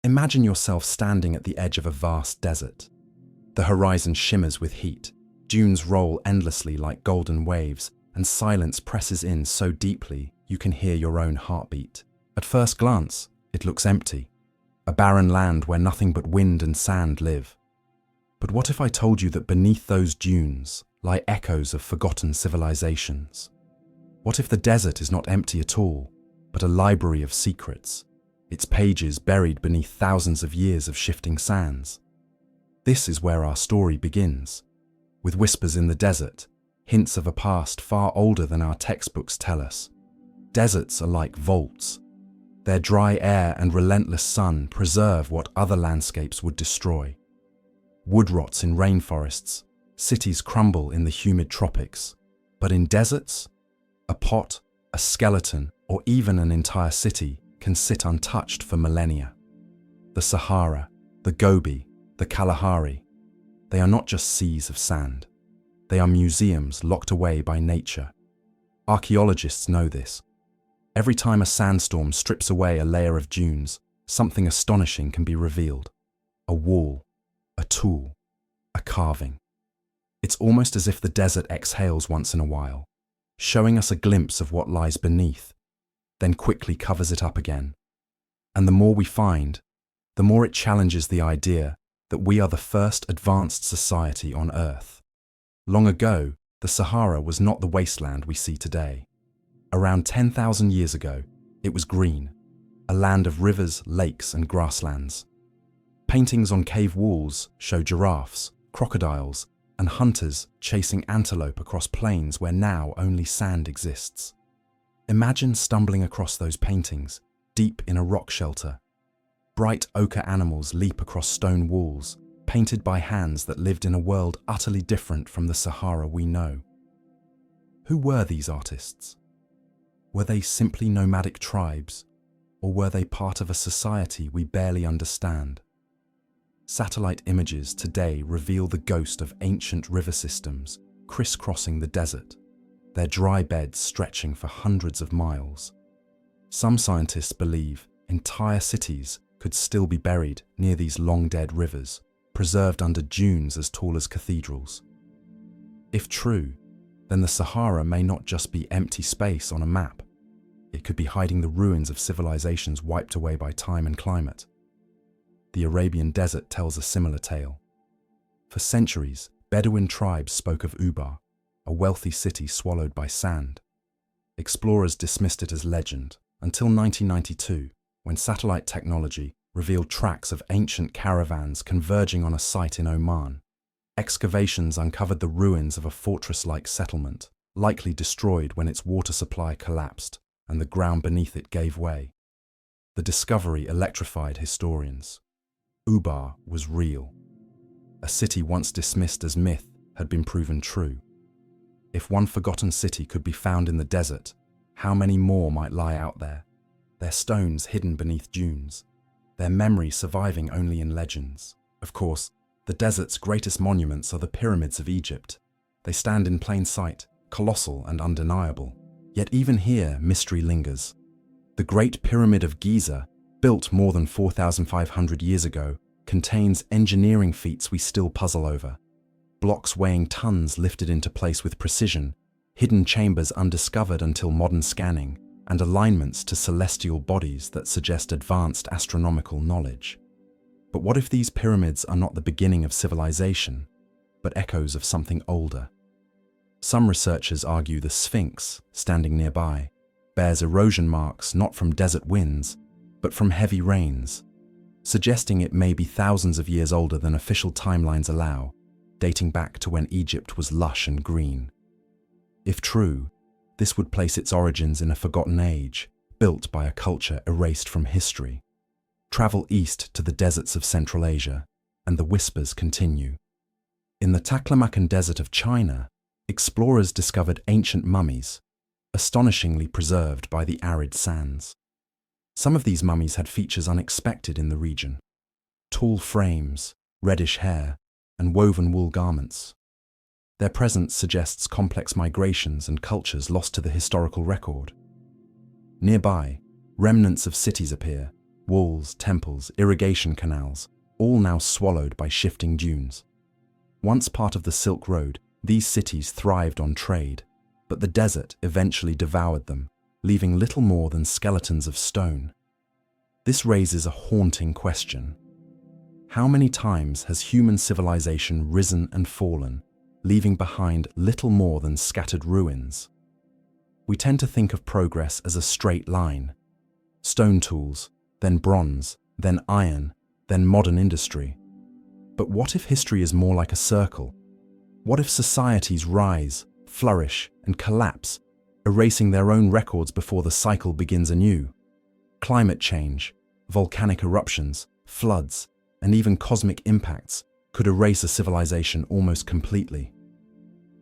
Imagine yourself standing at the edge of a vast desert. The horizon shimmers with heat, dunes roll endlessly like golden waves, and silence presses in so deeply you can hear your own heartbeat. At first glance, it looks empty, a barren land where nothing but wind and sand live. But what if I told you that beneath those dunes lie echoes of forgotten civilizations? What if the desert is not empty at all, but a library of secrets, its pages buried beneath thousands of years of shifting sands? This is where our story begins, with whispers in the desert, hints of a past far older than our textbooks tell us. Deserts are like vaults. Their dry air and relentless sun preserve what other landscapes would destroy. Wood rots in rainforests, cities crumble in the humid tropics. But in deserts, a pot, a skeleton, or even an entire city can sit untouched for millennia. The Sahara, the Gobi, the Kalahari, they are not just seas of sand. They are museums locked away by nature. Archaeologists know this. Every time a sandstorm strips away a layer of dunes, something astonishing can be revealed. A wall, a tool, a carving. It's almost as if the desert exhales once in a while, showing us a glimpse of what lies beneath, then quickly covers it up again. And the more we find, the more it challenges the idea that we are the first advanced society on Earth. Long ago, the Sahara was not the wasteland we see today. Around 10,000 years ago, it was green, a land of rivers, lakes, and grasslands. Paintings on cave walls show giraffes, crocodiles, and hunters chasing antelope across plains where now only sand exists. Imagine stumbling across those paintings, deep in a rock shelter. Bright ochre animals leap across stone walls, painted by hands that lived in a world utterly different from the Sahara we know. Who were these artists? Were they simply nomadic tribes, or were they part of a society we barely understand? Satellite images today reveal the ghost of ancient river systems crisscrossing the desert, their dry beds stretching for hundreds of miles. Some scientists believe entire cities could still be buried near these long-dead rivers, preserved under dunes as tall as cathedrals. If true, then the Sahara may not just be empty space on a map. It could be hiding the ruins of civilizations wiped away by time and climate. The Arabian desert tells a similar tale. For centuries, Bedouin tribes spoke of Ubar, a wealthy city swallowed by sand. Explorers dismissed it as legend, until 1992, when satellite technology revealed tracks of ancient caravans converging on a site in Oman. Excavations uncovered the ruins of a fortress-like settlement, likely destroyed when its water supply collapsed and the ground beneath it gave way. The discovery electrified historians. Ubar was real. A city once dismissed as myth had been proven true. If one forgotten city could be found in the desert, how many more might lie out there? Their stones hidden beneath dunes, their memory surviving only in legends. Of course, the desert's greatest monuments are the pyramids of Egypt. They stand in plain sight, colossal and undeniable. Yet even here, mystery lingers. The Great Pyramid of Giza, built more than 4,500 years ago, contains engineering feats we still puzzle over. Blocks weighing tons lifted into place with precision, hidden chambers undiscovered until modern scanning, and alignments to celestial bodies that suggest advanced astronomical knowledge. But what if these pyramids are not the beginning of civilization, but echoes of something older? Some researchers argue the Sphinx, standing nearby, bears erosion marks not from desert winds, but from heavy rains, suggesting it may be thousands of years older than official timelines allow, dating back to when Egypt was lush and green. If true, this would place its origins in a forgotten age, built by a culture erased from history. Travel east to the deserts of Central Asia, and the whispers continue. In the Taklamakan Desert of China, explorers discovered ancient mummies, astonishingly preserved by the arid sands. Some of these mummies had features unexpected in the region: tall frames, reddish hair, and woven wool garments. Their presence suggests complex migrations and cultures lost to the historical record. Nearby, remnants of cities appear, walls, temples, irrigation canals, all now swallowed by shifting dunes. Once part of the Silk Road, these cities thrived on trade, but the desert eventually devoured them, leaving little more than skeletons of stone. This raises a haunting question. How many times has human civilization risen and fallen, leaving behind little more than scattered ruins? We tend to think of progress as a straight line. Stone tools, then bronze, then iron, then modern industry. But what if history is more like a circle? What if societies rise, flourish, and collapse, erasing their own records before the cycle begins anew? Climate change, volcanic eruptions, floods, and even cosmic impacts could erase a civilization almost completely.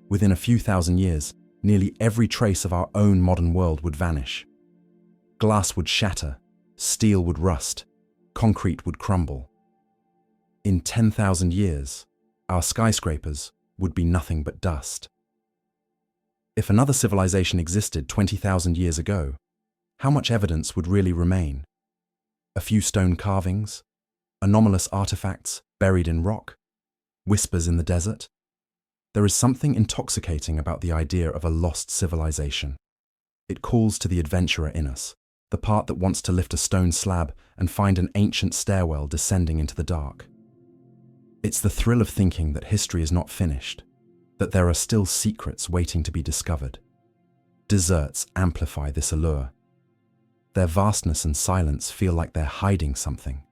Within a few thousand years, nearly every trace of our own modern world would vanish. Glass would shatter, steel would rust, concrete would crumble. In 10,000 years, our skyscrapers would be nothing but dust. If another civilization existed 20,000 years ago, how much evidence would really remain? A few stone carvings? Anomalous artifacts buried in rock? Whispers in the desert? There is something intoxicating about the idea of a lost civilization. It calls to the adventurer in us, the part that wants to lift a stone slab and find an ancient stairwell descending into the dark. It's the thrill of thinking that history is not finished, that there are still secrets waiting to be discovered. Deserts amplify this allure. Their vastness and silence feel like they're hiding something.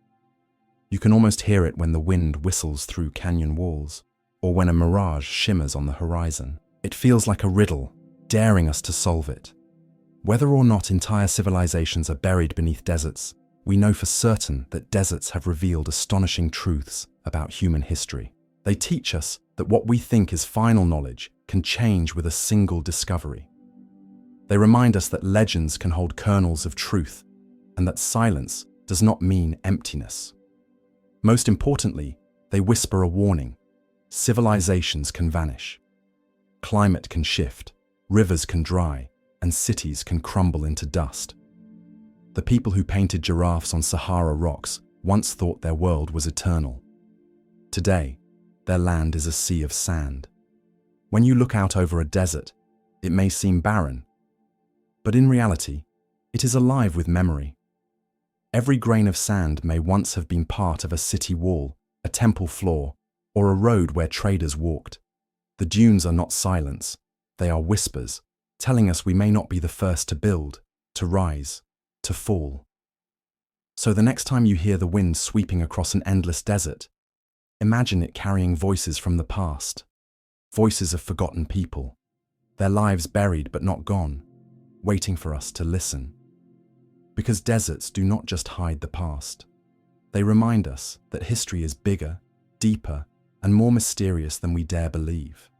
You can almost hear it when the wind whistles through canyon walls, or when a mirage shimmers on the horizon. It feels like a riddle, daring us to solve it. Whether or not entire civilizations are buried beneath deserts, we know for certain that deserts have revealed astonishing truths about human history. They teach us that what we think is final knowledge can change with a single discovery. They remind us that legends can hold kernels of truth, and that silence does not mean emptiness. Most importantly, they whisper a warning. Civilizations can vanish. Climate can shift, rivers can dry, and cities can crumble into dust. The people who painted giraffes on Sahara rocks once thought their world was eternal. Today, their land is a sea of sand. When you look out over a desert, it may seem barren, but in reality, it is alive with memory. Every grain of sand may once have been part of a city wall, a temple floor, or a road where traders walked. The dunes are not silence, they are whispers, telling us we may not be the first to build, to rise, to fall. So the next time you hear the wind sweeping across an endless desert, imagine it carrying voices from the past, voices of forgotten people, their lives buried but not gone, waiting for us to listen. Because deserts do not just hide the past. They remind us that history is bigger, deeper, and more mysterious than we dare believe.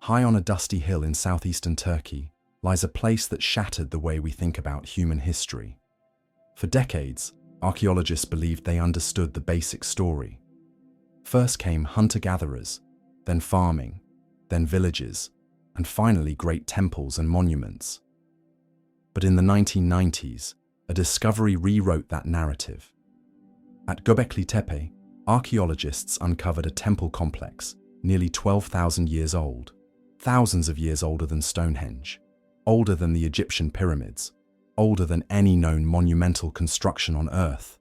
High on a dusty hill in southeastern Turkey lies a place that shattered the way we think about human history. For decades, archaeologists believed they understood the basic story. First came hunter-gatherers, then farming, then villages, and finally great temples and monuments. But in the 1990s, a discovery rewrote that narrative. At Göbekli Tepe, archaeologists uncovered a temple complex nearly 12,000 years old, thousands of years older than Stonehenge, older than the Egyptian pyramids, older than any known monumental construction on Earth.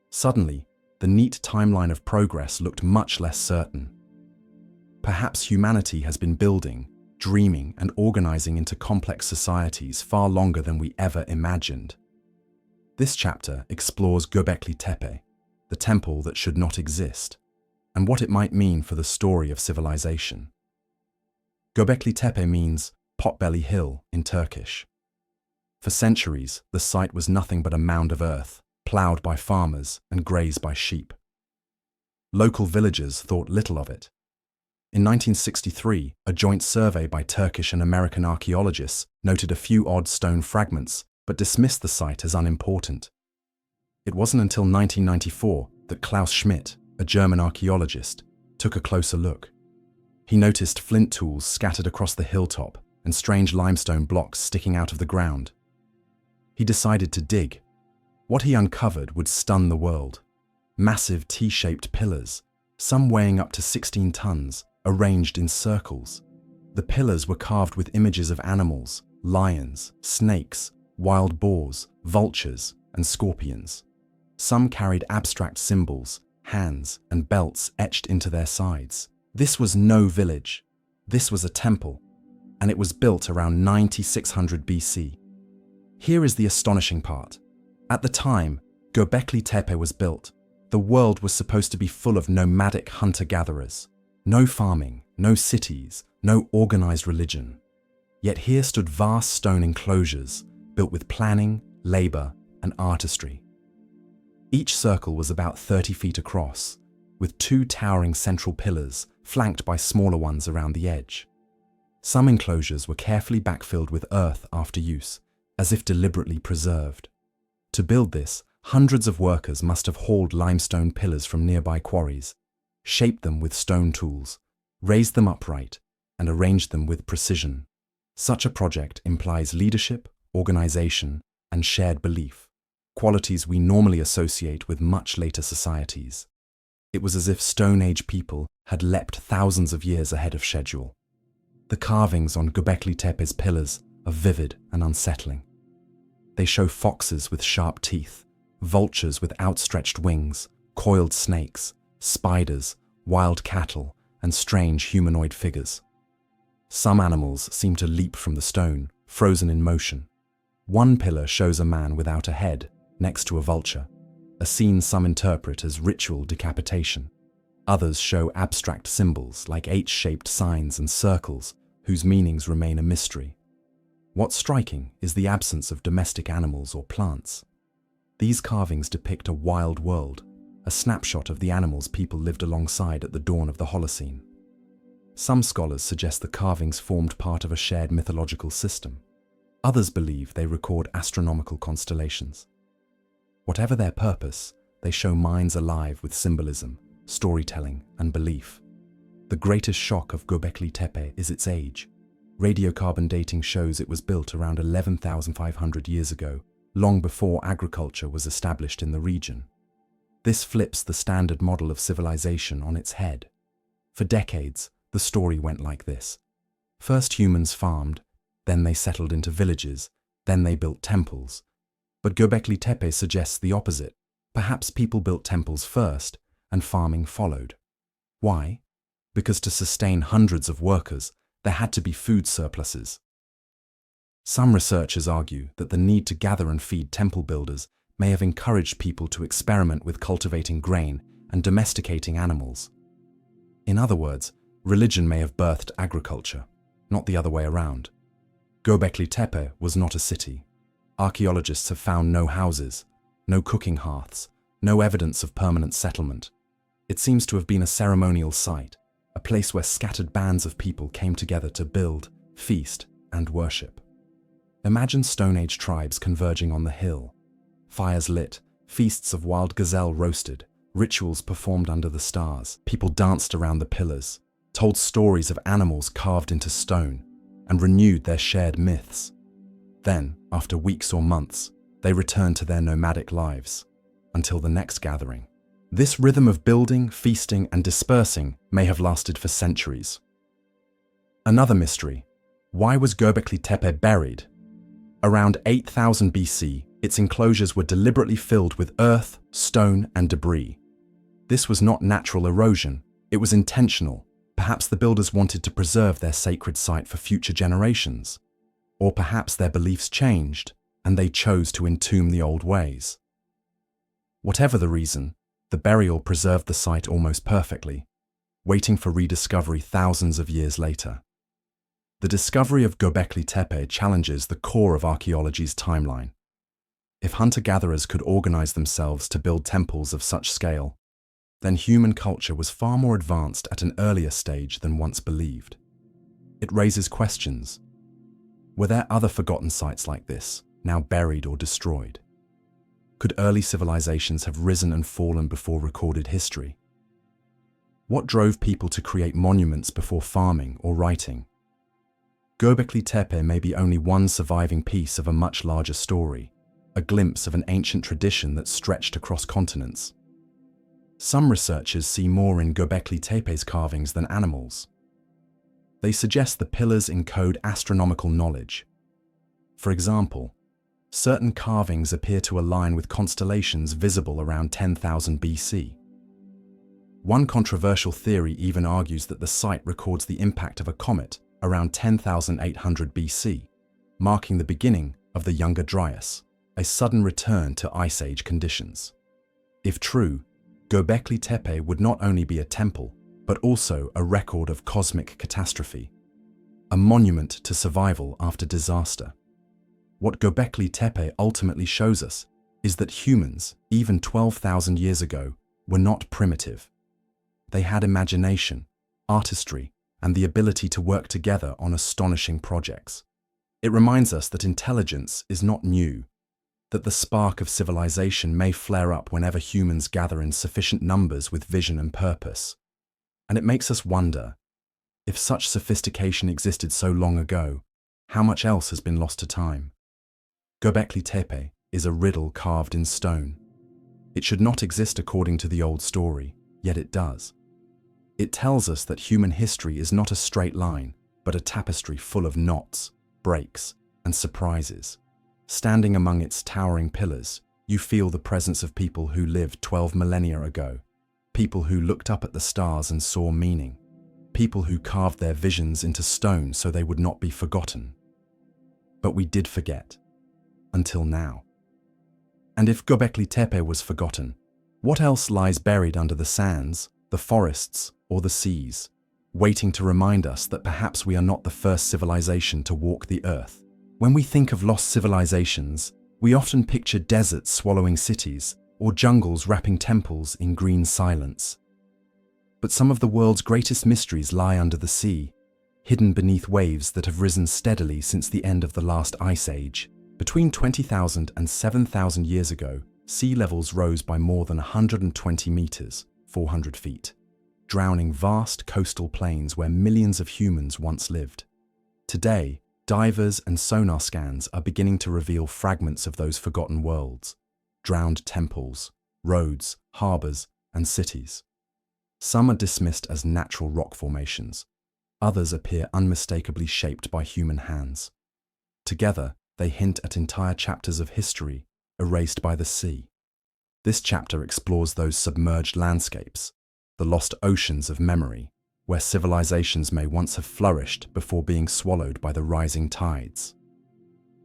Suddenly, the neat timeline of progress looked much less certain. Perhaps humanity has been building, dreaming, and organizing into complex societies far longer than we ever imagined. This chapter explores Göbekli Tepe, the temple that should not exist, and what it might mean for the story of civilization. Göbekli Tepe means potbelly hill in Turkish. For centuries, the site was nothing but a mound of earth, plowed by farmers and grazed by sheep. Local villagers thought little of it. In 1963, a joint survey by Turkish and American archaeologists noted a few odd stone fragments, but dismissed the site as unimportant. It wasn't until 1994 that Klaus Schmidt, a German archaeologist, took a closer look. He noticed flint tools scattered across the hilltop and strange limestone blocks sticking out of the ground. He decided to dig. What he uncovered would stun the world. Massive T-shaped pillars, some weighing up to 16 tons, arranged in circles. The pillars were carved with images of animals, lions, snakes, wild boars, vultures, and scorpions. Some carried abstract symbols, hands, and belts etched into their sides. This was no village. This was a temple, and it was built around 9600 BC. Here is the astonishing part. At the time Göbekli Tepe was built, the world was supposed to be full of nomadic hunter-gatherers. No farming, no cities, no organized religion. Yet here stood vast stone enclosures, built with planning, labor, and artistry. Each circle was about 30 feet across, with 2 towering central pillars flanked by smaller ones around the edge. Some enclosures were carefully backfilled with earth after use, as if deliberately preserved. To build this, hundreds of workers must have hauled limestone pillars from nearby quarries, shaped them with stone tools, raised them upright, and arranged them with precision. Such a project implies leadership, organization, and shared belief, qualities we normally associate with much later societies. It was as if Stone Age people had leapt thousands of years ahead of schedule. The carvings on Göbekli Tepe's pillars are vivid and unsettling. They show foxes with sharp teeth, vultures with outstretched wings, coiled snakes, spiders, wild cattle, and strange humanoid figures. Some animals seem to leap from the stone, frozen in motion. One pillar shows a man without a head, next to a vulture, a scene some interpret as ritual decapitation. Others show abstract symbols like H-shaped signs and circles, whose meanings remain a mystery. What's striking is the absence of domestic animals or plants. These carvings depict a wild world, a snapshot of the animals people lived alongside at the dawn of the Holocene. Some scholars suggest the carvings formed part of a shared mythological system. Others believe they record astronomical constellations. Whatever their purpose, they show minds alive with symbolism, storytelling, and belief. The greatest shock of Göbekli Tepe is its age. Radiocarbon dating shows it was built around 11,500 years ago, long before agriculture was established in the region. This flips the standard model of civilization on its head. For decades, the story went like this. First humans farmed, then they settled into villages, then they built temples. But Göbekli Tepe suggests the opposite. Perhaps people built temples first, and farming followed. Why? Because to sustain hundreds of workers, there had to be food surpluses. Some researchers argue that the need to gather and feed temple builders may have encouraged people to experiment with cultivating grain and domesticating animals. In other words, religion may have birthed agriculture, not the other way around. Göbekli Tepe was not a city. Archaeologists have found no houses, no cooking hearths, no evidence of permanent settlement. It seems to have been a ceremonial site, a place where scattered bands of people came together to build, feast, and worship. Imagine Stone Age tribes converging on the hill. Fires lit, feasts of wild gazelle roasted, rituals performed under the stars. People danced around the pillars, told stories of animals carved into stone, and renewed their shared myths. Then, after weeks or months, they returned to their nomadic lives, until the next gathering. This rhythm of building, feasting, and dispersing may have lasted for centuries. Another mystery: why was Göbekli Tepe buried? Around 8000 BC, its enclosures were deliberately filled with earth, stone, and debris. This was not natural erosion, it was intentional. Perhaps the builders wanted to preserve their sacred site for future generations. Or perhaps their beliefs changed, and they chose to entomb the old ways. Whatever the reason, the burial preserved the site almost perfectly, waiting for rediscovery thousands of years later. The discovery of Göbekli Tepe challenges the core of archaeology's timeline. If hunter-gatherers could organize themselves to build temples of such scale, then human culture was far more advanced at an earlier stage than once believed. It raises questions. Were there other forgotten sites like this, now buried or destroyed? Could early civilizations have risen and fallen before recorded history? What drove people to create monuments before farming or writing? Göbekli Tepe may be only one surviving piece of a much larger story. a glimpse of an ancient tradition that stretched across continents. Some researchers see more in Göbekli Tepe's carvings than animals. They suggest the pillars encode astronomical knowledge. For example, certain carvings appear to align with constellations visible around 10,000 BC. One controversial theory even argues that the site records the impact of a comet around 10,800 BC, marking the beginning of the Younger Dryas, a sudden return to Ice Age conditions. If true, Göbekli Tepe would not only be a temple, but also a record of cosmic catastrophe, a monument to survival after disaster. What Göbekli Tepe ultimately shows us is that humans, even 12,000 years ago, were not primitive. They had imagination, artistry, and the ability to work together on astonishing projects. It reminds us that intelligence is not new, that the spark of civilization may flare up whenever humans gather in sufficient numbers with vision and purpose. And it makes us wonder, if such sophistication existed so long ago, how much else has been lost to time? Göbekli Tepe is a riddle carved in stone. It should not exist according to the old story, yet it does. It tells us that human history is not a straight line, but a tapestry full of knots, breaks, and surprises. Standing among its towering pillars, you feel the presence of people who lived 12 millennia ago, people who looked up at the stars and saw meaning, people who carved their visions into stone so they would not be forgotten. But we did forget, until now. And if Göbekli Tepe was forgotten, what else lies buried under the sands, the forests, or the seas, waiting to remind us that perhaps we are not the first civilization to walk the earth? When we think of lost civilizations, we often picture deserts swallowing cities, or jungles wrapping temples in green silence. But some of the world's greatest mysteries lie under the sea, hidden beneath waves that have risen steadily since the end of the last ice age. Between 20,000 and 7,000 years ago, sea levels rose by more than 120 meters, 400 feet, drowning vast coastal plains where millions of humans once lived. Today, divers and sonar scans are beginning to reveal fragments of those forgotten worlds, drowned temples, roads, harbors, and cities. Some are dismissed as natural rock formations. Others appear unmistakably shaped by human hands. Together, they hint at entire chapters of history erased by the sea. This chapter explores those submerged landscapes, the lost oceans of memory, where civilizations may once have flourished before being swallowed by the rising tides.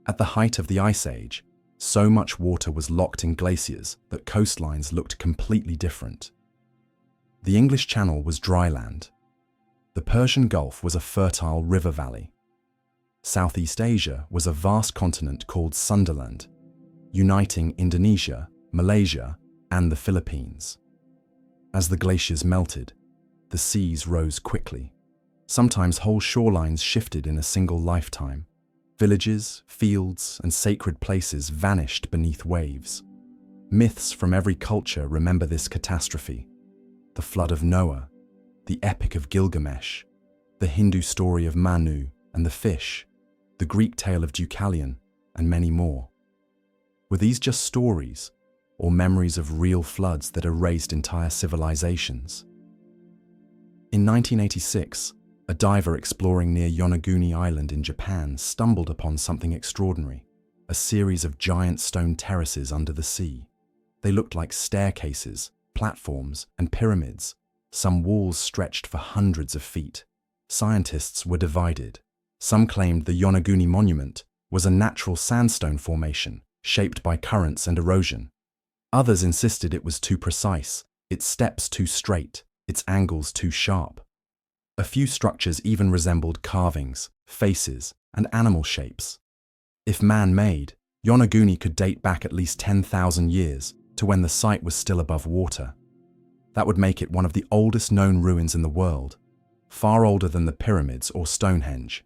At the height of the Ice Age, so much water was locked in glaciers that coastlines looked completely different. The English Channel was dry land. The Persian Gulf was a fertile river valley. Southeast Asia was a vast continent called Sunderland, uniting Indonesia, Malaysia, and the Philippines. As the glaciers melted, the seas rose quickly. Sometimes whole shorelines shifted in a single lifetime. Villages, fields, and sacred places vanished beneath waves. Myths from every culture remember this catastrophe. The flood of Noah, the epic of Gilgamesh, the Hindu story of Manu and the fish, the Greek tale of Deucalion, and many more. Were these just stories, or memories of real floods that erased entire civilizations? In 1986, a diver exploring near Yonaguni Island in Japan stumbled upon something extraordinary, a series of giant stone terraces under the sea. They looked like staircases, platforms, and pyramids. Some walls stretched for hundreds of feet. Scientists were divided. Some claimed the Yonaguni Monument was a natural sandstone formation shaped by currents and erosion. Others insisted it was too precise, its steps too straight, its angles too sharp. A few structures even resembled carvings, faces, and animal shapes. If man-made, Yonaguni could date back at least 10,000 years to when the site was still above water. That would make it one of the oldest known ruins in the world, far older than the pyramids or Stonehenge.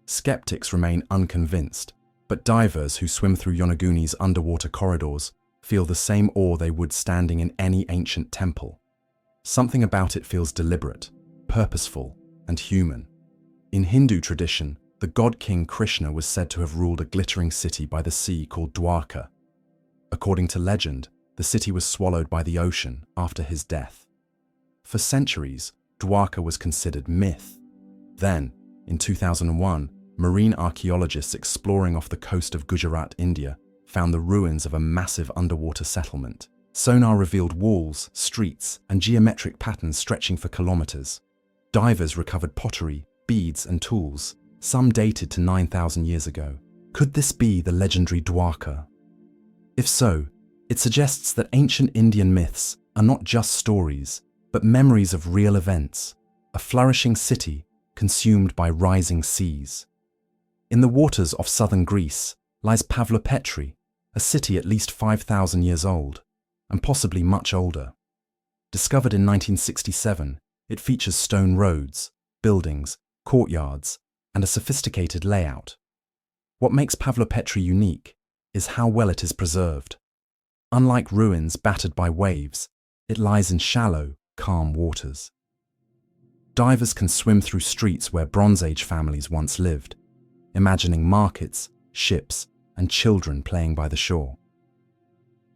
Skeptics remain unconvinced, but divers who swim through Yonaguni's underwater corridors feel the same awe they would standing in any ancient temple. Something about it feels deliberate, purposeful, and human. In Hindu tradition, the god king Krishna was said to have ruled a glittering city by the sea called Dwarka, According to legend, the city was swallowed by the ocean after his death. For centuries, Dwarka was considered myth. Then, in 2001, marine archaeologists exploring off the coast of Gujarat, India, found the ruins of a massive underwater settlement. Sonar revealed walls, streets, and geometric patterns stretching for kilometers. Divers recovered pottery, beads, and tools, some dated to 9,000 years ago. Could this be the legendary Dwarka? If so, it suggests that ancient Indian myths are not just stories, but memories of real events, a flourishing city consumed by rising seas. In the waters off southern Greece lies Pavlopetri, a city at least 5,000 years old, and possibly much older. Discovered in 1967, it features stone roads, buildings, courtyards, and a sophisticated layout. What makes Pavlopetri unique is how well it is preserved. Unlike ruins battered by waves, it lies in shallow, calm waters. Divers can swim through streets where Bronze Age families once lived, imagining markets, ships, and children playing by the shore.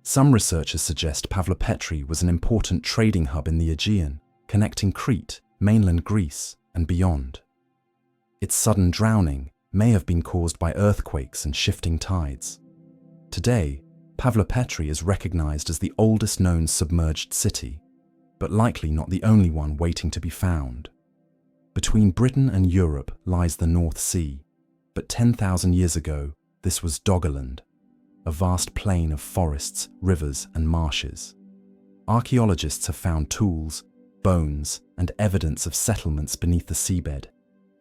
Some researchers suggest Pavlopetri was an important trading hub in the Aegean, connecting Crete, mainland Greece, and beyond. Its sudden drowning may have been caused by earthquakes and shifting tides. Today, Pavlopetri is recognized as the oldest known submerged city, but likely not the only one waiting to be found. Between Britain and Europe lies the North Sea, but 10,000 years ago, this was Doggerland, a vast plain of forests, rivers, and marshes. Archaeologists have found tools, bones, and evidence of settlements beneath the seabed.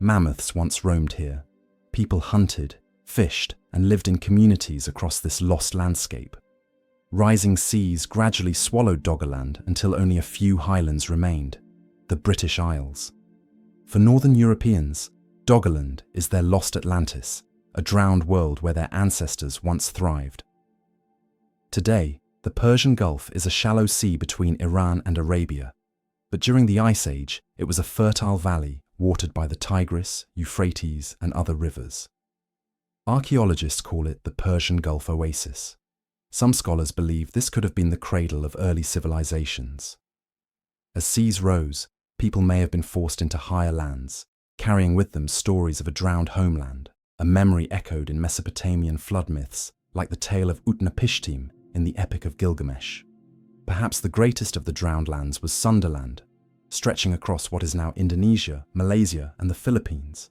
Mammoths once roamed here. People hunted, fished, and lived in communities across this lost landscape. Rising seas gradually swallowed Doggerland until only a few highlands remained, the British Isles. For Northern Europeans, Doggerland is their lost Atlantis, a drowned world where their ancestors once thrived. Today, the Persian Gulf is a shallow sea between Iran and Arabia, but during the Ice Age, it was a fertile valley watered by the Tigris, Euphrates, and other rivers. Archaeologists call it the Persian Gulf Oasis. Some scholars believe this could have been the cradle of early civilizations. As seas rose, people may have been forced into higher lands, carrying with them stories of a drowned homeland, a memory echoed in Mesopotamian flood myths like the tale of Utnapishtim in the Epic of Gilgamesh. Perhaps the greatest of the drowned lands was Sundaland, stretching across what is now Indonesia, Malaysia, and the Philippines.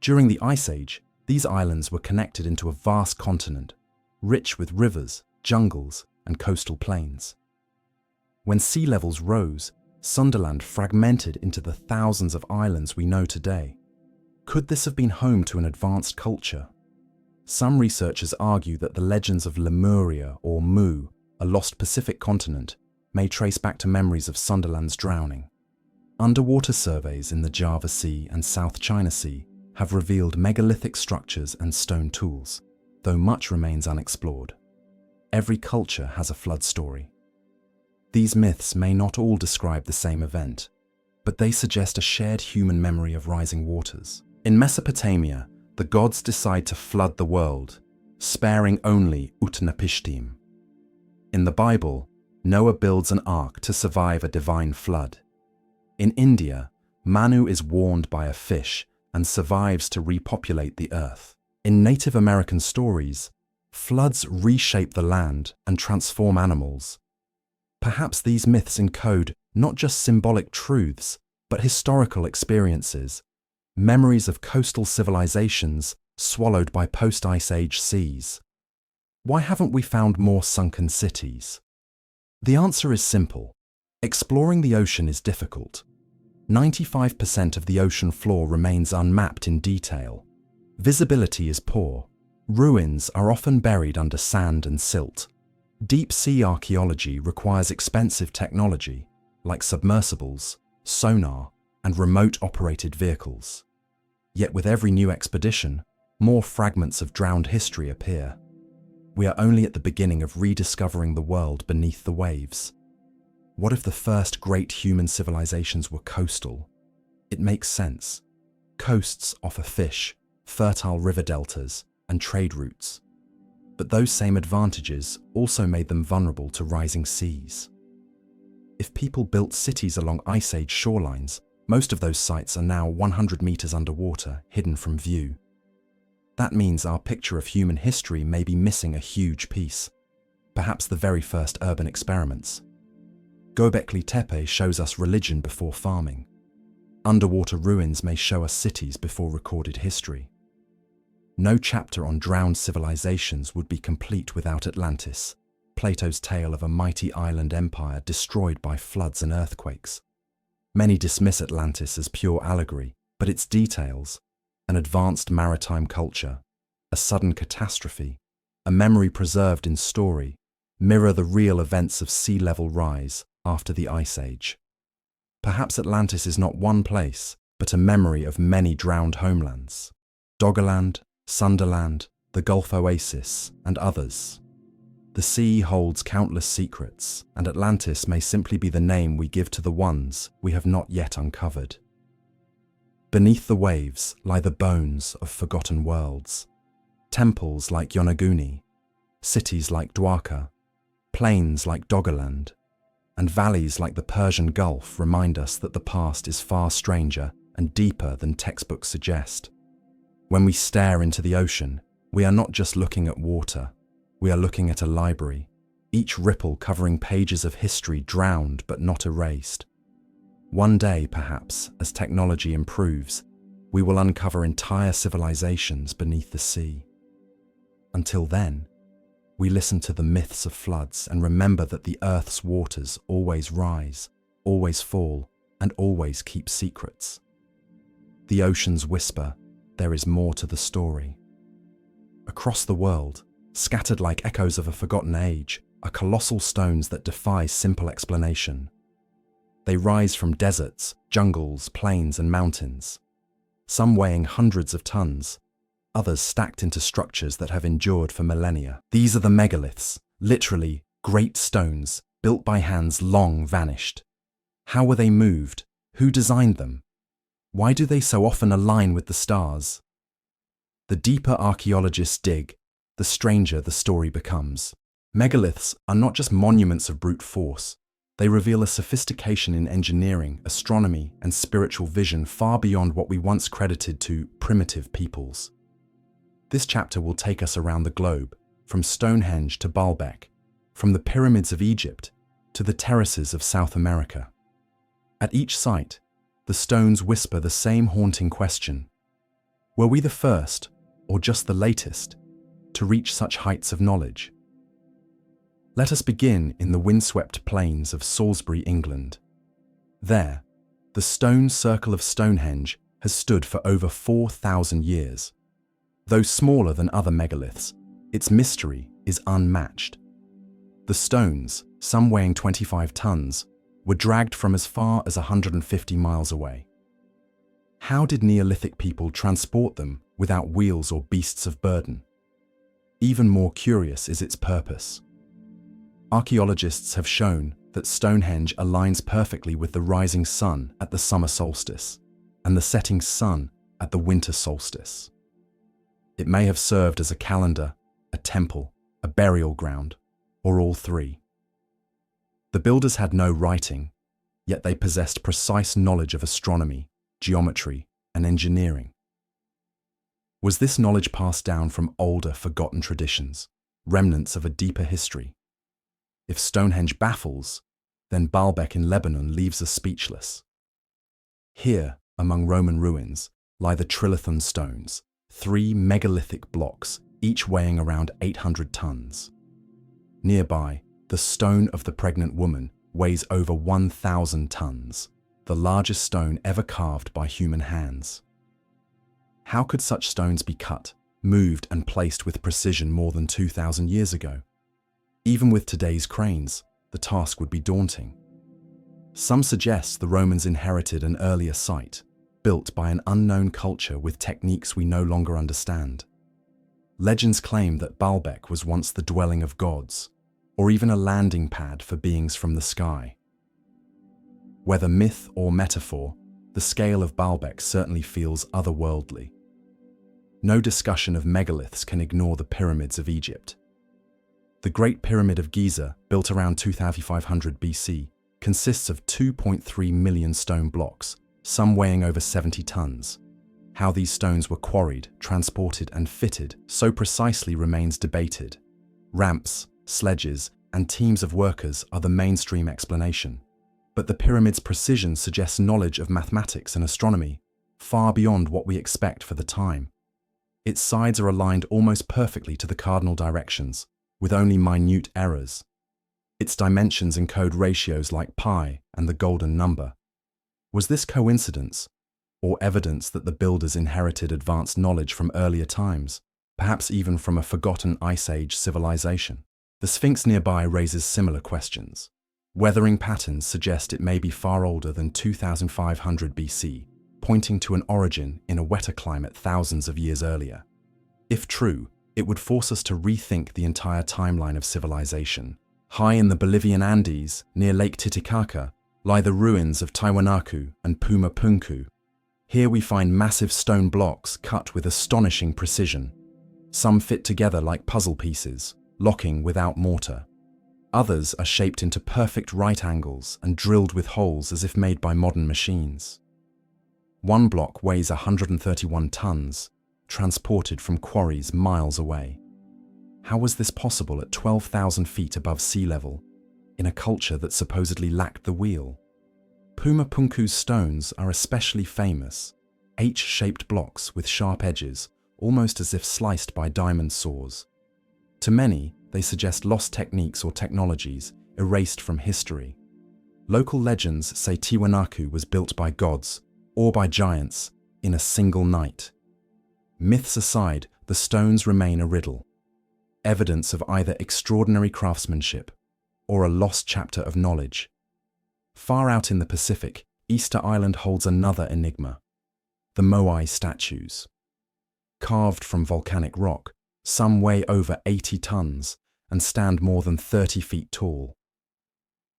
During the Ice Age, these islands were connected into a vast continent, rich with rivers, jungles, and coastal plains. When sea levels rose, Sundaland fragmented into the thousands of islands we know today. Could this have been home to an advanced culture? Some researchers argue that the legends of Lemuria or Mu, a lost Pacific continent, may trace back to memories of Sundaland's drowning. Underwater surveys in the Java Sea and South China Sea have revealed megalithic structures and stone tools, though much remains unexplored. Every culture has a flood story. These myths may not all describe the same event, but they suggest a shared human memory of rising waters. In Mesopotamia, the gods decide to flood the world, sparing only Utnapishtim. In the Bible, Noah builds an ark to survive a divine flood. In India, Manu is warned by a fish and survives to repopulate the earth. In Native American stories, floods reshape the land and transform animals. Perhaps these myths encode not just symbolic truths, but historical experiences, memories of coastal civilizations swallowed by post-Ice Age seas. Why haven't we found more sunken cities? The answer is simple. Exploring the ocean is difficult. 95% of the ocean floor remains unmapped in detail. Visibility is poor. Ruins are often buried under sand and silt. Deep sea archaeology requires expensive technology, like submersibles, sonar, and remote-operated vehicles. Yet with every new expedition, more fragments of drowned history appear. We are only at the beginning of rediscovering the world beneath the waves. What if the first great human civilizations were coastal? It makes sense. Coasts offer fish, fertile river deltas, and trade routes. but those same advantages also made them vulnerable to rising seas. If people built cities along Ice Age shorelines, most of those sites are now 100 meters underwater, hidden from view. That means our picture of human history may be missing a huge piece, perhaps the very first urban experiments. Göbekli Tepe shows us religion before farming. Underwater ruins may show us cities before recorded history. No chapter on drowned civilizations would be complete without Atlantis, Plato's tale of a mighty island empire destroyed by floods and earthquakes. Many dismiss Atlantis as pure allegory, but its details, an advanced maritime culture, a sudden catastrophe, a memory preserved in story, mirror the real events of sea level rise after the Ice Age. Perhaps Atlantis is not one place, but a memory of many drowned homelands. Doggerland, Sunderland, the Gulf Oasis, and others. The sea holds countless secrets, and Atlantis may simply be the name we give to the ones we have not yet uncovered. Beneath the waves lie the bones of forgotten worlds. Temples like Yonaguni, cities like Dwarka, plains like Doggerland, and valleys like the Persian Gulf remind us that the past is far stranger and deeper than textbooks suggest. When we stare into the ocean, we are not just looking at water, we are looking at a library, each ripple covering pages of history drowned but not erased. One day, perhaps, as technology improves, we will uncover entire civilizations beneath the sea. Until then, we listen to the myths of floods and remember that the Earth's waters always rise, always fall, and always keep secrets. The oceans whisper, there is more to the story. Across the world, scattered like echoes of a forgotten age, are colossal stones that defy simple explanation. They rise from deserts, jungles, plains, and mountains. Some weighing hundreds of tons, others stacked into structures that have endured for millennia. These are the megaliths, literally great stones built by hands long vanished. How were they moved? Who designed them? Why do they so often align with the stars? The deeper archaeologists dig, the stranger the story becomes. Megaliths are not just monuments of brute force. They reveal a sophistication in engineering, astronomy, and spiritual vision far beyond what we once credited to primitive peoples. This chapter will take us around the globe, from Stonehenge to Baalbek, from the pyramids of Egypt to the terraces of South America. At each site, the stones whisper the same haunting question: were we the first, or just the latest, to reach such heights of knowledge? Let us begin in the windswept plains of Salisbury, England. There, the stone circle of Stonehenge has stood for over 4,000 years. Though smaller than other megaliths, its mystery is unmatched. The stones, some weighing 25 tons, were dragged from as far as 150 miles away. How did Neolithic people transport them without wheels or beasts of burden? Even more curious is its purpose. Archaeologists have shown that Stonehenge aligns perfectly with the rising sun at the summer solstice and the setting sun at the winter solstice. It may have served as a calendar, a temple, a burial ground, or all three. The builders had no writing, yet they possessed precise knowledge of astronomy, geometry, and engineering. Was this knowledge passed down from older, forgotten traditions, remnants of a deeper history? If Stonehenge baffles, then Baalbek in Lebanon leaves us speechless. Here, among Roman ruins, lie the Trilithon stones, 3 megalithic blocks, each weighing around 800 tons. Nearby, the stone of the pregnant woman weighs over 1,000 tons, the largest stone ever carved by human hands. How could such stones be cut, moved, and placed with precision more than 2,000 years ago? Even with today's cranes, the task would be daunting. Some suggest the Romans inherited an earlier site, built by an unknown culture with techniques we no longer understand. Legends claim that Baalbek was once the dwelling of gods, or even a landing pad for beings from the sky. Whether myth or metaphor, the scale of Baalbek certainly feels otherworldly. No discussion of megaliths can ignore the pyramids of Egypt, The Great Pyramid of Giza, built around 2500 BC, consists of 2.3 million stone blocks, some weighing over 70 tons. How these stones were quarried, transported, and fitted so precisely remains debated. Ramps, sledges, and teams of workers are the mainstream explanation. But the pyramid's precision suggests knowledge of mathematics and astronomy, far beyond what we expect for the time. Its sides are aligned almost perfectly to the cardinal directions, with only minute errors. Its dimensions encode ratios like pi and the golden number. Was this coincidence, or evidence that the builders inherited advanced knowledge from earlier times, perhaps even from a forgotten Ice Age civilization? The Sphinx nearby raises similar questions. Weathering patterns suggest it may be far older than 2500 BC, pointing to an origin in a wetter climate thousands of years earlier. If true, it would force us to rethink the entire timeline of civilization. High in the Bolivian Andes, near Lake Titicaca, lie the ruins of Tiwanaku and Puma Punku. Here we find massive stone blocks cut with astonishing precision. Some fit together like puzzle pieces, locking without mortar. Others are shaped into perfect right angles and drilled with holes as if made by modern machines. One block weighs 131 tons, transported from quarries miles away. How was this possible at 12,000 feet above sea level, in a culture that supposedly lacked the wheel? Puma Punku's stones are especially famous, H-shaped blocks with sharp edges, almost as if sliced by diamond saws. To many, they suggest lost techniques or technologies erased from history. Local legends say Tiwanaku was built by gods or by giants in a single night. Myths aside, the stones remain a riddle, evidence of either extraordinary craftsmanship or a lost chapter of knowledge. Far out in the Pacific, Easter Island holds another enigma: the Moai statues. Carved from volcanic rock, some weigh over 80 tons and stand more than 30 feet tall.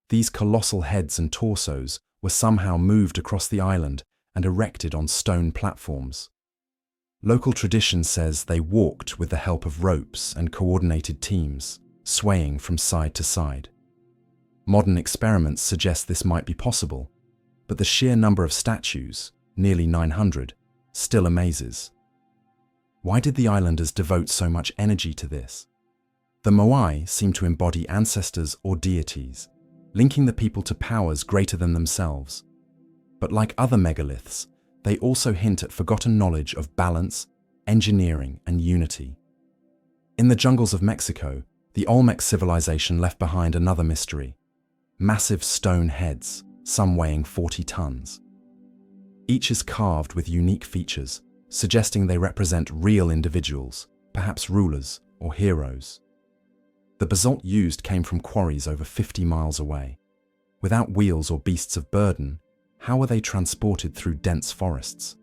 These colossal heads and torsos were somehow moved across the island and erected on stone platforms. Local tradition says they walked with the help of ropes and coordinated teams, swaying from side to side. Modern experiments suggest this might be possible, but the sheer number of statues, nearly 900, still amazes. Why did the islanders devote so much energy to this? The Moai seem to embody ancestors or deities, linking the people to powers greater than themselves. But like other megaliths, they also hint at forgotten knowledge of balance, engineering, and unity. In the jungles of Mexico, the Olmec civilization left behind another mystery: massive stone heads, some weighing 40 tons. Each is carved with unique features, suggesting they represent real individuals, perhaps rulers or heroes. The basalt used came from quarries over 50 miles away. Without wheels or beasts of burden, how were they transported through dense forests?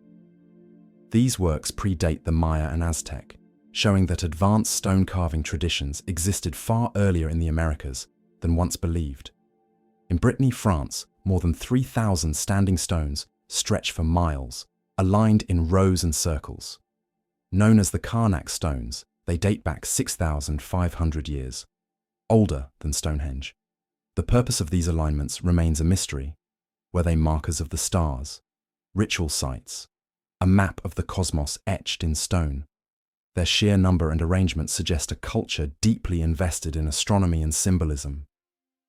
These works predate the Maya and Aztec, showing that advanced stone carving traditions existed far earlier in the Americas than once believed. In Brittany, France, more than 3,000 standing stones stretch for miles, aligned in rows and circles. Known as the Karnak stones, they date back 6,500 years, older than Stonehenge. The purpose of these alignments remains a mystery. Were they markers of the stars, ritual sites, a map of the cosmos etched in stone? Their sheer number and arrangement suggest a culture deeply invested in astronomy and symbolism.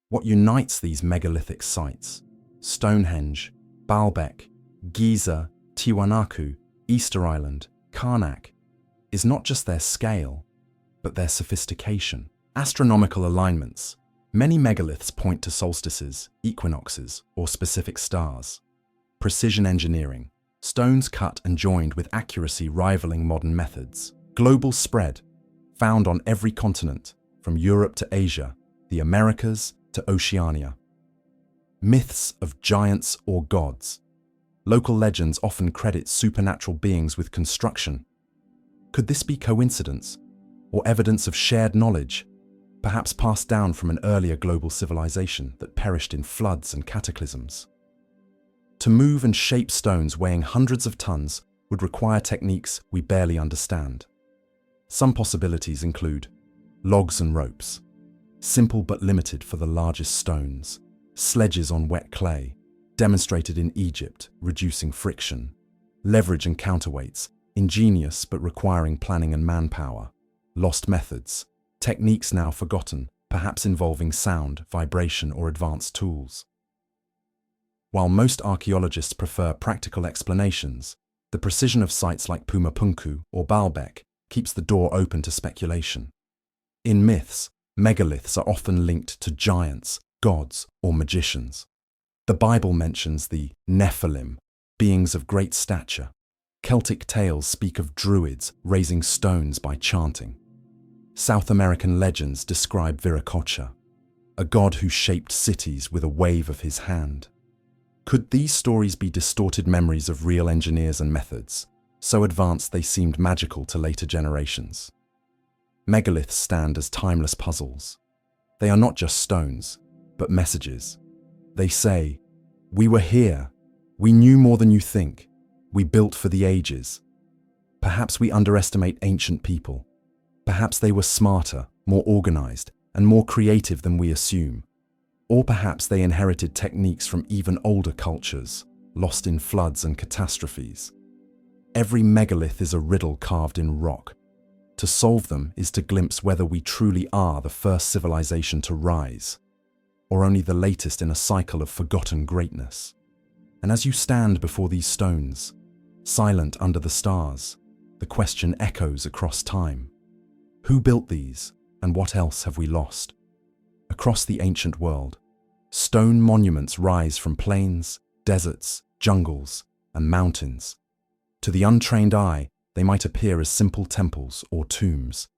What unites these megalithic sites, Stonehenge, Baalbek, Giza, Tiwanaku, Easter Island, Karnak, is not just their scale, but their sophistication. Astronomical alignments. Many megaliths point to solstices, equinoxes, or specific stars. Precision engineering. Stones cut and joined with accuracy rivaling modern methods. Global spread. Found on every continent, from Europe to Asia, the Americas to Oceania. Myths of giants or gods. Local legends often credit supernatural beings with construction. Could this be coincidence, or evidence of shared knowledge, perhaps passed down from an earlier global civilization that perished in floods and cataclysms? To move and shape stones weighing hundreds of tons would require techniques we barely understand. Some possibilities include logs and ropes, simple but limited for the largest stones, sledges on wet clay, demonstrated in Egypt, reducing friction, leverage and counterweights, ingenious but requiring planning and manpower, lost methods, techniques now forgotten, perhaps involving sound, vibration, or advanced tools. While most archaeologists prefer practical explanations, the precision of sites like Pumapunku or Baalbek keeps the door open to speculation. In myths, megaliths are often linked to giants, gods, or magicians. The Bible mentions the Nephilim, beings of great stature. Celtic tales speak of druids raising stones by chanting. South American legends describe Viracocha, a god who shaped cities with a wave of his hand. Could these stories be distorted memories of real engineers and methods, so advanced they seemed magical to later generations? Megaliths stand as timeless puzzles. They are not just stones, but messages. They say, "We were here. We knew more than you think. We built for the ages." Perhaps we underestimate ancient people. Perhaps they were smarter, more organized, and more creative than we assume. Or perhaps they inherited techniques from even older cultures, lost in floods and catastrophes. Every megalith is a riddle carved in rock. To solve them is to glimpse whether we truly are the first civilization to rise, or only the latest in a cycle of forgotten greatness. And as you stand before these stones, silent under the stars, the question echoes across time. Who built these, and what else have we lost? Across the ancient world, stone monuments rise from plains, deserts, jungles, and mountains. To the untrained eye, they might appear as simple temples or tombs,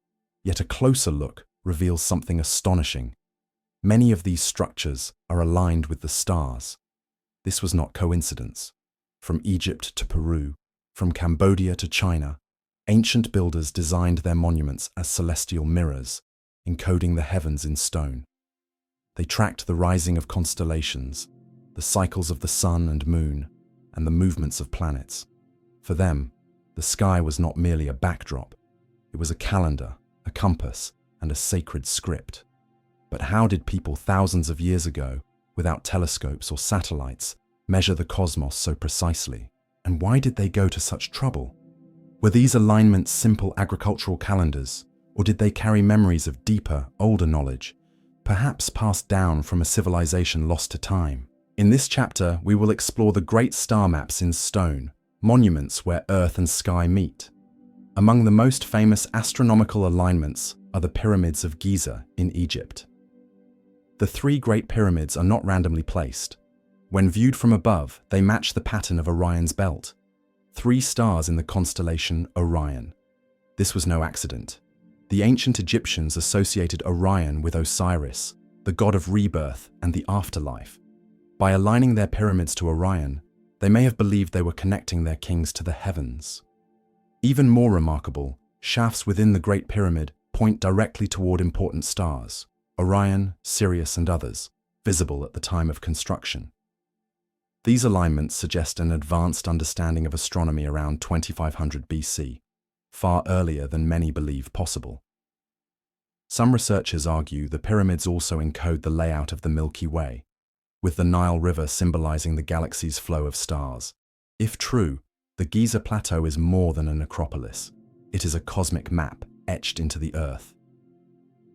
yet a closer look reveals something astonishing. Many of these structures are aligned with the stars. This was not coincidence. From Egypt to Peru, from Cambodia to China, ancient builders designed their monuments as celestial mirrors, encoding the heavens in stone. They tracked the rising of constellations, the cycles of the sun and moon, and the movements of planets. For them, the sky was not merely a backdrop. It was a calendar, a compass, and a sacred script. But how did people thousands of years ago, without telescopes or satellites, measure the cosmos so precisely? And why did they go to such trouble? Were these alignments simple agricultural calendars, or did they carry memories of deeper, older knowledge, perhaps passed down from a civilization lost to time? In this chapter, we will explore the great star maps in stone, monuments where earth and sky meet. Among the most famous astronomical alignments are the pyramids of Giza in Egypt. The three Great Pyramids are not randomly placed. When viewed from above, they match the pattern of Orion's belt, 3 stars in the constellation Orion. This was no accident. The ancient Egyptians associated Orion with Osiris, the god of rebirth and the afterlife. By aligning their pyramids to Orion, they may have believed they were connecting their kings to the heavens. Even more remarkable, shafts within the Great Pyramid point directly toward important stars, Orion, Sirius, and others, visible at the time of construction. These alignments suggest an advanced understanding of astronomy around 2500 BC, far earlier than many believe possible. Some researchers argue the pyramids also encode the layout of the Milky Way, with the Nile River symbolizing the galaxy's flow of stars. If true, the Giza Plateau is more than a necropolis. It is a cosmic map etched into the earth.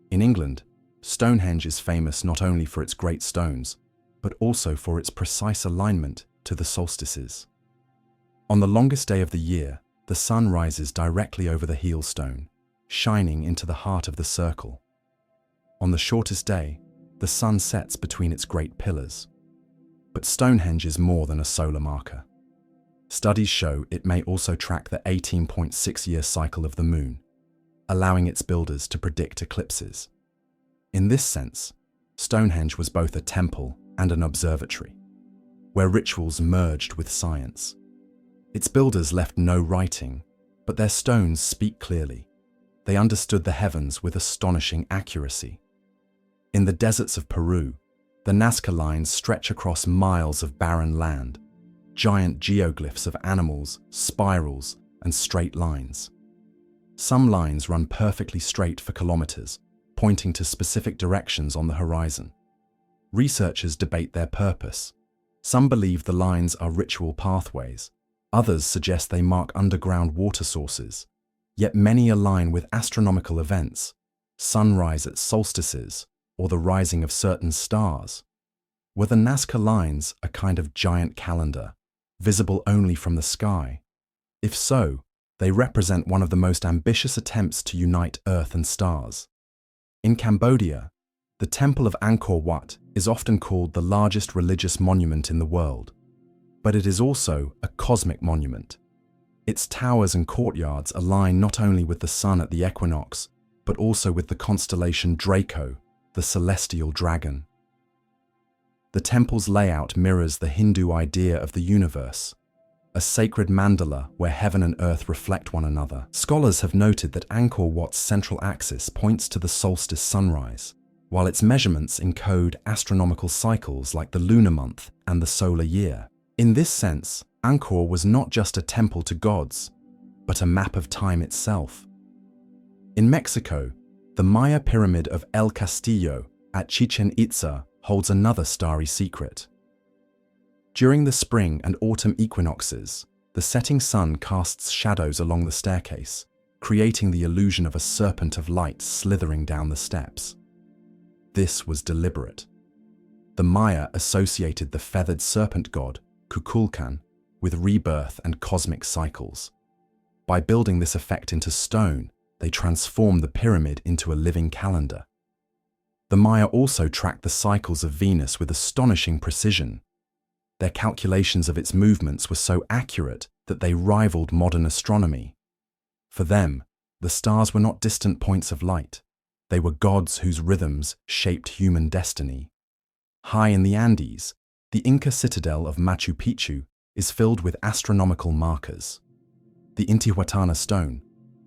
In England, Stonehenge is famous not only for its great stones, but also for its precise alignment to the solstices. On the longest day of the year, the sun rises directly over the heel stone, shining into the heart of the circle. On the shortest day, the sun sets between its great pillars. But Stonehenge is more than a solar marker. Studies show it may also track the 18.6-year cycle of the moon, allowing its builders to predict eclipses. In this sense, Stonehenge was both a temple and an observatory, where rituals merged with science. Its builders left no writing, but their stones speak clearly. They understood the heavens with astonishing accuracy. In the deserts of Peru, the Nazca lines stretch across miles of barren land, giant geoglyphs of animals, spirals, and straight lines. Some lines run perfectly straight for kilometers, pointing to specific directions on the horizon. Researchers debate their purpose. Some believe the lines are ritual pathways. Others suggest they mark underground water sources. Yet many align with astronomical events, sunrise at solstices, or the rising of certain stars. Were the Nazca lines a kind of giant calendar, visible only from the sky? If so, they represent one of the most ambitious attempts to unite Earth and stars. In Cambodia, the Temple of Angkor Wat is often called the largest religious monument in the world, but it is also a cosmic monument. Its towers and courtyards align not only with the sun at the equinox, but also with the constellation Draco, the celestial dragon. The temple's layout mirrors the Hindu idea of the universe, a sacred mandala where heaven and earth reflect one another. Scholars have noted that Angkor Wat's central axis points to the solstice sunrise, while its measurements encode astronomical cycles like the lunar month and the solar year. In this sense, Angkor was not just a temple to gods, but a map of time itself. In Mexico, the Maya pyramid of El Castillo at Chichen Itza holds another starry secret. During the spring and autumn equinoxes, the setting sun casts shadows along the staircase, creating the illusion of a serpent of light slithering down the steps. This was deliberate. The Maya associated the feathered serpent god, Kukulkan, with rebirth and cosmic cycles. By building this effect into stone, they transformed the pyramid into a living calendar. The Maya also tracked the cycles of Venus with astonishing precision. Their calculations of its movements were so accurate that they rivaled modern astronomy. For them, the stars were not distant points of light. They were gods whose rhythms shaped human destiny. High in the Andes, the Inca citadel of Machu Picchu is filled with astronomical markers. The Intihuatana stone,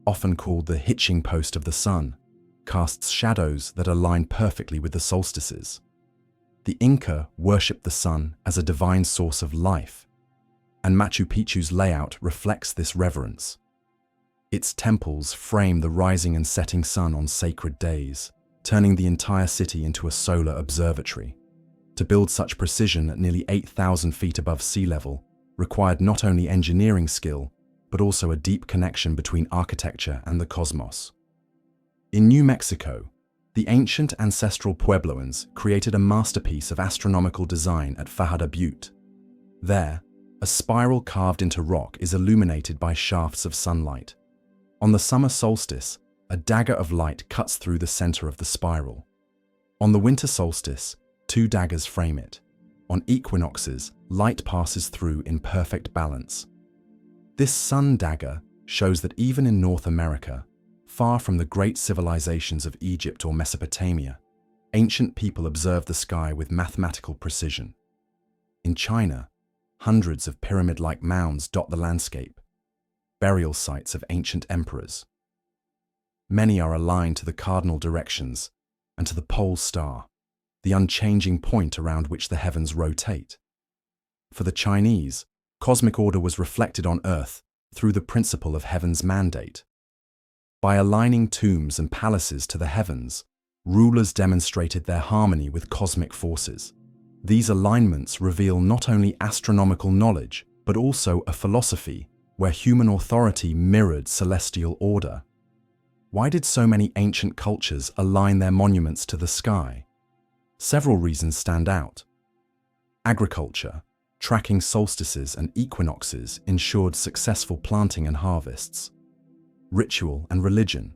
often called the hitching post of the sun, casts shadows that align perfectly with the solstices. The Inca worshipped the sun as a divine source of life, and Machu Picchu's layout reflects this reverence. Its temples frame the rising and setting sun on sacred days, turning the entire city into a solar observatory. To build such precision at nearly 8,000 feet above sea level required not only engineering skill, but also a deep connection between architecture and the cosmos. In New Mexico, the ancient ancestral Puebloans created a masterpiece of astronomical design at Fajada Butte. There, a spiral carved into rock is illuminated by shafts of sunlight. On the summer solstice, a dagger of light cuts through the center of the spiral. On the winter solstice, 2 daggers frame it. On equinoxes, light passes through in perfect balance. This sun dagger shows that even in North America, far from the great civilizations of Egypt or Mesopotamia, ancient people observed the sky with mathematical precision. In China, hundreds of pyramid-like mounds dot the landscape, burial sites of ancient emperors. Many are aligned to the cardinal directions and to the pole star, the unchanging point around which the heavens rotate. For the Chinese, cosmic order was reflected on Earth through the principle of heaven's mandate. By aligning tombs and palaces to the heavens, rulers demonstrated their harmony with cosmic forces. These alignments reveal not only astronomical knowledge, but also a philosophy where human authority mirrored celestial order. Why did so many ancient cultures align their monuments to the sky? Several reasons stand out. Agriculture, tracking solstices and equinoxes, ensured successful planting and harvests. Ritual and religion.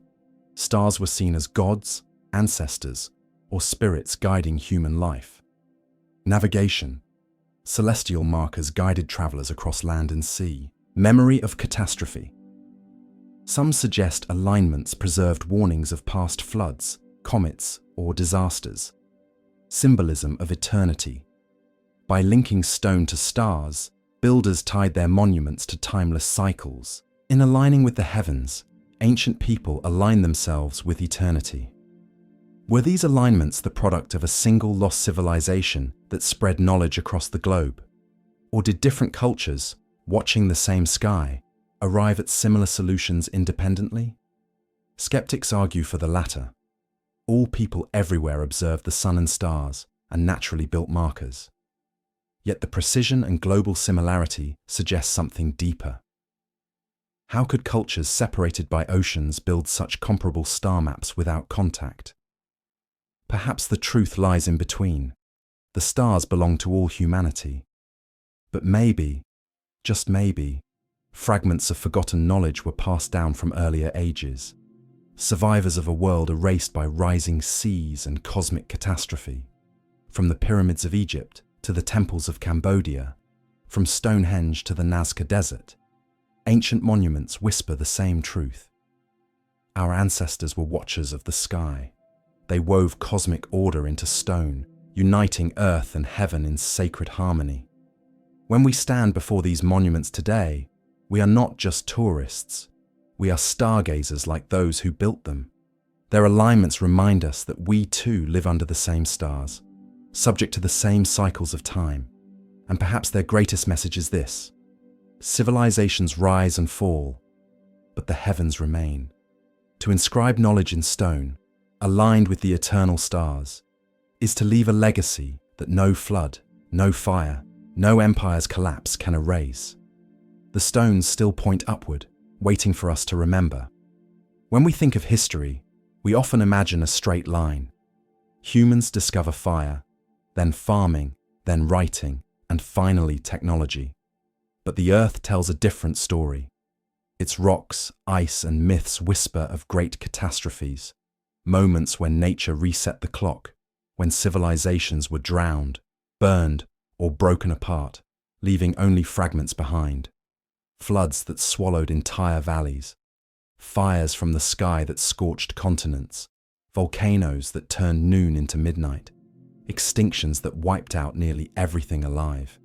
Stars were seen as gods, ancestors, or spirits guiding human life. Navigation. Celestial markers guided travelers across land and sea. Memory of catastrophe. Some suggest alignments preserved warnings of past floods, comets, or disasters. Symbolism of eternity. By linking stone to stars, builders tied their monuments to timeless cycles. In aligning with the heavens, ancient people aligned themselves with eternity. Were these alignments the product of a single lost civilization that spread knowledge across the globe? Or did different cultures, watching the same sky, arrive at similar solutions independently? Skeptics argue for the latter. All people everywhere observed the sun and stars and naturally built markers. Yet the precision and global similarity suggests something deeper. How could cultures separated by oceans build such comparable star maps without contact? Perhaps the truth lies in between. The stars belong to all humanity. But maybe, just maybe, fragments of forgotten knowledge were passed down from earlier ages. Survivors of a world erased by rising seas and cosmic catastrophe. From the pyramids of Egypt to the temples of Cambodia, from Stonehenge to the Nazca Desert, ancient monuments whisper the same truth. Our ancestors were watchers of the sky. They wove cosmic order into stone, uniting earth and heaven in sacred harmony. When we stand before these monuments today, we are not just tourists. We are stargazers like those who built them. Their alignments remind us that we too live under the same stars, subject to the same cycles of time. And perhaps their greatest message is this: civilizations rise and fall, but the heavens remain. To inscribe knowledge in stone, aligned with the eternal stars, is to leave a legacy that no flood, no fire, no empire's collapse can erase. The stones still point upward, waiting for us to remember. When we think of history, we often imagine a straight line. Humans discover fire, then farming, then writing, and finally technology. But the Earth tells a different story. Its rocks, ice, and myths whisper of great catastrophes, moments when nature reset the clock, when civilizations were drowned, burned, or broken apart, leaving only fragments behind. Floods that swallowed entire valleys, fires from the sky that scorched continents, volcanoes that turned noon into midnight, extinctions that wiped out nearly everything alive.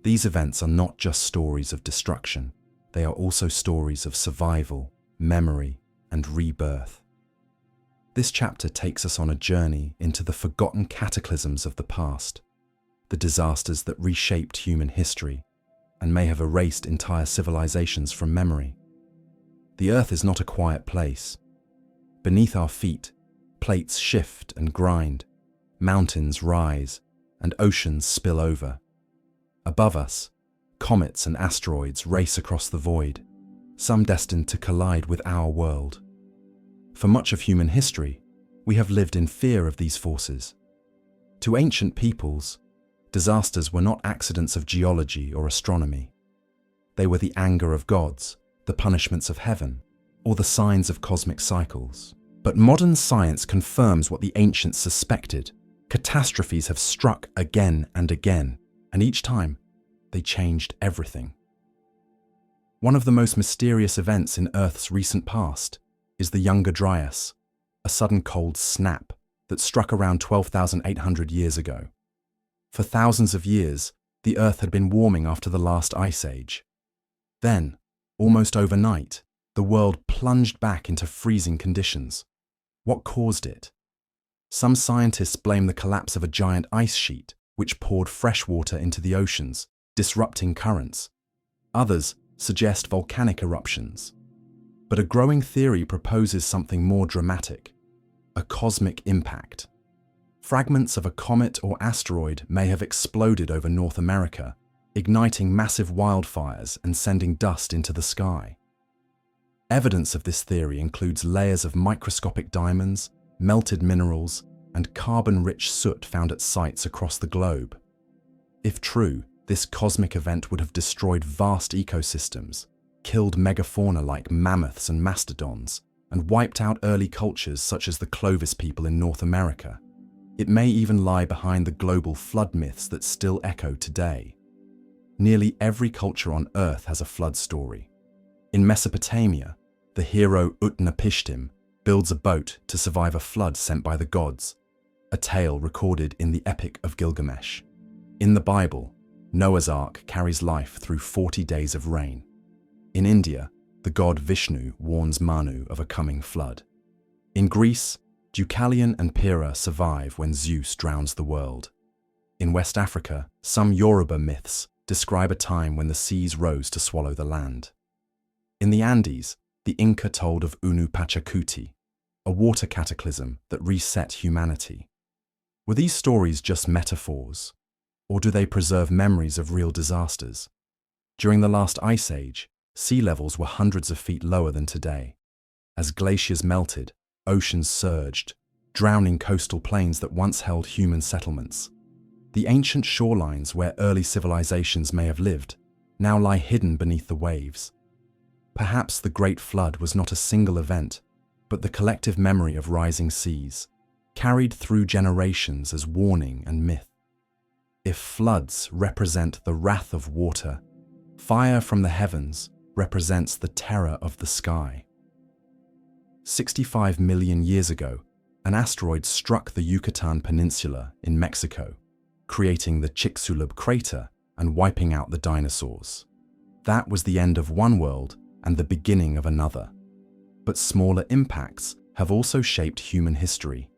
These events are not just stories of destruction, they are also stories of survival, memory, and rebirth. This chapter takes us on a journey into the forgotten cataclysms of the past, the disasters that reshaped human history and may have erased entire civilizations from memory. The Earth is not a quiet place. Beneath our feet, plates shift and grind, mountains rise, and oceans spill over. Above us, comets and asteroids race across the void, some destined to collide with our world. For much of human history, we have lived in fear of these forces. To ancient peoples, disasters were not accidents of geology or astronomy. They were the anger of gods, the punishments of heaven, or the signs of cosmic cycles. But modern science confirms what the ancients suspected. Catastrophes have struck again and again, and each time, they changed everything. One of the most mysterious events in Earth's recent past is the Younger Dryas, a sudden cold snap that struck around 12,800 years ago. For thousands of years, the Earth had been warming after the last ice age. Then, almost overnight, the world plunged back into freezing conditions. What caused it? Some scientists blame the collapse of a giant ice sheet, which poured fresh water into the oceans, disrupting currents. Others suggest volcanic eruptions. But a growing theory proposes something more dramatic: a cosmic impact. Fragments of a comet or asteroid may have exploded over North America, igniting massive wildfires and sending dust into the sky. Evidence of this theory includes layers of microscopic diamonds, melted minerals, and carbon-rich soot found at sites across the globe. If true, this cosmic event would have destroyed vast ecosystems, killed megafauna like mammoths and mastodons, and wiped out early cultures such as the Clovis people in North America. It may even lie behind the global flood myths that still echo today. Nearly every culture on Earth has a flood story. In Mesopotamia, the hero Utnapishtim builds a boat to survive a flood sent by the gods, a tale recorded in the Epic of Gilgamesh. In the Bible, Noah's Ark carries life through 40 days of rain. In India, the god Vishnu warns Manu of a coming flood. In Greece, Deucalion and Pyrrha survive when Zeus drowns the world. In West Africa, some Yoruba myths describe a time when the seas rose to swallow the land. In the Andes, the Inca told of Unu Pachacuti, a water cataclysm that reset humanity. Were these stories just metaphors, or do they preserve memories of real disasters? During the last ice age, sea levels were hundreds of feet lower than today. As glaciers melted, oceans surged, drowning coastal plains that once held human settlements. The ancient shorelines where early civilizations may have lived now lie hidden beneath the waves. Perhaps the Great Flood was not a single event, but the collective memory of rising seas, carried through generations as warning and myth. If floods represent the wrath of water, fire from the heavens represents the terror of the sky. 65 million years ago, an asteroid struck the Yucatan Peninsula in Mexico, creating the Chicxulub crater and wiping out the dinosaurs. That was the end of one world and the beginning of another. But smaller impacts have also shaped human history.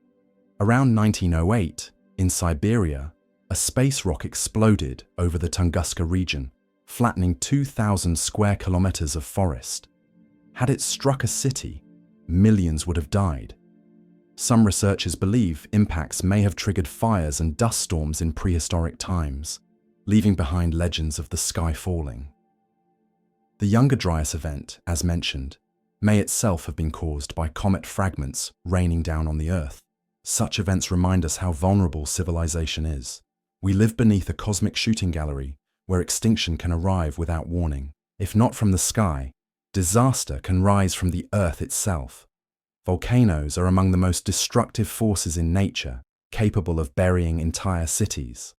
Around 1908, in Siberia, a space rock exploded over the Tunguska region, flattening 2,000 square kilometers of forest. Had it struck a city, millions would have died. Some researchers believe impacts may have triggered fires and dust storms in prehistoric times, leaving behind legends of the sky falling. The Younger Dryas event, as mentioned, may itself have been caused by comet fragments raining down on the Earth. Such events remind us how vulnerable civilization is. We live beneath a cosmic shooting gallery where extinction can arrive without warning. If not from the sky, disaster can rise from the Earth itself. Volcanoes are among the most destructive forces in nature, capable of burying entire cities.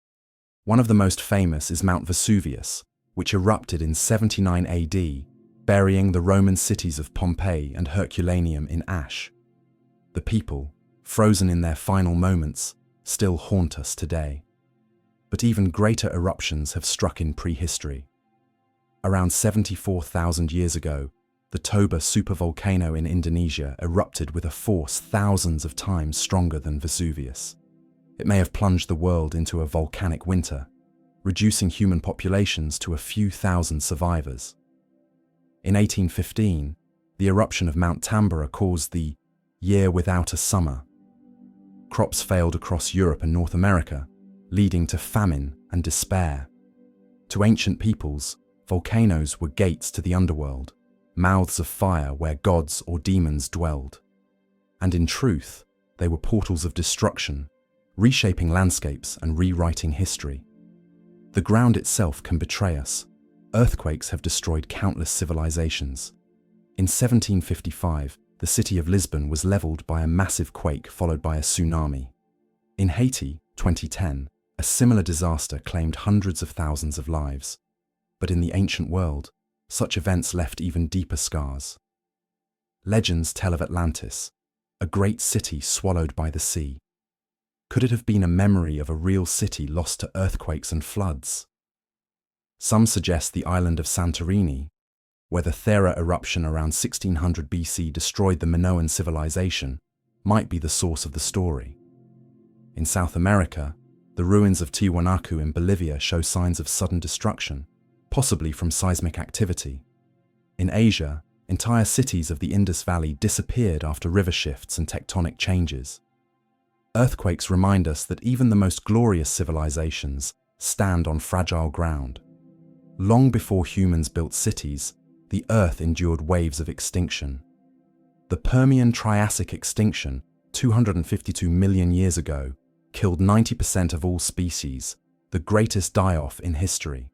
One of the most famous is Mount Vesuvius, which erupted in 79 AD, burying the Roman cities of Pompeii and Herculaneum in ash. The people, frozen in their final moments, still haunt us today. But even greater eruptions have struck in prehistory. Around 74,000 years ago, the Toba supervolcano in Indonesia erupted with a force thousands of times stronger than Vesuvius. It may have plunged the world into a volcanic winter, reducing human populations to a few thousand survivors. In 1815, the eruption of Mount Tambora caused the year without a summer. Crops failed across Europe and North America, leading to famine and despair. To ancient peoples, volcanoes were gates to the underworld, mouths of fire where gods or demons dwelled. And in truth, they were portals of destruction, reshaping landscapes and rewriting history. The ground itself can betray us. Earthquakes have destroyed countless civilizations. In 1755, the city of Lisbon was leveled by a massive quake followed by a tsunami. In Haiti, 2010, a similar disaster claimed hundreds of thousands of lives. But in the ancient world, such events left even deeper scars. Legends tell of Atlantis, a great city swallowed by the sea. Could it have been a memory of a real city lost to earthquakes and floods? Some suggest the island of Santorini, where the Thera eruption around 1600 BC destroyed the Minoan civilization, might be the source of the story. In South America, the ruins of Tiwanaku in Bolivia show signs of sudden destruction, possibly from seismic activity. In Asia, entire cities of the Indus Valley disappeared after river shifts and tectonic changes. Earthquakes remind us that even the most glorious civilizations stand on fragile ground. Long before humans built cities, the Earth endured waves of extinction. The Permian-Triassic extinction, 252 million years ago, killed 90% of all species, the greatest die-off in history.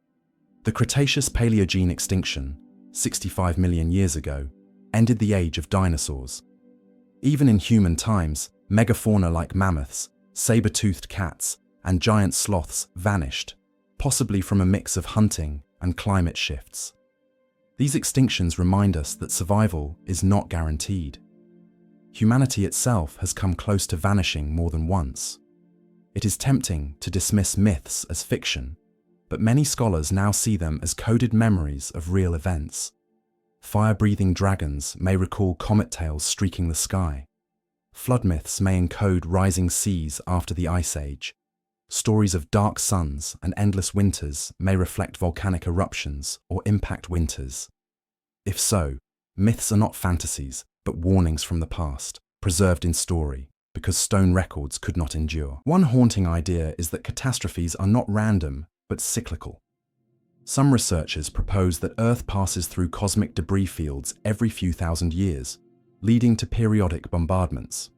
The Cretaceous-Paleogene extinction, 65 million years ago, ended the age of dinosaurs. Even in human times, megafauna like mammoths, saber-toothed cats, and giant sloths vanished, possibly from a mix of hunting and climate shifts. These extinctions remind us that survival is not guaranteed. Humanity itself has come close to vanishing more than once. It is tempting to dismiss myths as fiction, but many scholars now see them as coded memories of real events. Fire-breathing dragons may recall comet tails streaking the sky. Flood myths may encode rising seas after the Ice Age. Stories of dark suns and endless winters may reflect volcanic eruptions or impact winters. If so, myths are not fantasies, but warnings from the past, preserved in story, because stone records could not endure. One haunting idea is that catastrophes are not random, but cyclical. Some researchers propose that Earth passes through cosmic debris fields every few thousand years, leading to periodic bombardments.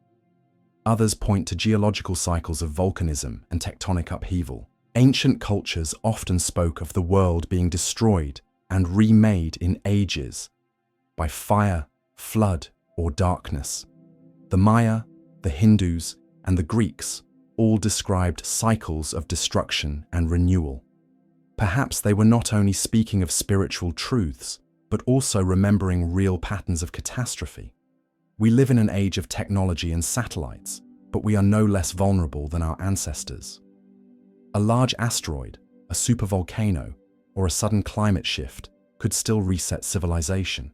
Others point to geological cycles of volcanism and tectonic upheaval. Ancient cultures often spoke of the world being destroyed and remade in ages by fire, flood, or darkness. The Maya, the Hindus, and the Greeks all described cycles of destruction and renewal. Perhaps they were not only speaking of spiritual truths, but also remembering real patterns of catastrophe. We live in an age of technology and satellites, but we are no less vulnerable than our ancestors. A large asteroid, a supervolcano, or a sudden climate shift could still reset civilization.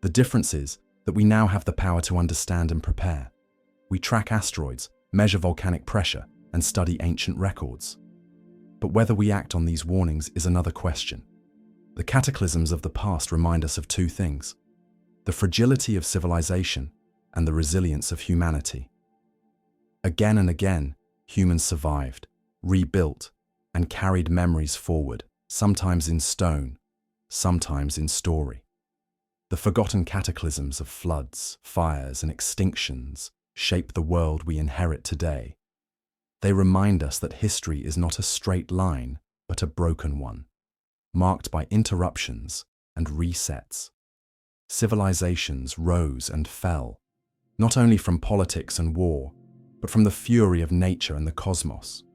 The difference is that we now have the power to understand and prepare. We track asteroids, measure volcanic pressure, and study ancient records. But whether we act on these warnings is another question. The cataclysms of the past remind us of two things: the fragility of civilization and the resilience of humanity. Again and again, humans survived, rebuilt, and carried memories forward, sometimes in stone, sometimes in story. The forgotten cataclysms of floods, fires, and extinctions shape the world we inherit today. They remind us that history is not a straight line, but a broken one, marked by interruptions and resets. Civilizations rose and fell, not only from politics and war, but from the fury of nature and the cosmos.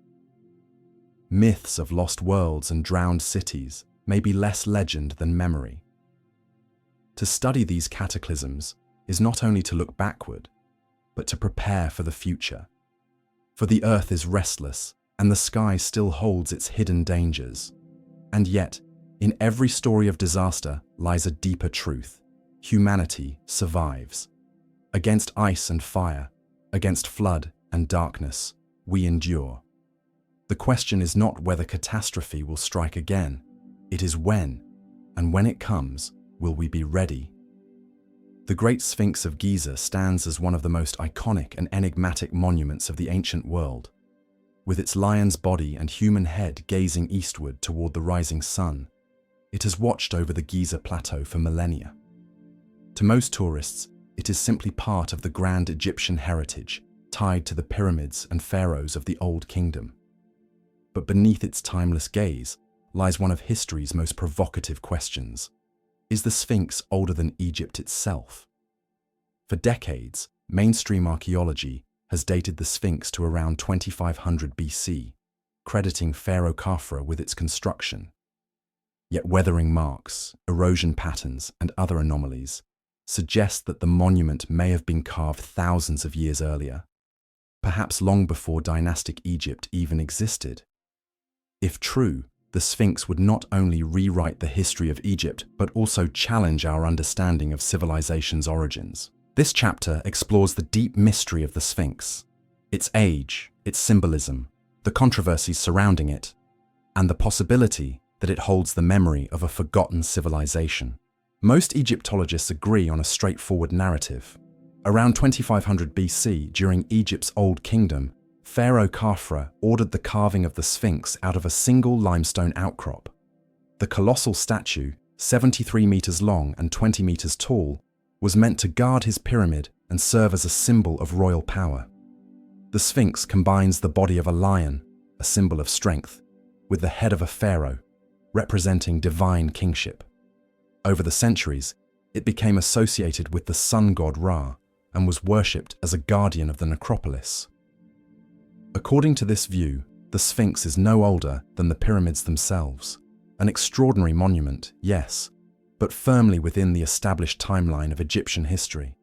Myths of lost worlds and drowned cities may be less legend than memory. To study these cataclysms is not only to look backward, but to prepare for the future. For the earth is restless, and the sky still holds its hidden dangers. And yet, in every story of disaster lies a deeper truth: humanity survives. Against ice and fire, against flood and darkness, we endure. The question is not whether catastrophe will strike again, it is when, and when it comes, will we be ready? The Great Sphinx of Giza stands as one of the most iconic and enigmatic monuments of the ancient world. With its lion's body and human head gazing eastward toward the rising sun, it has watched over the Giza plateau for millennia. To most tourists, it is simply part of the grand Egyptian heritage, tied to the pyramids and pharaohs of the Old Kingdom. But beneath its timeless gaze lies one of history's most provocative questions. Is the Sphinx older than Egypt itself? For decades, mainstream archaeology has dated the Sphinx to around 2500 BC, crediting Pharaoh Khafre with its construction. Yet weathering marks, erosion patterns, and other anomalies suggest that the monument may have been carved thousands of years earlier, perhaps long before dynastic Egypt even existed. If true, the Sphinx would not only rewrite the history of Egypt, but also challenge our understanding of civilization's origins. This chapter explores the deep mystery of the Sphinx, its age, its symbolism, the controversies surrounding it, and the possibility that it holds the memory of a forgotten civilization. Most Egyptologists agree on a straightforward narrative. Around 2500 BC, during Egypt's Old Kingdom, Pharaoh Khafre ordered the carving of the Sphinx out of a single limestone outcrop. The colossal statue, 73 meters long and 20 meters tall, was meant to guard his pyramid and serve as a symbol of royal power. The Sphinx combines the body of a lion, a symbol of strength, with the head of a pharaoh, representing divine kingship. Over the centuries, it became associated with the sun god Ra and was worshipped as a guardian of the necropolis. According to this view, the Sphinx is no older than the pyramids themselves. An extraordinary monument, yes, but firmly within the established timeline of Egyptian history.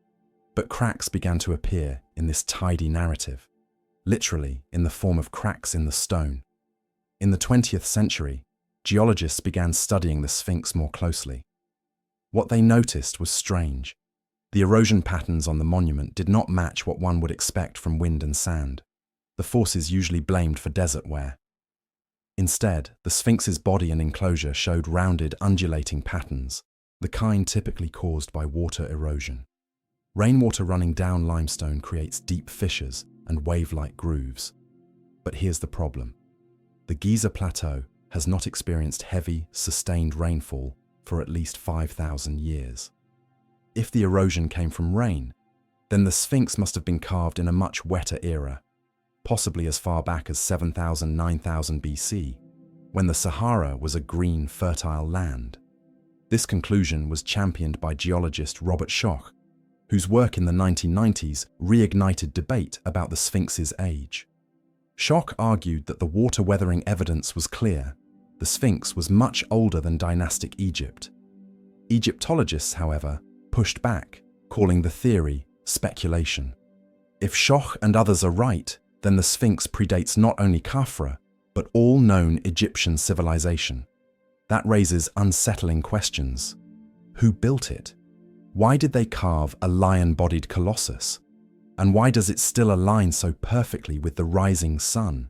But cracks began to appear in this tidy narrative, literally in the form of cracks in the stone. In the 20th century, geologists began studying the Sphinx more closely. What they noticed was strange. The erosion patterns on the monument did not match what one would expect from wind and sand, the forces usually blamed for desert wear. Instead, the Sphinx's body and enclosure showed rounded, undulating patterns, the kind typically caused by water erosion. Rainwater running down limestone creates deep fissures and wave-like grooves. But here's the problem. The Giza Plateau has not experienced heavy, sustained rainfall for at least 5,000 years. If the erosion came from rain, then the Sphinx must have been carved in a much wetter era, possibly as far back as 7,000, 9,000 BC, when the Sahara was a green, fertile land. This conclusion was championed by geologist Robert Schoch, whose work in the 1990s reignited debate about the Sphinx's age. Schoch argued that the water weathering evidence was clear. The Sphinx was much older than dynastic Egypt. Egyptologists, however, pushed back, calling the theory speculation. If Schoch and others are right, then the Sphinx predates not only Khafra, but all known Egyptian civilization. That raises unsettling questions. Who built it? Why did they carve a lion-bodied colossus? And why does it still align so perfectly with the rising sun?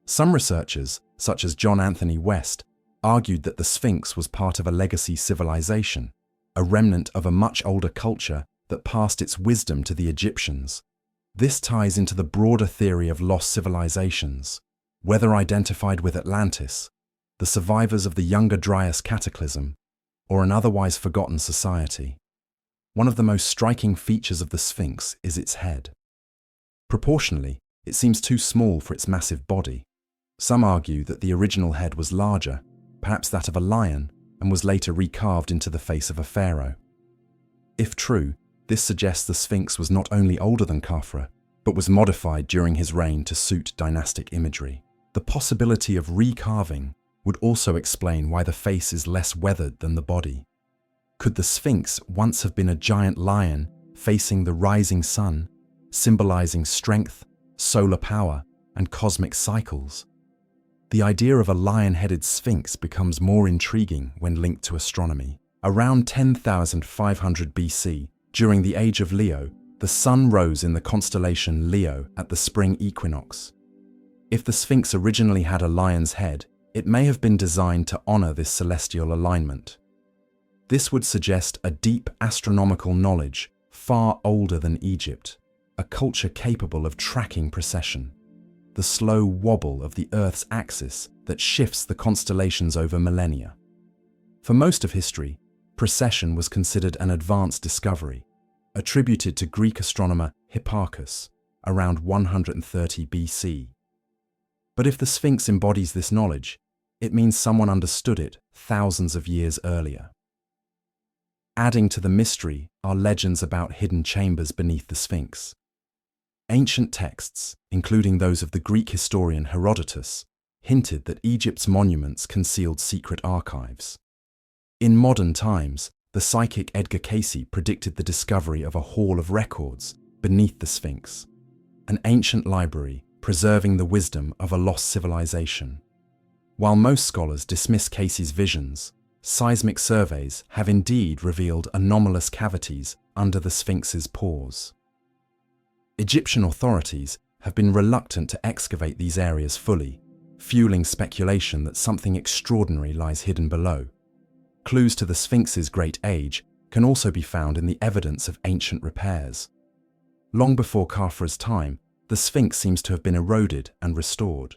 Some researchers, such as John Anthony West, argued that the Sphinx was part of a legacy civilization, a remnant of a much older culture that passed its wisdom to the Egyptians. This ties into the broader theory of lost civilizations, whether identified with Atlantis, the survivors of the Younger Dryas cataclysm, or an otherwise forgotten society. One of the most striking features of the Sphinx is its head. Proportionally, it seems too small for its massive body. Some argue that the original head was larger, perhaps that of a lion, and was later recarved into the face of a pharaoh. If true, this suggests the Sphinx was not only older than Khafra, but was modified during his reign to suit dynastic imagery. The possibility of recarving would also explain why the face is less weathered than the body. Could the Sphinx once have been a giant lion facing the rising sun, symbolizing strength, solar power, and cosmic cycles? The idea of a lion-headed Sphinx becomes more intriguing when linked to astronomy. Around 10,500 BC, during the age of Leo, the sun rose in the constellation Leo at the spring equinox. If the Sphinx originally had a lion's head, it may have been designed to honor this celestial alignment. This would suggest a deep astronomical knowledge, far older than Egypt, a culture capable of tracking precession, the slow wobble of the Earth's axis that shifts the constellations over millennia. For most of history, precession was considered an advanced discovery, attributed to Greek astronomer Hipparchus around 130 BC. But if the Sphinx embodies this knowledge, it means someone understood it thousands of years earlier. Adding to the mystery are legends about hidden chambers beneath the Sphinx. Ancient texts, including those of the Greek historian Herodotus, hinted that Egypt's monuments concealed secret archives. In modern times, the psychic Edgar Cayce predicted the discovery of a hall of records beneath the Sphinx, an ancient library preserving the wisdom of a lost civilization. While most scholars dismiss Cayce's visions, seismic surveys have indeed revealed anomalous cavities under the Sphinx's pores. Egyptian authorities have been reluctant to excavate these areas fully, fueling speculation that something extraordinary lies hidden below. Clues to the Sphinx's great age can also be found in the evidence of ancient repairs. Long before Khafra's time, the Sphinx seems to have been eroded and restored.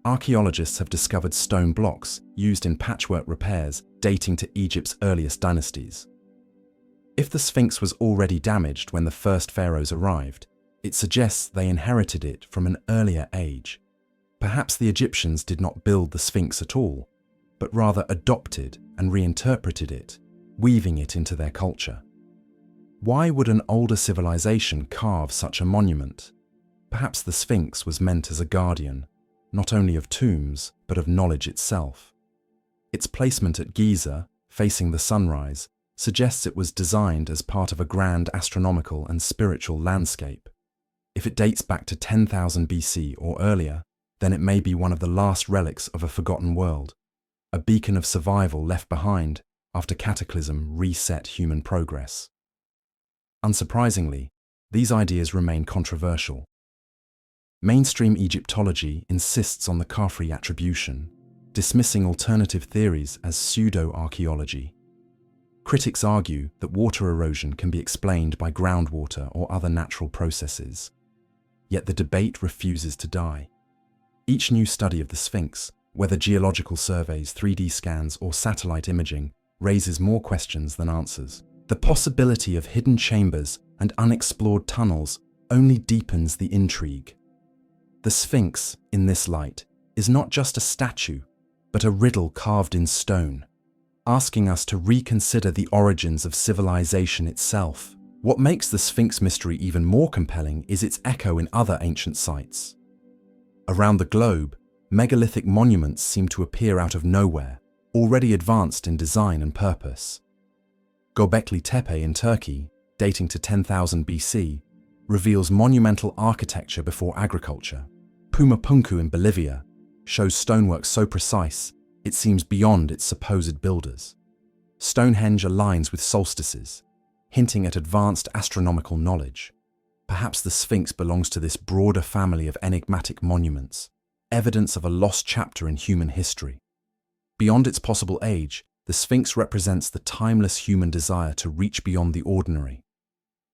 Archaeologists have discovered stone blocks used in patchwork repairs dating to Egypt's earliest dynasties. If the Sphinx was already damaged when the first pharaohs arrived, it suggests they inherited it from an earlier age. Perhaps the Egyptians did not build the Sphinx at all, but rather adopted and reinterpreted it, weaving it into their culture. Why would an older civilization carve such a monument? Perhaps the Sphinx was meant as a guardian, not only of tombs, but of knowledge itself. Its placement at Giza, facing the sunrise, suggests it was designed as part of a grand astronomical and spiritual landscape. If it dates back to 10,000 BC or earlier, then it may be one of the last relics of a forgotten world, a beacon of survival left behind after cataclysm reset human progress. Unsurprisingly, these ideas remain controversial. Mainstream Egyptology insists on the Khafre attribution, dismissing alternative theories as pseudo-archaeology. Critics argue that water erosion can be explained by groundwater or other natural processes. Yet the debate refuses to die. Each new study of the Sphinx, whether geological surveys, 3D scans, or satellite imaging, raises more questions than answers. The possibility of hidden chambers and unexplored tunnels only deepens the intrigue. The Sphinx, in this light, is not just a statue, but a riddle carved in stone, asking us to reconsider the origins of civilization itself. What makes the Sphinx mystery even more compelling is its echo in other ancient sites. Around the globe, megalithic monuments seem to appear out of nowhere, already advanced in design and purpose. Göbekli Tepe in Turkey, dating to 10,000 BC, reveals monumental architecture before agriculture. Pumapunku in Bolivia shows stonework so precise it seems beyond its supposed builders. Stonehenge aligns with solstices, hinting at advanced astronomical knowledge. Perhaps the Sphinx belongs to this broader family of enigmatic monuments, evidence of a lost chapter in human history. Beyond its possible age, the Sphinx represents the timeless human desire to reach beyond the ordinary.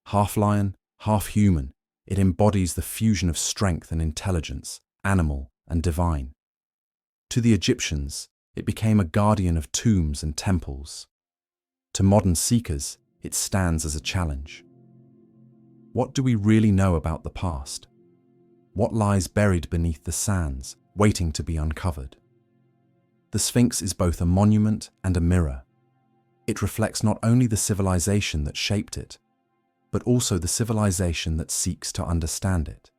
Half lion, half human, it embodies the fusion of strength and intelligence, animal and divine. To the Egyptians, it became a guardian of tombs and temples. To modern seekers, it stands as a challenge. What do we really know about the past? What lies buried beneath the sands, waiting to be uncovered? The Sphinx is both a monument and a mirror. It reflects not only the civilization that shaped it, but also the civilization that seeks to understand it.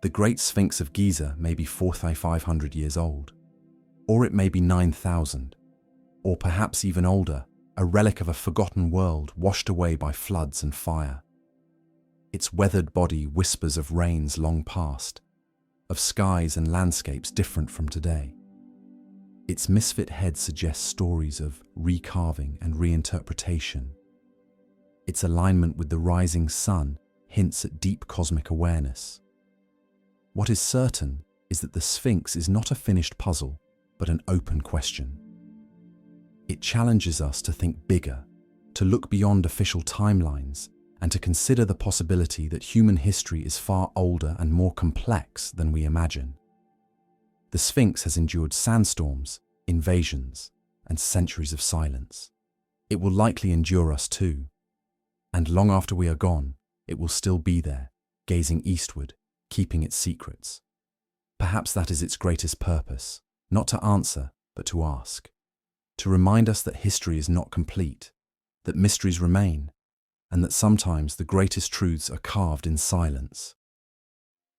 The Great Sphinx of Giza may be 4,500 years old, or it may be 9,000, or perhaps even older, a relic of a forgotten world washed away by floods and fire. Its weathered body whispers of rains long past, of skies and landscapes different from today. Its misfit head suggests stories of recarving and reinterpretation. Its alignment with the rising sun hints at deep cosmic awareness. What is certain is that the Sphinx is not a finished puzzle, but an open question. It challenges us to think bigger, to look beyond official timelines, and to consider the possibility that human history is far older and more complex than we imagine. The Sphinx has endured sandstorms, invasions, and centuries of silence. It will likely endure us too. And long after we are gone, it will still be there, gazing eastward, keeping its secrets. Perhaps that is its greatest purpose, not to answer, but to ask. To remind us that history is not complete, that mysteries remain, and that sometimes the greatest truths are carved in silence.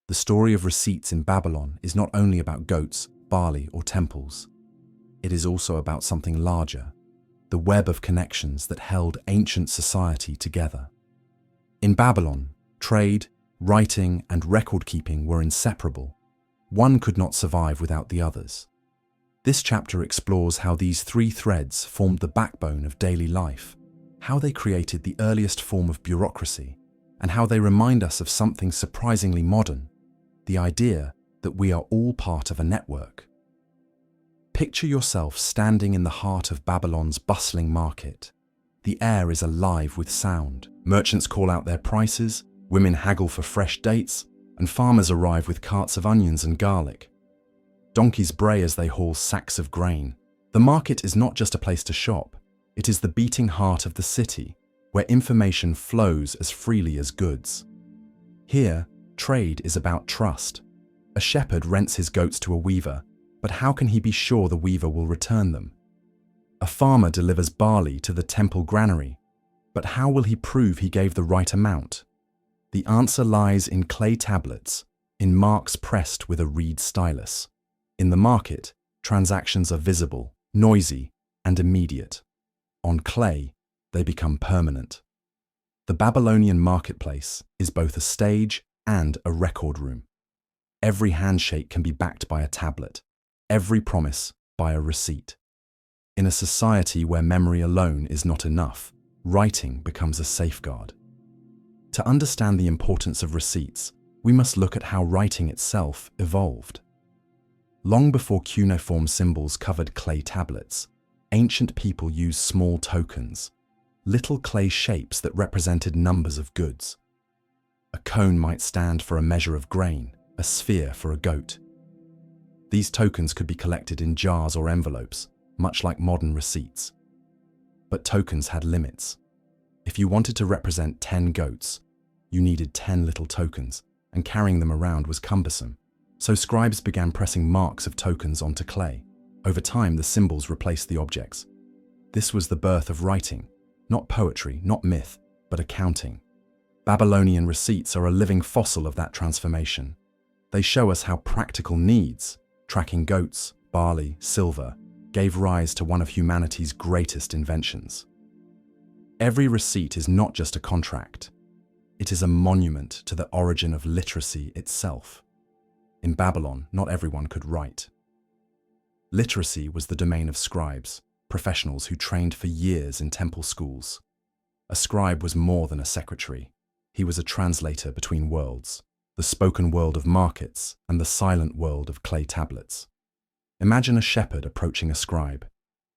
The story of receipts in Babylon is not only about goats, barley, or temples. It is also about something larger, the web of connections that held ancient society together. In Babylon, trade, writing, and record-keeping were inseparable. One could not survive without the others. This chapter explores how these three threads formed the backbone of daily life, how they created the earliest form of bureaucracy, and how they remind us of something surprisingly modern, the idea that we are all part of a network. Picture yourself standing in the heart of Babylon's bustling market. The air is alive with sound. Merchants call out their prices, women haggle for fresh dates, and farmers arrive with carts of onions and garlic. Donkeys bray as they haul sacks of grain. The market is not just a place to shop, it is the beating heart of the city, where information flows as freely as goods. Here, trade is about trust. A shepherd rents his goats to a weaver, but how can he be sure the weaver will return them? A farmer delivers barley to the temple granary, but how will he prove he gave the right amount? The answer lies in clay tablets, in marks pressed with a reed stylus. In the market, transactions are visible, noisy, and immediate. On clay, they become permanent. The Babylonian marketplace is both a stage and a record room. Every handshake can be backed by a tablet, every promise by a receipt. In a society where memory alone is not enough, writing becomes a safeguard. To understand the importance of receipts, we must look at how writing itself evolved. Long before cuneiform symbols covered clay tablets, ancient people used small tokens, little clay shapes that represented numbers of goods. A cone might stand for a measure of grain, a sphere for a goat. These tokens could be collected in jars or envelopes, much like modern receipts. But tokens had limits. If you wanted to represent 10 goats, you needed 10 little tokens, and carrying them around was cumbersome. So scribes began pressing marks of tokens onto clay. Over time, the symbols replaced the objects. This was the birth of writing, not poetry, not myth, but accounting. Babylonian receipts are a living fossil of that transformation. They show us how practical needs, tracking goats, barley, silver, gave rise to one of humanity's greatest inventions. Every receipt is not just a contract. It is a monument to the origin of literacy itself. In Babylon, not everyone could write. Literacy was the domain of scribes, professionals who trained for years in temple schools. A scribe was more than a secretary. He was a translator between worlds, the spoken world of markets and the silent world of clay tablets. Imagine a shepherd approaching a scribe.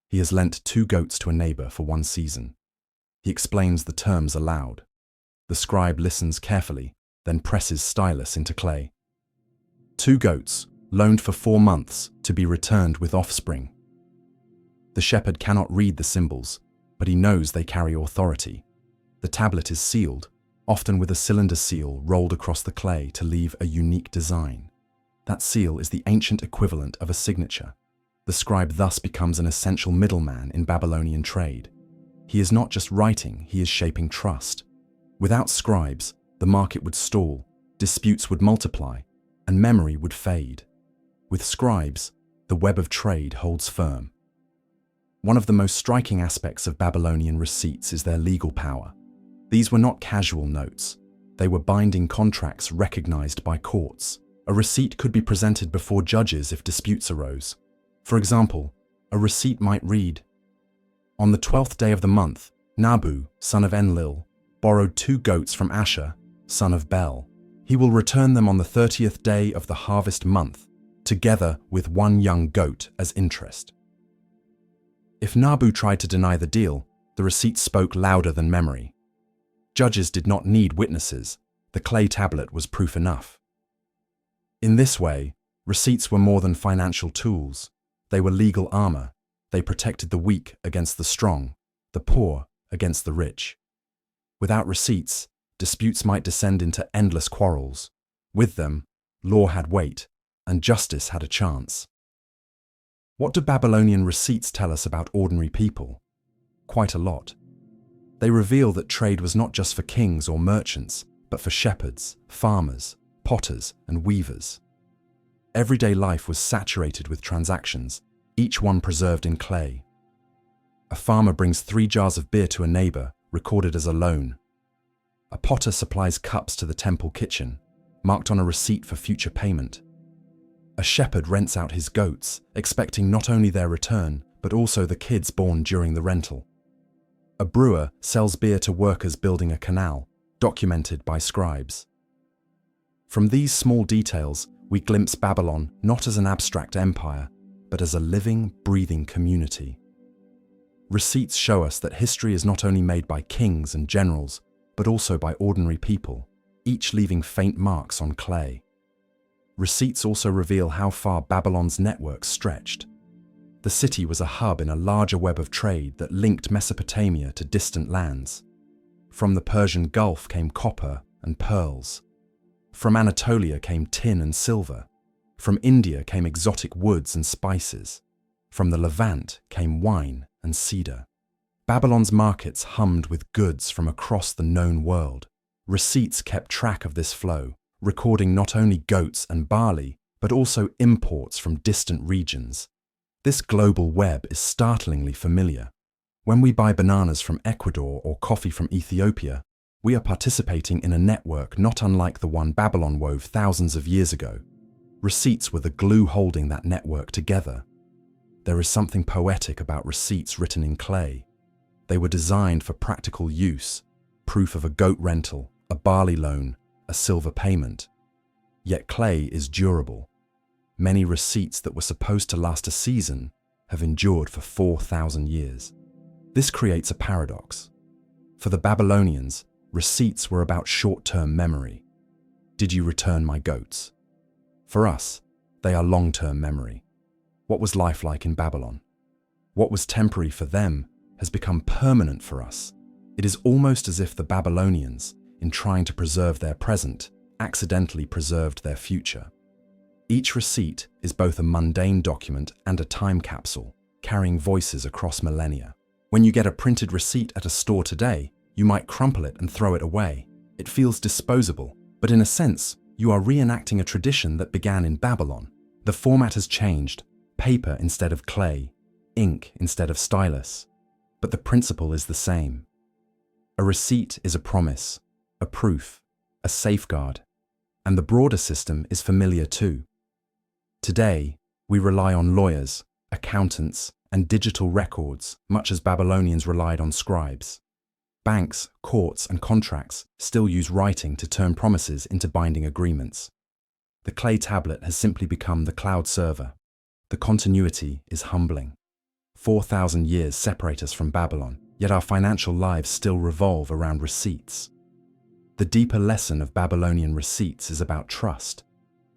He has lent 2 goats to a neighbor for 1 season. He explains the terms aloud. The scribe listens carefully, then presses stylus into clay. 2 goats, loaned for 4 months, to be returned with offspring. The shepherd cannot read the symbols, but he knows they carry authority. The tablet is sealed, often with a cylinder seal rolled across the clay to leave a unique design. That seal is the ancient equivalent of a signature. The scribe thus becomes an essential middleman in Babylonian trade. He is not just writing, he is shaping trust. Without scribes, the market would stall, disputes would multiply, and memory would fade. With scribes, the web of trade holds firm. One of the most striking aspects of Babylonian receipts is their legal power. These were not casual notes. They were binding contracts recognized by courts. A receipt could be presented before judges if disputes arose. For example, a receipt might read, "On the 12th day of the month, Nabu, son of Enlil, borrowed 2 goats from Asher, son of Bel. He will return them on the 30th day of the harvest month, together with 1 young goat as interest." If Nabu tried to deny the deal, the receipt spoke louder than memory. Judges did not need witnesses. The clay tablet was proof enough. In this way, receipts were more than financial tools. They were legal armor. They protected the weak against the strong, the poor against the rich. Without receipts, disputes might descend into endless quarrels. With them, law had weight, and justice had a chance. What do Babylonian receipts tell us about ordinary people? Quite a lot. They reveal that trade was not just for kings or merchants, but for shepherds, farmers, potters, and weavers. Everyday life was saturated with transactions, each one preserved in clay. A farmer brings 3 jars of beer to a neighbor, recorded as a loan. A potter supplies cups to the temple kitchen, marked on a receipt for future payment. A shepherd rents out his goats, expecting not only their return, but also the kids born during the rental. A brewer sells beer to workers building a canal, documented by scribes. From these small details, we glimpse Babylon not as an abstract empire, but as a living, breathing community. Receipts show us that history is not only made by kings and generals, but also by ordinary people, each leaving faint marks on clay. Receipts also reveal how far Babylon's network stretched. The city was a hub in a larger web of trade that linked Mesopotamia to distant lands. From the Persian Gulf came copper and pearls. From Anatolia came tin and silver. From India came exotic woods and spices. From the Levant came wine and cedar. Babylon's markets hummed with goods from across the known world. Receipts kept track of this flow, recording not only goats and barley, but also imports from distant regions. This global web is startlingly familiar. When we buy bananas from Ecuador or coffee from Ethiopia, we are participating in a network not unlike the one Babylon wove thousands of years ago. Receipts were the glue holding that network together. There is something poetic about receipts written in clay. They were designed for practical use, proof of a goat rental, a barley loan, a silver payment. Yet clay is durable. Many receipts that were supposed to last a season have endured for 4,000 years. This creates a paradox. For the Babylonians, receipts were about short-term memory. Did you return my goats? For us, they are long-term memory. What was life like in Babylon? What was temporary for them has become permanent for us. It is almost as if the Babylonians, in trying to preserve their present, accidentally preserved their future. Each receipt is both a mundane document and a time capsule, carrying voices across millennia. When you get a printed receipt at a store today, you might crumple it and throw it away. It feels disposable, but in a sense, you are reenacting a tradition that began in Babylon. The format has changed, paper instead of clay, ink instead of stylus, but the principle is the same. A receipt is a promise, a proof, a safeguard, and the broader system is familiar too. Today, we rely on lawyers, accountants, and digital records, much as Babylonians relied on scribes. Banks, courts, and contracts still use writing to turn promises into binding agreements. The clay tablet has simply become the cloud server. The continuity is humbling. 4,000 years separate us from Babylon, yet our financial lives still revolve around receipts. The deeper lesson of Babylonian receipts is about trust.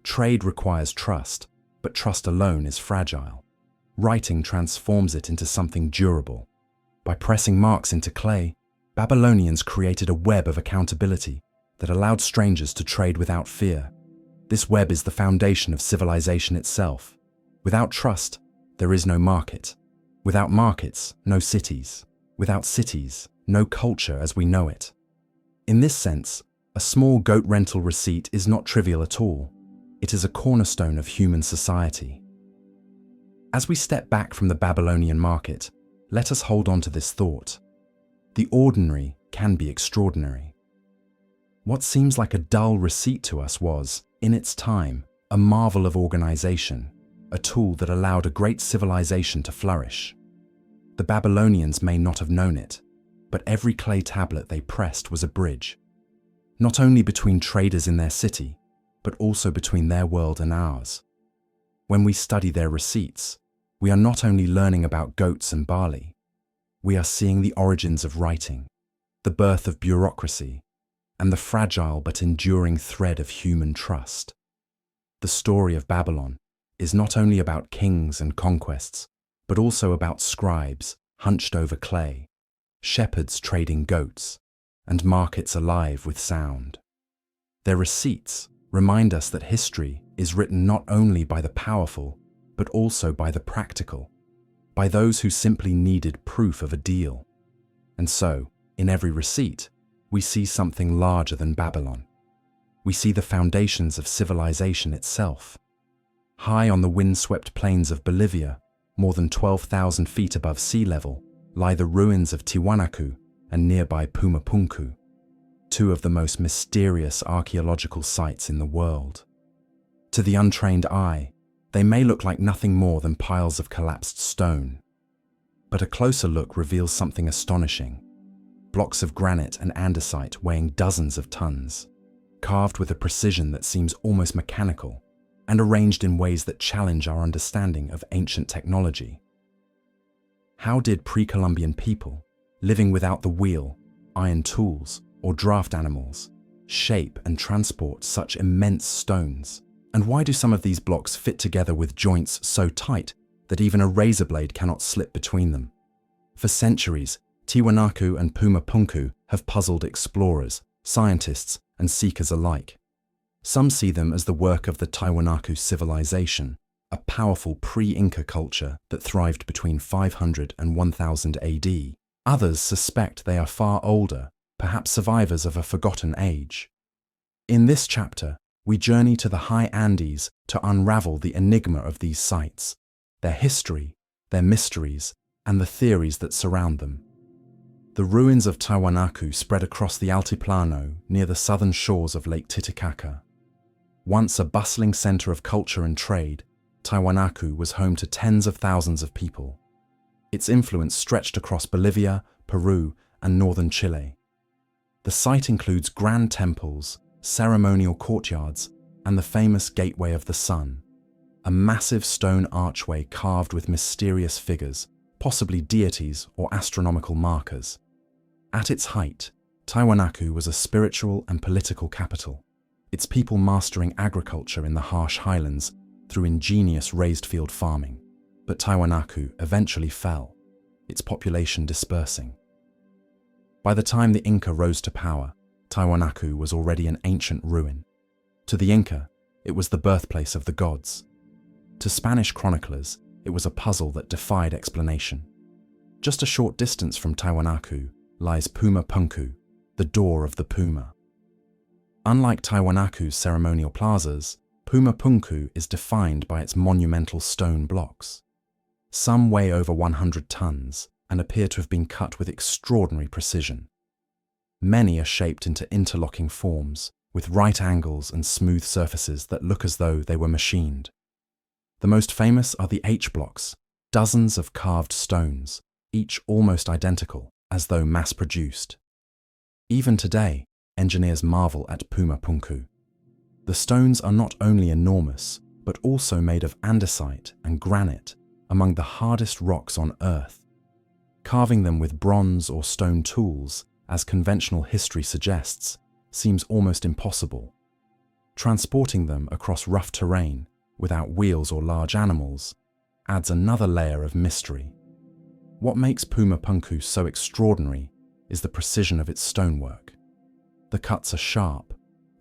Trade requires trust, but trust alone is fragile. Writing transforms it into something durable. By pressing marks into clay, Babylonians created a web of accountability that allowed strangers to trade without fear. This web is the foundation of civilization itself. Without trust, there is no market. Without markets, no cities. Without cities, no culture as we know it. In this sense, a small goat rental receipt is not trivial at all. It is a cornerstone of human society. As we step back from the Babylonian market, let us hold on to this thought. The ordinary can be extraordinary. What seems like a dull receipt to us was, in its time, a marvel of organization, a tool that allowed a great civilization to flourish. The Babylonians may not have known it, but every clay tablet they pressed was a bridge, not only between traders in their city, but also between their world and ours. When we study their receipts, we are not only learning about goats and barley, we are seeing the origins of writing, the birth of bureaucracy, and the fragile but enduring thread of human trust. The story of Babylon is not only about kings and conquests, but also about scribes hunched over clay, shepherds trading goats, and markets alive with sound. Their receipts remind us that history is written not only by the powerful, but also by the practical, by those who simply needed proof of a deal. And so, in every receipt, we see something larger than Babylon. We see the foundations of civilization itself. High on the windswept plains of Bolivia, more than 12,000 feet above sea level, lie the ruins of Tiwanaku and nearby Pumapunku, two of the most mysterious archaeological sites in the world. To the untrained eye, they may look like nothing more than piles of collapsed stone. But a closer look reveals something astonishing. Blocks of granite and andesite weighing dozens of tons, carved with a precision that seems almost mechanical, and arranged in ways that challenge our understanding of ancient technology. How did pre-Columbian people, living without the wheel, iron tools, or draft animals, shape and transport such immense stones? And why do some of these blocks fit together with joints so tight that even a razor blade cannot slip between them? For centuries, Tiwanaku and Pumapunku have puzzled explorers, scientists, and seekers alike. Some see them as the work of the Tiwanaku civilization, a powerful pre-Inca culture that thrived between 500 and 1000 AD. Others suspect they are far older, perhaps survivors of a forgotten age. In this chapter, we journey to the high Andes to unravel the enigma of these sites, their history, their mysteries, and the theories that surround them. The ruins of Tiwanaku spread across the Altiplano near the southern shores of Lake Titicaca. Once a bustling center of culture and trade, Tiwanaku was home to tens of thousands of people. Its influence stretched across Bolivia, Peru, and northern Chile. The site includes grand temples, ceremonial courtyards, and the famous Gateway of the Sun, a massive stone archway carved with mysterious figures, possibly deities or astronomical markers. At its height, Tiwanaku was a spiritual and political capital, its people mastering agriculture in the harsh highlands through ingenious raised field farming. But Tiwanaku eventually fell, its population dispersing. By the time the Inca rose to power, Tiwanaku was already an ancient ruin. To the Inca, it was the birthplace of the gods. To Spanish chroniclers, it was a puzzle that defied explanation. Just a short distance from Tiwanaku lies Puma Punku, the door of the Puma. Unlike Tiwanaku's ceremonial plazas, Puma Punku is defined by its monumental stone blocks. Some weigh over 100 tons and appear to have been cut with extraordinary precision. Many are shaped into interlocking forms, with right angles and smooth surfaces that look as though they were machined. The most famous are the H-blocks, dozens of carved stones, each almost identical, as though mass-produced. Even today, engineers marvel at Puma Punku. The stones are not only enormous, but also made of andesite and granite, among the hardest rocks on Earth. Carving them with bronze or stone tools, as conventional history suggests, seems almost impossible. Transporting them across rough terrain, without wheels or large animals, adds another layer of mystery. What makes Puma Punku so extraordinary is the precision of its stonework. The cuts are sharp,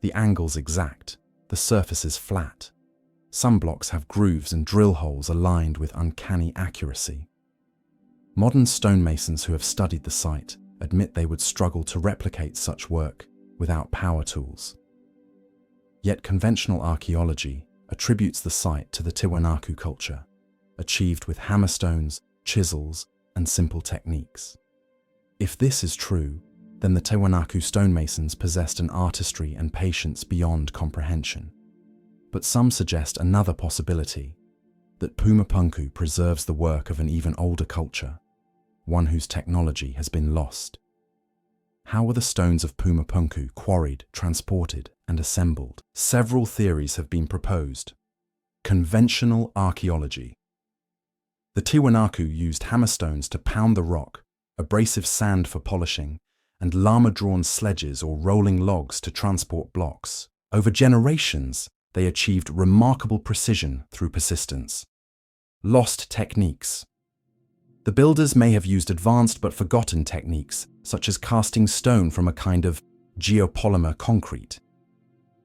the angles exact, the surfaces flat. Some blocks have grooves and drill holes aligned with uncanny accuracy. Modern stonemasons who have studied the site admit they would struggle to replicate such work without power tools. Yet conventional archaeology attributes the site to the Tiwanaku culture, achieved with hammerstones, chisels, and simple techniques. If this is true, then the Tiwanaku stonemasons possessed an artistry and patience beyond comprehension. But some suggest another possibility, that Puma Punku preserves the work of an even older culture, one whose technology has been lost. How were the stones of Puma Punku quarried, transported, and assembled? Several theories have been proposed. Conventional archaeology. The Tiwanaku used hammerstones to pound the rock, abrasive sand for polishing, and llama-drawn sledges or rolling logs to transport blocks. Over generations, they achieved remarkable precision through persistence. Lost techniques. The builders may have used advanced but forgotten techniques, such as casting stone from a kind of geopolymer concrete.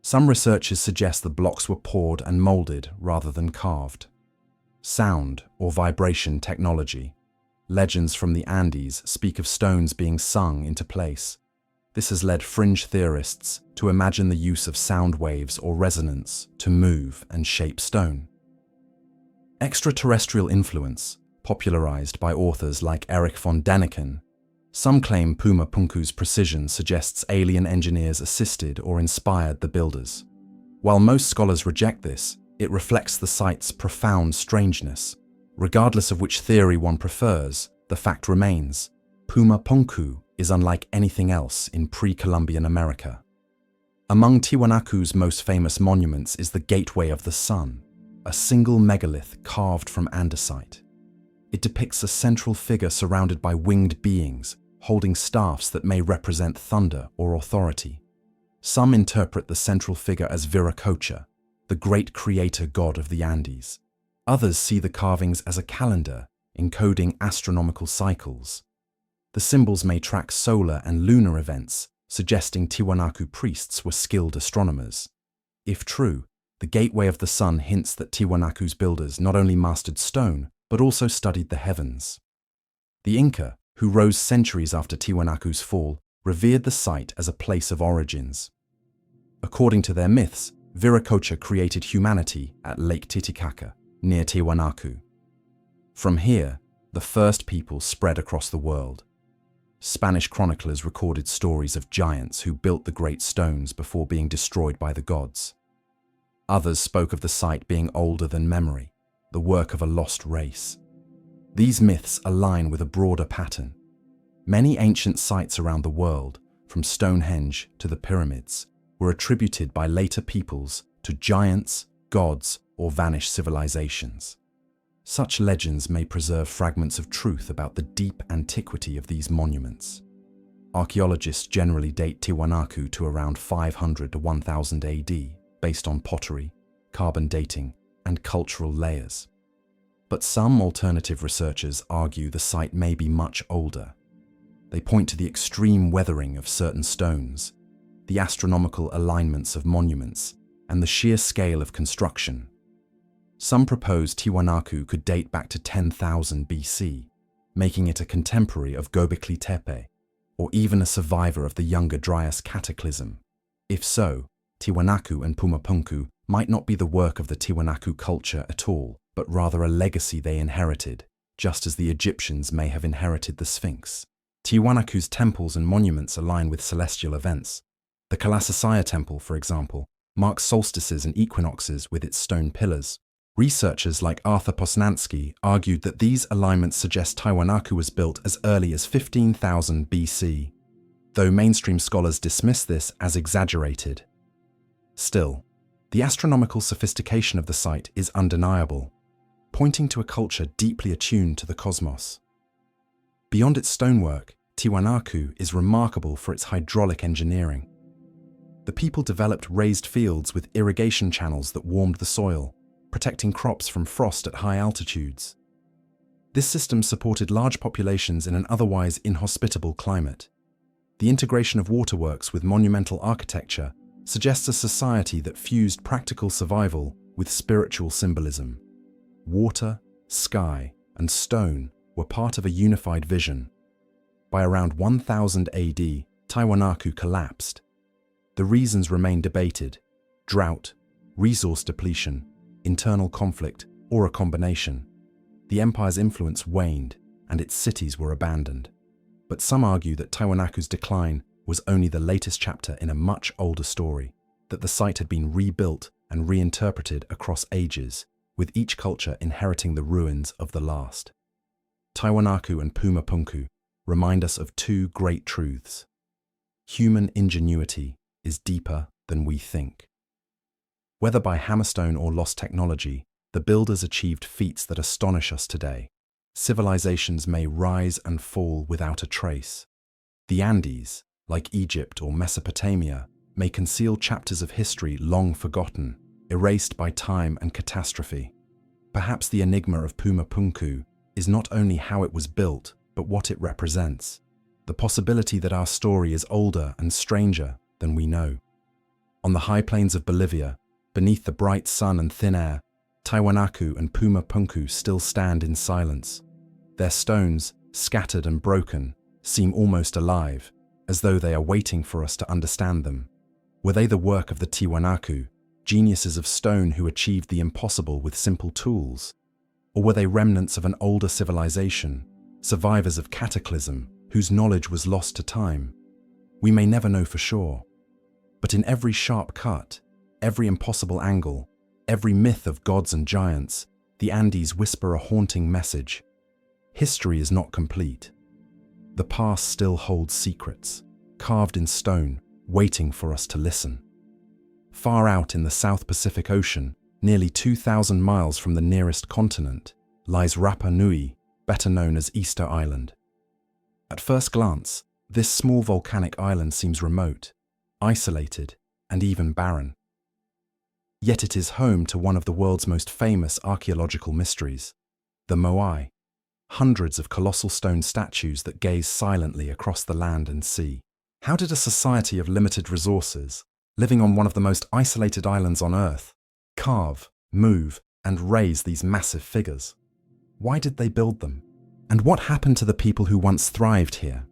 Some researchers suggest the blocks were poured and molded rather than carved. Sound or vibration technology. Legends from the Andes speak of stones being sung into place. This has led fringe theorists to imagine the use of sound waves or resonance to move and shape stone. Extraterrestrial influence, popularized by authors like Erich von Däniken. Some claim Puma Punku's precision suggests alien engineers assisted or inspired the builders. While most scholars reject this, it reflects the site's profound strangeness. Regardless of which theory one prefers, the fact remains, Puma Punku is unlike anything else in pre-Columbian America. Among Tiwanaku's most famous monuments is the Gateway of the Sun, a single megalith carved from andesite. It depicts a central figure surrounded by winged beings, holding staffs that may represent thunder or authority. Some interpret the central figure as Viracocha, the great creator god of the Andes. Others see the carvings as a calendar, encoding astronomical cycles. The symbols may track solar and lunar events, suggesting Tiwanaku priests were skilled astronomers. If true, the Gateway of the Sun hints that Tiwanaku's builders not only mastered stone, but also studied the heavens. The Inca, who rose centuries after Tiwanaku's fall, revered the site as a place of origins. According to their myths, Viracocha created humanity at Lake Titicaca, near Tiwanaku. From here, the first people spread across the world. Spanish chroniclers recorded stories of giants who built the great stones before being destroyed by the gods. Others spoke of the site being older than memory, the work of a lost race. These myths align with a broader pattern. Many ancient sites around the world, from Stonehenge to the pyramids, were attributed by later peoples to giants, gods, or vanished civilizations. Such legends may preserve fragments of truth about the deep antiquity of these monuments. Archaeologists generally date Tiwanaku to around 500 to 1000 AD, based on pottery, carbon dating, and cultural layers. But some alternative researchers argue the site may be much older. They point to the extreme weathering of certain stones, the astronomical alignments of monuments, and the sheer scale of construction. Some propose Tiwanaku could date back to 10,000 BC, making it a contemporary of Göbekli Tepe, or even a survivor of the Younger Dryas cataclysm. If so, Tiwanaku and Pumapunku might not be the work of the Tiwanaku culture at all, but rather a legacy they inherited, just as the Egyptians may have inherited the Sphinx. Tiwanaku's temples and monuments align with celestial events. The Kalasasaya temple, for example, marks solstices and equinoxes with its stone pillars. Researchers like Arthur Posnanski argued that these alignments suggest Tiwanaku was built as early as 15,000 BC, though mainstream scholars dismiss this as exaggerated. Still, the astronomical sophistication of the site is undeniable, pointing to a culture deeply attuned to the cosmos. Beyond its stonework, Tiwanaku is remarkable for its hydraulic engineering. The people developed raised fields with irrigation channels that warmed the soil, protecting crops from frost at high altitudes. This system supported large populations in an otherwise inhospitable climate. The integration of waterworks with monumental architecture suggests a society that fused practical survival with spiritual symbolism. Water, sky, and stone were part of a unified vision. By around 1000 AD, Tiwanaku collapsed. The reasons remain debated: drought, resource depletion, internal conflict, or a combination. The empire's influence waned, and its cities were abandoned. But some argue that Tiwanaku's decline was only the latest chapter in a much older story, that the site had been rebuilt and reinterpreted across ages, with each culture inheriting the ruins of the last. Tiwanaku and Pumapunku remind us of two great truths. Human ingenuity is deeper than we think. Whether by hammerstone or lost technology, the builders achieved feats that astonish us today. Civilizations may rise and fall without a trace. The Andes, like Egypt or Mesopotamia, may conceal chapters of history long forgotten, erased by time and catastrophe. Perhaps the enigma of Pumapunku is not only how it was built, but what it represents. The possibility that our story is older and stranger than we know. On the high plains of Bolivia, beneath the bright sun and thin air, Tiwanaku and Pumapunku still stand in silence. Their stones, scattered and broken, seem almost alive, as though they are waiting for us to understand them. Were they the work of the Tiwanaku, geniuses of stone who achieved the impossible with simple tools? Or were they remnants of an older civilization, survivors of cataclysm whose knowledge was lost to time? We may never know for sure. But in every sharp cut, every impossible angle, every myth of gods and giants, the Andes whisper a haunting message. History is not complete. The past still holds secrets, carved in stone, waiting for us to listen. Far out in the South Pacific Ocean, nearly 2,000 miles from the nearest continent, lies Rapa Nui, better known as Easter Island. At first glance, this small volcanic island seems remote, isolated, and even barren. Yet it is home to one of the world's most famous archaeological mysteries, the Moai, hundreds of colossal stone statues that gaze silently across the land and sea. How did a society of limited resources, living on one of the most isolated islands on Earth, carve, move, and raise these massive figures? Why did they build them? And what happened to the people who once thrived here?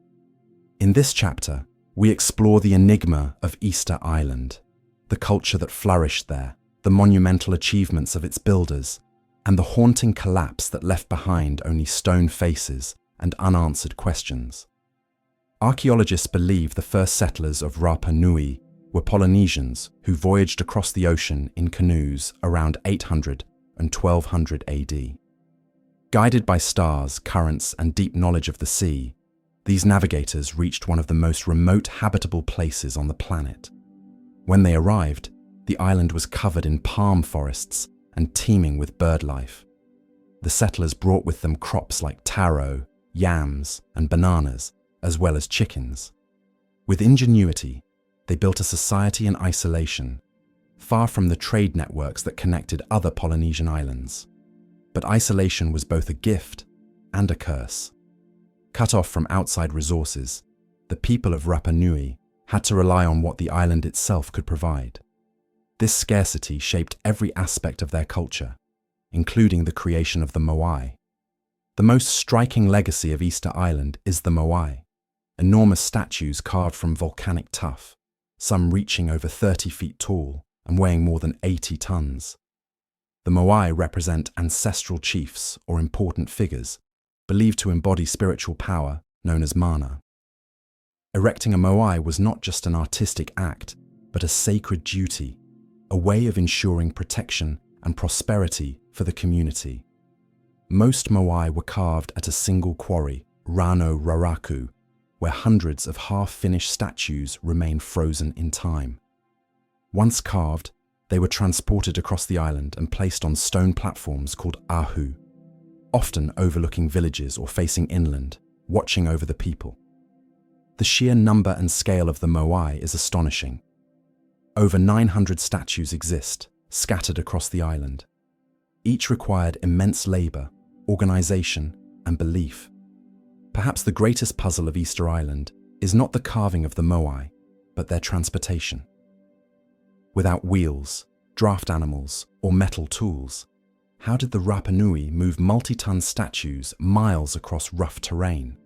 In this chapter, we explore the enigma of Easter Island, the culture that flourished there, the monumental achievements of its builders, and the haunting collapse that left behind only stone faces and unanswered questions. Archaeologists believe the first settlers of Rapa Nui were Polynesians who voyaged across the ocean in canoes around 800 and 1200 AD. Guided by stars, currents, and deep knowledge of the sea, these navigators reached one of the most remote habitable places on the planet. When they arrived, the island was covered in palm forests and teeming with bird life. The settlers brought with them crops like taro, yams, and bananas, as well as chickens. With ingenuity, they built a society in isolation, far from the trade networks that connected other Polynesian islands. But isolation was both a gift and a curse. Cut off from outside resources, the people of Rapa Nui had to rely on what the island itself could provide. This scarcity shaped every aspect of their culture, including the creation of the moai. The most striking legacy of Easter Island is the moai, enormous statues carved from volcanic tuff, some reaching over 30 feet tall and weighing more than 80 tons. The moai represent ancestral chiefs or important figures, believed to embody spiritual power known as mana. Erecting a moai was not just an artistic act, but a sacred duty, a way of ensuring protection and prosperity for the community. Most moai were carved at a single quarry, Rano Raraku, where hundreds of half-finished statues remain frozen in time. Once carved, they were transported across the island and placed on stone platforms called ahu, often overlooking villages or facing inland, watching over the people. The sheer number and scale of the moai is astonishing. Over 900 statues exist, scattered across the island. Each required immense labor, organization, and belief. Perhaps the greatest puzzle of Easter Island is not the carving of the moai, but their transportation. Without wheels, draft animals, or metal tools, how did the Rapa Nui move multi-ton statues miles across rough terrain?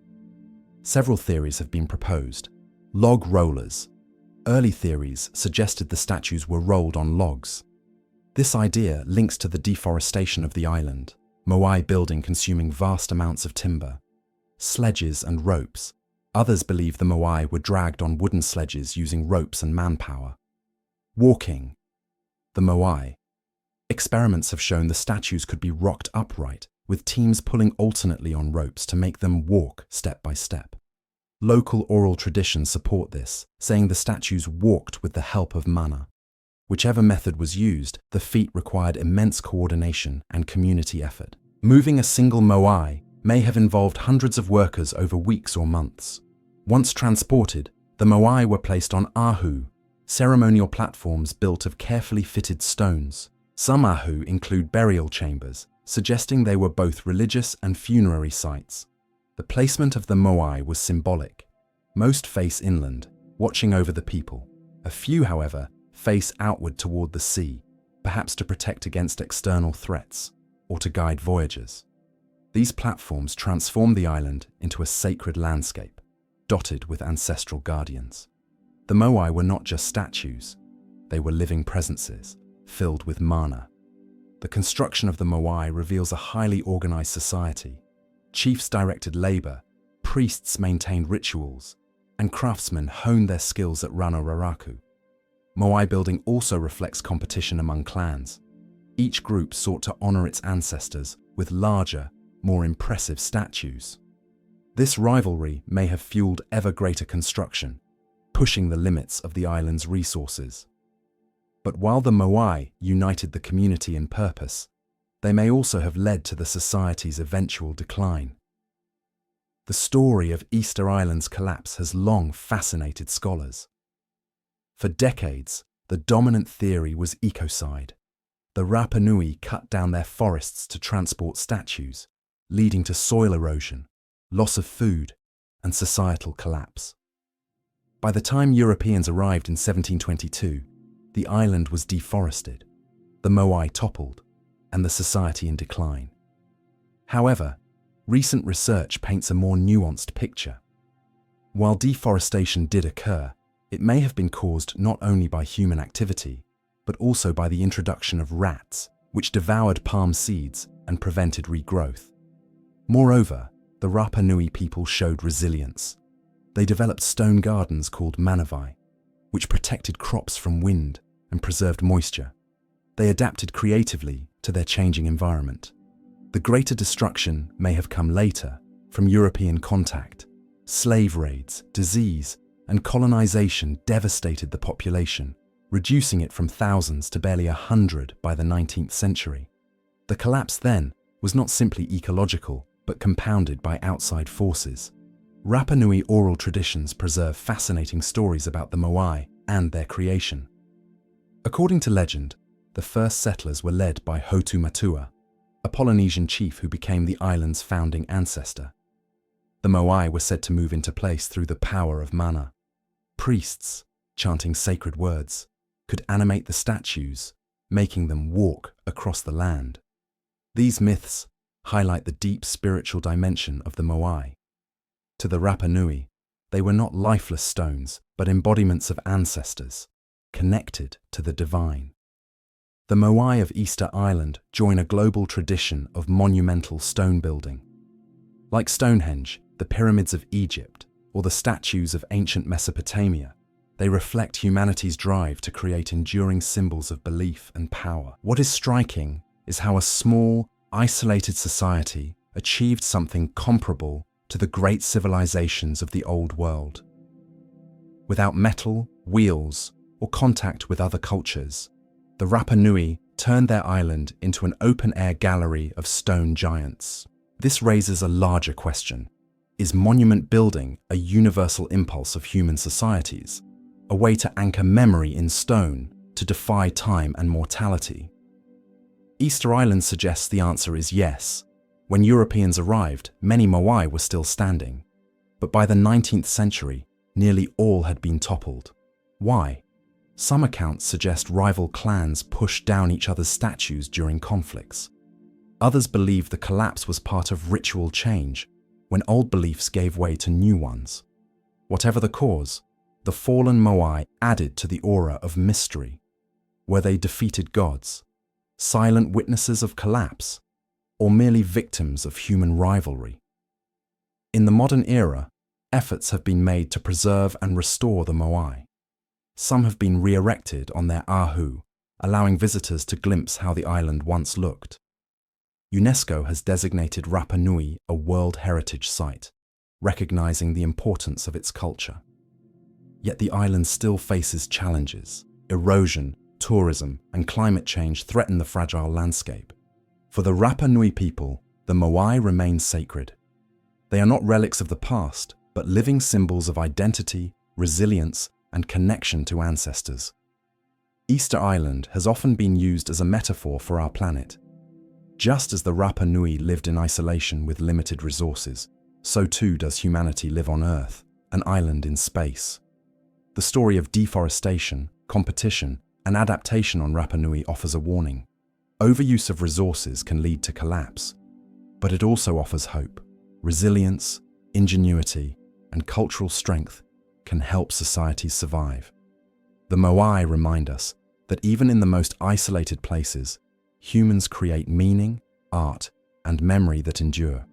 Several theories have been proposed. Log rollers. Early theories suggested the statues were rolled on logs. This idea links to the deforestation of the island, moai building consuming vast amounts of timber. Sledges and ropes. Others believe the moai were dragged on wooden sledges using ropes and manpower. Walking. The moai. Experiments have shown the statues could be rocked upright, with teams pulling alternately on ropes to make them walk step by step. Local oral traditions support this, saying the statues walked with the help of mana. Whichever method was used, the feat required immense coordination and community effort. Moving a single moai may have involved hundreds of workers over weeks or months. Once transported, the moai were placed on ahu, ceremonial platforms built of carefully fitted stones. Some ahu include burial chambers, suggesting they were both religious and funerary sites. The placement of the moai was symbolic. Most face inland, watching over the people. A few, however, face outward toward the sea, perhaps to protect against external threats or to guide voyagers. These platforms transform the island into a sacred landscape, dotted with ancestral guardians. The moai were not just statues, they were living presences, filled with mana. The construction of the moai reveals a highly organized society. Chiefs directed labor, priests maintained rituals, and craftsmen honed their skills at Rano Raraku. Moai building also reflects competition among clans. Each group sought to honor its ancestors with larger, more impressive statues. This rivalry may have fueled ever greater construction, pushing the limits of the island's resources. But while the moai united the community in purpose, they may also have led to the society's eventual decline. The story of Easter Island's collapse has long fascinated scholars. For decades, the dominant theory was ecocide. The Rapa Nui cut down their forests to transport statues, leading to soil erosion, loss of food, and societal collapse. By the time Europeans arrived in 1722, the island was deforested, the moai toppled, and the society in decline. However, recent research paints a more nuanced picture. While deforestation did occur, it may have been caused not only by human activity, but also by the introduction of rats, which devoured palm seeds and prevented regrowth. Moreover, the Rapa Nui people showed resilience. They developed stone gardens called manavai, which protected crops from wind and preserved moisture. They adapted creatively to their changing environment. The greater destruction may have come later, from European contact. Slave raids, disease, and colonization devastated the population, reducing it from thousands to barely 100 by the 19th century. The collapse then was not simply ecological, but compounded by outside forces. Rapa Nui oral traditions preserve fascinating stories about the Moai and their creation. According to legend, the first settlers were led by Hotu Matua, a Polynesian chief who became the island's founding ancestor. The Moai were said to move into place through the power of mana. Priests, chanting sacred words, could animate the statues, making them walk across the land. These myths highlight the deep spiritual dimension of the Moai. To the Rapa Nui, they were not lifeless stones, but embodiments of ancestors, connected to the divine. The Moai of Easter Island join a global tradition of monumental stone building. Like Stonehenge, the pyramids of Egypt, or the statues of ancient Mesopotamia, they reflect humanity's drive to create enduring symbols of belief and power. What is striking is how a small, isolated society achieved something comparable to the great civilizations of the Old World. Without metal, wheels, or contact with other cultures, the Rapa Nui turned their island into an open-air gallery of stone giants. This raises a larger question. Is monument building a universal impulse of human societies, a way to anchor memory in stone, to defy time and mortality? Easter Island suggests the answer is yes. When Europeans arrived, many Moai were still standing. But by the 19th century, nearly all had been toppled. Why? Some accounts suggest rival clans pushed down each other's statues during conflicts. Others believe the collapse was part of ritual change, when old beliefs gave way to new ones. Whatever the cause, the fallen Moai added to the aura of mystery. Were they defeated gods, silent witnesses of collapse, or merely victims of human rivalry? In the modern era, efforts have been made to preserve and restore the Moai. Some have been re-erected on their ahu, allowing visitors to glimpse how the island once looked. UNESCO has designated Rapa Nui a World Heritage Site, recognizing the importance of its culture. Yet the island still faces challenges. Erosion, tourism, and climate change threaten the fragile landscape. For the Rapa Nui people, the Moai remain sacred. They are not relics of the past, but living symbols of identity, resilience, and connection to ancestors. Easter Island has often been used as a metaphor for our planet. Just as the Rapa Nui lived in isolation with limited resources, so too does humanity live on Earth, an island in space. The story of deforestation, competition, and adaptation on Rapa Nui offers a warning. Overuse of resources can lead to collapse, but it also offers hope. Resilience, ingenuity, and cultural strength can help societies survive. The Moai remind us that even in the most isolated places, humans create meaning, art, and memory that endure.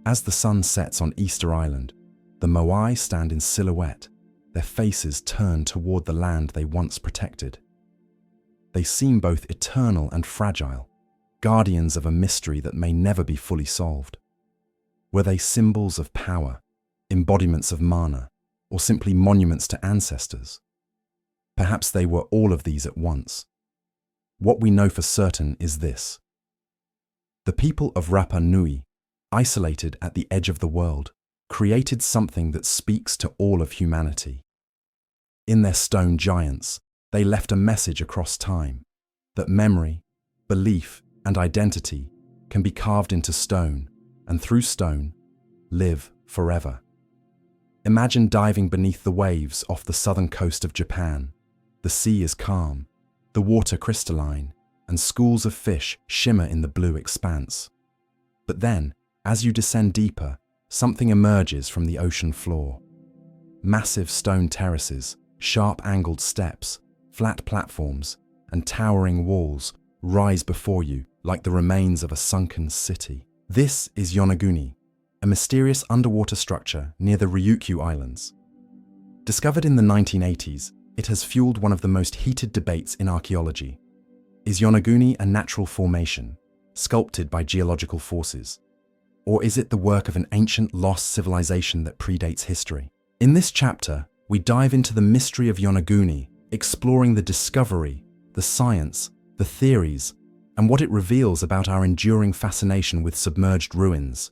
As the sun sets on Easter Island, the Moai stand in silhouette, their faces turned toward the land they once protected. They seem both eternal and fragile, guardians of a mystery that may never be fully solved. Were they symbols of power, embodiments of mana, or simply monuments to ancestors? Perhaps they were all of these at once. What we know for certain is this. The people of Rapa Nui, isolated at the edge of the world, created something that speaks to all of humanity. In their stone giants, they left a message across time, that memory, belief, and identity can be carved into stone, and through stone, live forever. Imagine diving beneath the waves off the southern coast of Japan. The sea is calm, the water crystalline, and schools of fish shimmer in the blue expanse. But then, as you descend deeper, something emerges from the ocean floor. Massive stone terraces, sharp-angled steps, flat platforms, and towering walls rise before you like the remains of a sunken city. This is Yonaguni, a mysterious underwater structure near the Ryukyu Islands. Discovered in the 1980s, it has fueled one of the most heated debates in archaeology. Is Yonaguni a natural formation, sculpted by geological forces? Or is it the work of an ancient lost civilization that predates history? In this chapter, we dive into the mystery of Yonaguni, exploring the discovery, the science, the theories, and what it reveals about our enduring fascination with submerged ruins.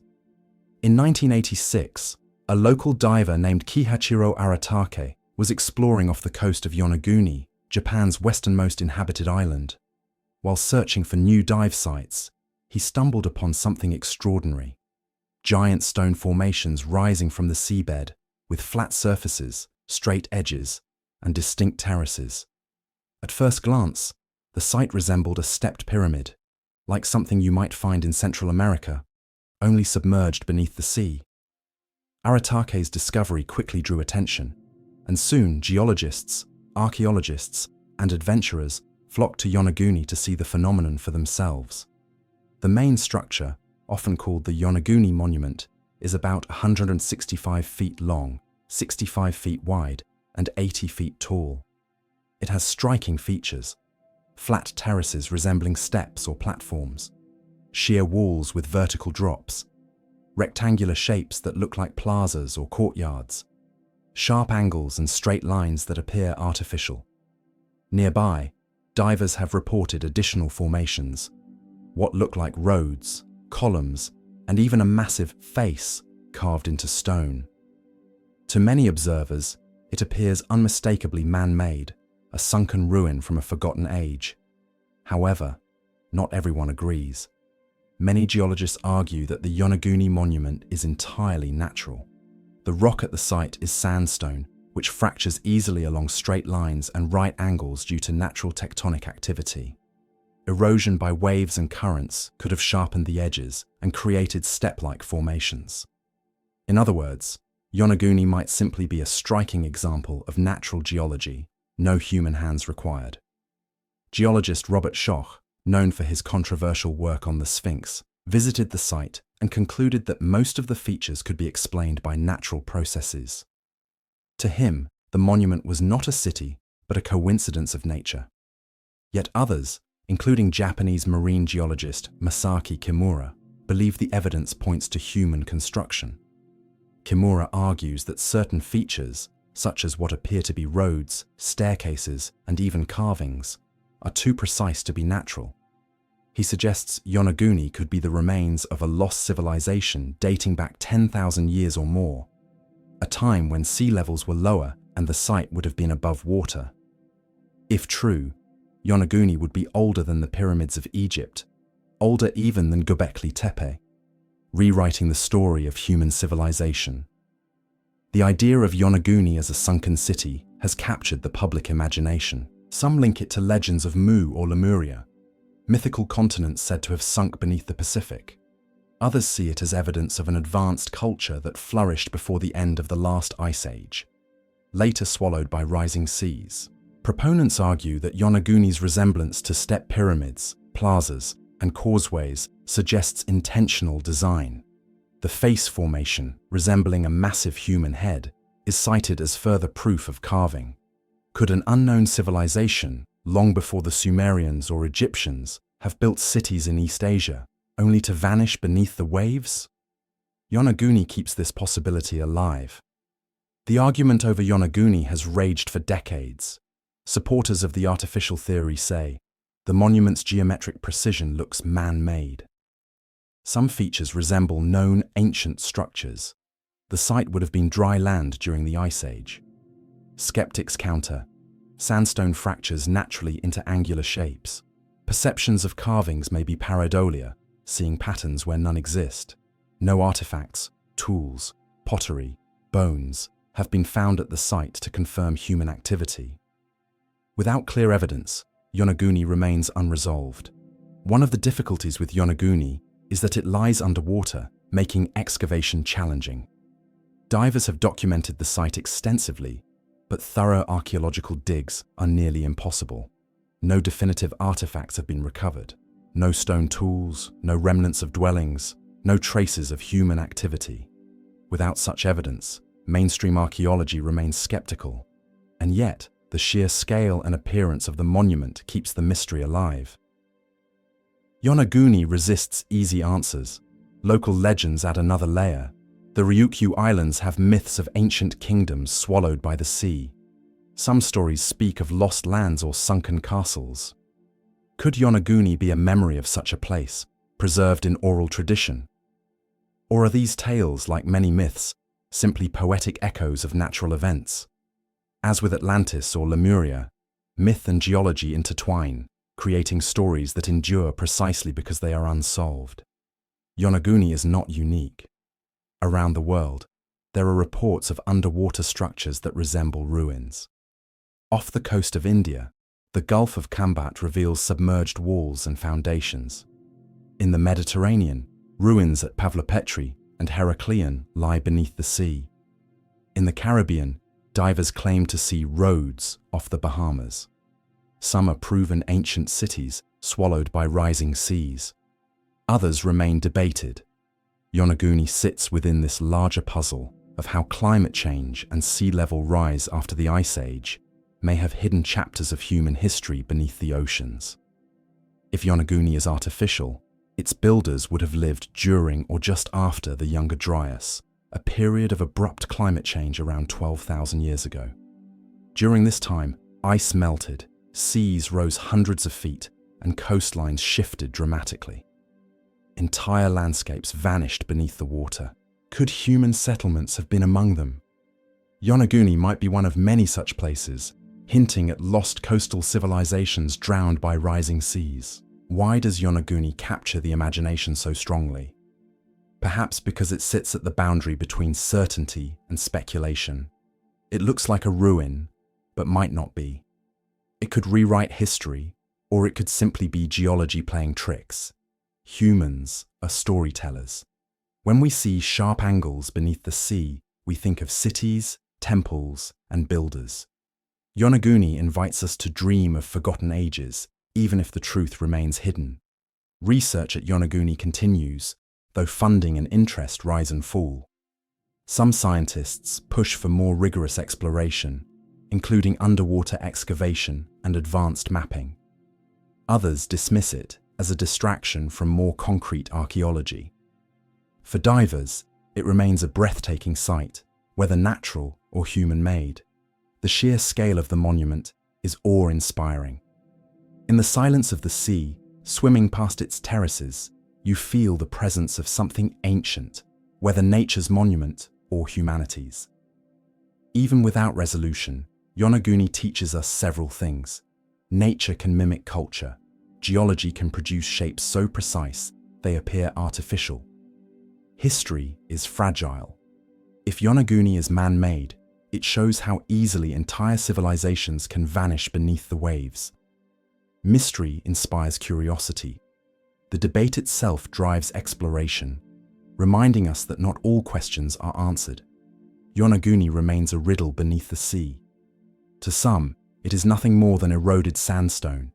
In 1986, A local diver named Kihachiro Aratake was exploring off the coast of Yonaguni, Japan's westernmost inhabited island. While searching for new dive sites, he stumbled upon something extraordinary. Giant stone formations rising from the seabed, with flat surfaces, straight edges, and distinct terraces. At first glance, the site resembled a stepped pyramid, like something you might find in Central America, only submerged beneath the sea. Aratake's discovery quickly drew attention, and soon geologists, archaeologists, and adventurers flocked to Yonaguni to see the phenomenon for themselves. The main structure, often called the Yonaguni Monument, is about 165 feet long, 65 feet wide, and 80 feet tall. It has striking features: flat terraces resembling steps or platforms, sheer walls with vertical drops, rectangular shapes that look like plazas or courtyards, sharp angles and straight lines that appear artificial. Nearby, divers have reported additional formations, what look like roads, columns, and even a massive face carved into stone. To many observers, it appears unmistakably man-made, a sunken ruin from a forgotten age. However, not everyone agrees. Many geologists argue that the Yonaguni Monument is entirely natural. The rock at the site is sandstone, which fractures easily along straight lines and right angles due to natural tectonic activity. Erosion by waves and currents could have sharpened the edges and created step-like formations. In other words, Yonaguni might simply be a striking example of natural geology, no human hands required. Geologist Robert Schoch, known for his controversial work on the Sphinx, visited the site and concluded that most of the features could be explained by natural processes. To him, the monument was not a city, but a coincidence of nature. Yet others, including Japanese marine geologist Masaki Kimura, believe the evidence points to human construction. Kimura argues that certain features, such as what appear to be roads, staircases, and even carvings, are too precise to be natural. He suggests Yonaguni could be the remains of a lost civilization dating back 10,000 years or more, a time when sea levels were lower and the site would have been above water. If true, Yonaguni would be older than the pyramids of Egypt, older even than Göbekli Tepe, rewriting the story of human civilization. The idea of Yonaguni as a sunken city has captured the public imagination. Some link it to legends of Mu or Lemuria, mythical continents said to have sunk beneath the Pacific. Others see it as evidence of an advanced culture that flourished before the end of the last ice age, later swallowed by rising seas. Proponents argue that Yonaguni's resemblance to step pyramids, plazas, and causeways suggests intentional design. The face formation, resembling a massive human head, is cited as further proof of carving. Could an unknown civilization, long before the Sumerians or Egyptians, have built cities in East Asia, only to vanish beneath the waves? Yonaguni keeps this possibility alive. The argument over Yonaguni has raged for decades. Supporters of the artificial theory say, the monument's geometric precision looks man-made. Some features resemble known ancient structures. The site would have been dry land during the Ice Age. Skeptics counter, sandstone fractures naturally into angular shapes. Perceptions of carvings may be pareidolia, seeing patterns where none exist. No artifacts, tools, pottery, bones have been found at the site to confirm human activity. Without clear evidence, Yonaguni remains unresolved. One of the difficulties with Yonaguni is that it lies underwater, making excavation challenging. Divers have documented the site extensively, but thorough archaeological digs are nearly impossible. No definitive artifacts have been recovered. No stone tools, no remnants of dwellings, no traces of human activity. Without such evidence, mainstream archaeology remains skeptical. And yet, the sheer scale and appearance of the monument keeps the mystery alive. Yonaguni resists easy answers. Local legends add another layer. The Ryukyu Islands have myths of ancient kingdoms swallowed by the sea. Some stories speak of lost lands or sunken castles. Could Yonaguni be a memory of such a place, preserved in oral tradition? Or are these tales, like many myths, simply poetic echoes of natural events. As with Atlantis or Lemuria, myth and geology intertwine, creating stories that endure precisely because they are unsolved. Yonaguni is not unique. Around the world, there are reports of underwater structures that resemble ruins. Off the coast of India, the Gulf of Kambat reveals submerged walls and foundations. In the Mediterranean, ruins at Pavlopetri and Heraklion lie beneath the sea. In the Caribbean, divers claim to see roads off the Bahamas. Some are proven ancient cities swallowed by rising seas. Others remain debated. Yonaguni sits within this larger puzzle of how climate change and sea level rise after the Ice Age may have hidden chapters of human history beneath the oceans. If Yonaguni is artificial, its builders would have lived during or just after the Younger Dryas, a period of abrupt climate change around 12,000 years ago. During this time, ice melted, seas rose hundreds of feet, and coastlines shifted dramatically. Entire landscapes vanished beneath the water. Could human settlements have been among them? Yonaguni might be one of many such places, hinting at lost coastal civilizations drowned by rising seas. Why does Yonaguni capture the imagination so strongly? Perhaps because it sits at the boundary between certainty and speculation. It looks like a ruin, but might not be. It could rewrite history, or it could simply be geology playing tricks. Humans are storytellers. When we see sharp angles beneath the sea, we think of cities, temples, and builders. Yonaguni invites us to dream of forgotten ages, even if the truth remains hidden. Research at Yonaguni continues, though funding and interest rise and fall. Some scientists push for more rigorous exploration, including underwater excavation and advanced mapping. Others dismiss it as a distraction from more concrete archaeology. For divers, it remains a breathtaking sight, whether natural or human-made. The sheer scale of the monument is awe-inspiring. In the silence of the sea, swimming past its terraces, you feel the presence of something ancient, whether nature's monument or humanity's. Even without resolution, Yonaguni teaches us several things. Nature can mimic culture. Geology can produce shapes so precise they appear artificial. History is fragile. If Yonaguni is man-made, it shows how easily entire civilizations can vanish beneath the waves. Mystery inspires curiosity. The debate itself drives exploration, reminding us that not all questions are answered. Yonaguni remains a riddle beneath the sea. To some, it is nothing more than eroded sandstone.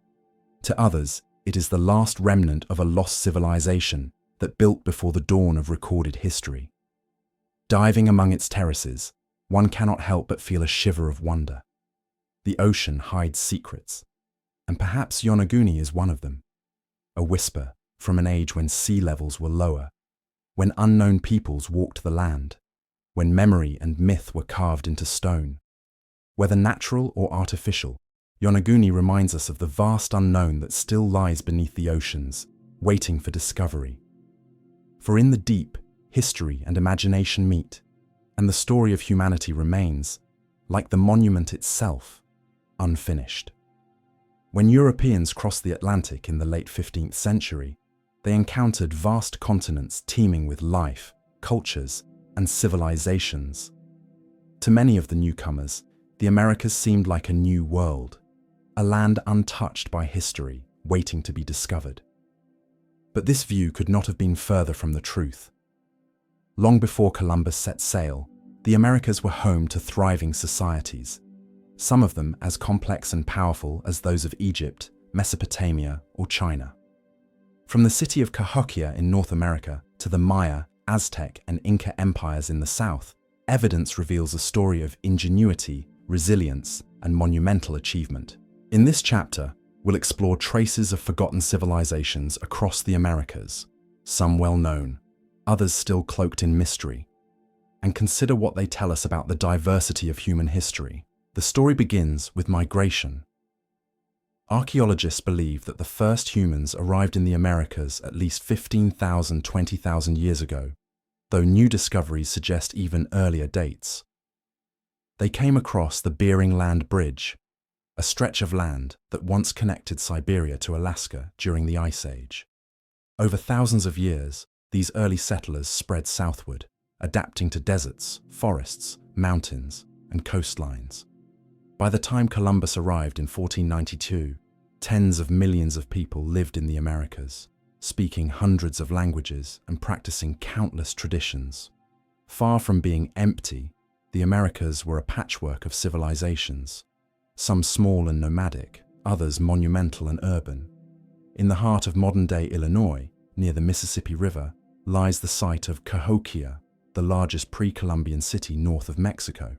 To others, it is the last remnant of a lost civilization that built before the dawn of recorded history. Diving among its terraces, one cannot help but feel a shiver of wonder. The ocean hides secrets, and perhaps Yonaguni is one of them. A whisper from an age when sea levels were lower, when unknown peoples walked the land, when memory and myth were carved into stone. Whether natural or artificial, Yonaguni reminds us of the vast unknown that still lies beneath the oceans, waiting for discovery. For in the deep, history and imagination meet, and the story of humanity remains, like the monument itself, unfinished. When Europeans crossed the Atlantic in the late 15th century, they encountered vast continents teeming with life, cultures, and civilizations. To many of the newcomers, the Americas seemed like a new world, a land untouched by history, waiting to be discovered. But this view could not have been further from the truth. Long before Columbus set sail, the Americas were home to thriving societies, some of them as complex and powerful as those of Egypt, Mesopotamia, or China. From the city of Cahokia in North America to the Maya, Aztec, and Inca empires in the south, evidence reveals a story of ingenuity, resilience, and monumental achievement. In this chapter, we'll explore traces of forgotten civilizations across the Americas, some well known, others still cloaked in mystery, and consider what they tell us about the diversity of human history. The story begins with migration. Archaeologists believe that the first humans arrived in the Americas at least 15,000–20,000 years ago. though new discoveries suggest even earlier dates. They came across the Bering Land Bridge, a stretch of land that once connected Siberia to Alaska during the Ice Age. Over thousands of years, these early settlers spread southward, adapting to deserts, forests, mountains, and coastlines. By the time Columbus arrived in 1492, tens of millions of people lived in the Americas, speaking hundreds of languages and practicing countless traditions. Far from being empty, the Americas were a patchwork of civilizations, some small and nomadic, others monumental and urban. In the heart of modern-day Illinois, near the Mississippi River, lies the site of Cahokia, the largest pre-Columbian city north of Mexico.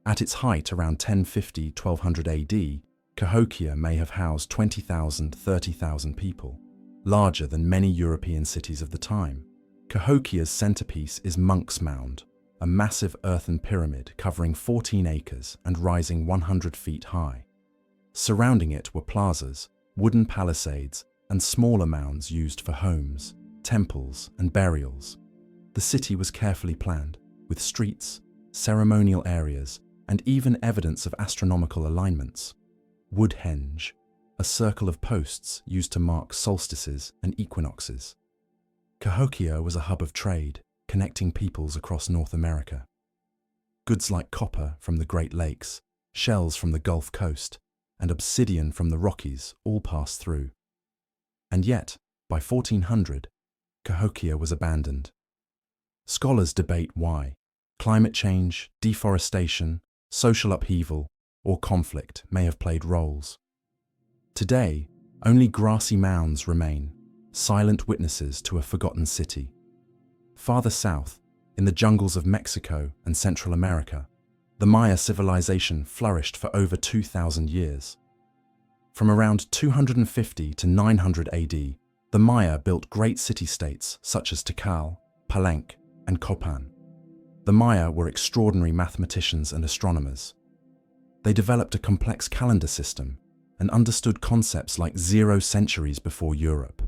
At its height around 1050–1200 AD, Cahokia may have housed 20,000–30,000 people, larger than many European cities of the time. Cahokia's centerpiece is Monk's Mound, a massive earthen pyramid covering 14 acres and rising 100 feet high. Surrounding it were plazas, wooden palisades, and smaller mounds used for homes, temples, and burials. The city was carefully planned, with streets, ceremonial areas, and even evidence of astronomical alignments. Woodhenge, a circle of posts used to mark solstices and equinoxes. Cahokia was a hub of trade, connecting peoples across North America. Goods like copper from the Great Lakes, shells from the Gulf Coast, and obsidian from the Rockies all passed through. And yet, by 1400, Cahokia was abandoned. Scholars debate why. Climate change, deforestation, social upheaval, or conflict may have played roles. Today, only grassy mounds remain, silent witnesses to a forgotten city. Farther south, in the jungles of Mexico and Central America, the Maya civilization flourished for over 2,000 years. From around 250 to 900 AD, the Maya built great city-states such as Tikal, Palenque, and Copan. The Maya were extraordinary mathematicians and astronomers. They developed a complex calendar system and understood concepts like 0 centuries before Europe.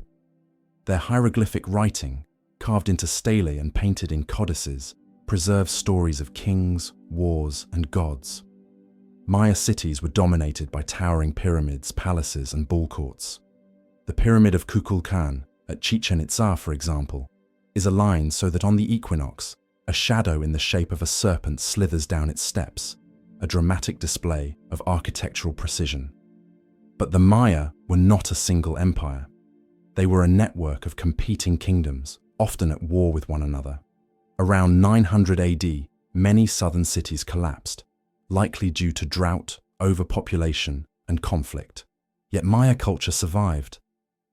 Their hieroglyphic writing, carved into stelae and painted in codices, preserves stories of kings, wars, and gods. Maya cities were dominated by towering pyramids, palaces, and ball courts. The Pyramid of Kukulkan at Chichen Itza, for example, is aligned so that on the equinox, a shadow in the shape of a serpent slithers down its steps, a dramatic display of architectural precision. But the Maya were not a single empire. They were a network of competing kingdoms, often at war with one another. Around 900 AD, many southern cities collapsed, likely due to drought, overpopulation, and conflict. Yet Maya culture survived,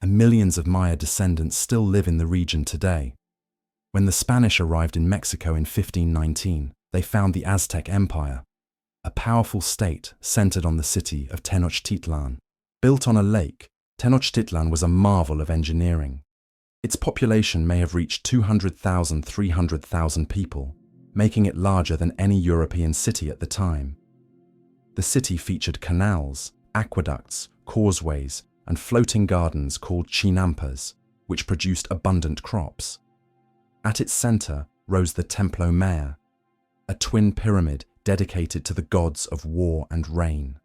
and millions of Maya descendants still live in the region today. When the Spanish arrived in Mexico in 1519, they found the Aztec Empire, a powerful state centered on the city of Tenochtitlan. Built on a lake, Tenochtitlan was a marvel of engineering. Its population may have reached 200,000–300,000 people, making it larger than any European city at the time. The city featured canals, aqueducts, causeways, and floating gardens called chinampas, which produced abundant crops. At its center rose the Templo Mayor, a twin pyramid dedicated to the gods of war and rain.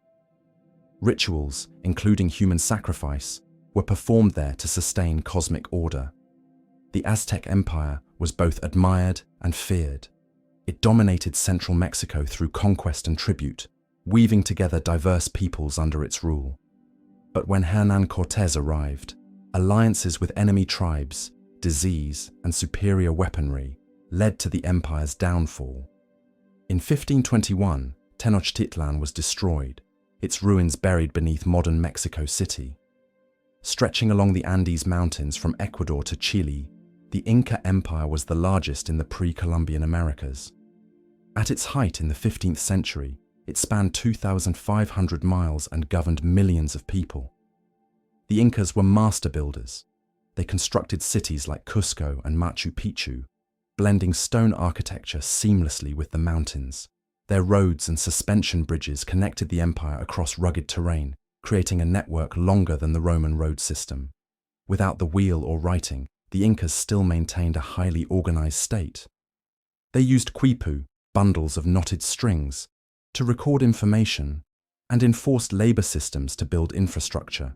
Rituals, including human sacrifice, were performed there to sustain cosmic order. The Aztec Empire was both admired and feared. It dominated central Mexico through conquest and tribute, weaving together diverse peoples under its rule. But when Hernán Cortés arrived, alliances with enemy tribes, disease, and superior weaponry led to the empire's downfall. In 1521, Tenochtitlan was destroyed, its ruins buried beneath modern Mexico City. Stretching along the Andes Mountains from Ecuador to Chile, the Inca Empire was the largest in the pre-Columbian Americas. At its height in the 15th century, it spanned 2,500 miles and governed millions of people. The Incas were master builders. They constructed cities like Cusco and Machu Picchu, blending stone architecture seamlessly with the mountains. Their roads and suspension bridges connected the empire across rugged terrain, creating a network longer than the Roman road system. Without the wheel or writing, the Incas still maintained a highly organized state, They used quipu, bundles of knotted strings, to record information and enforced labor systems to build infrastructure.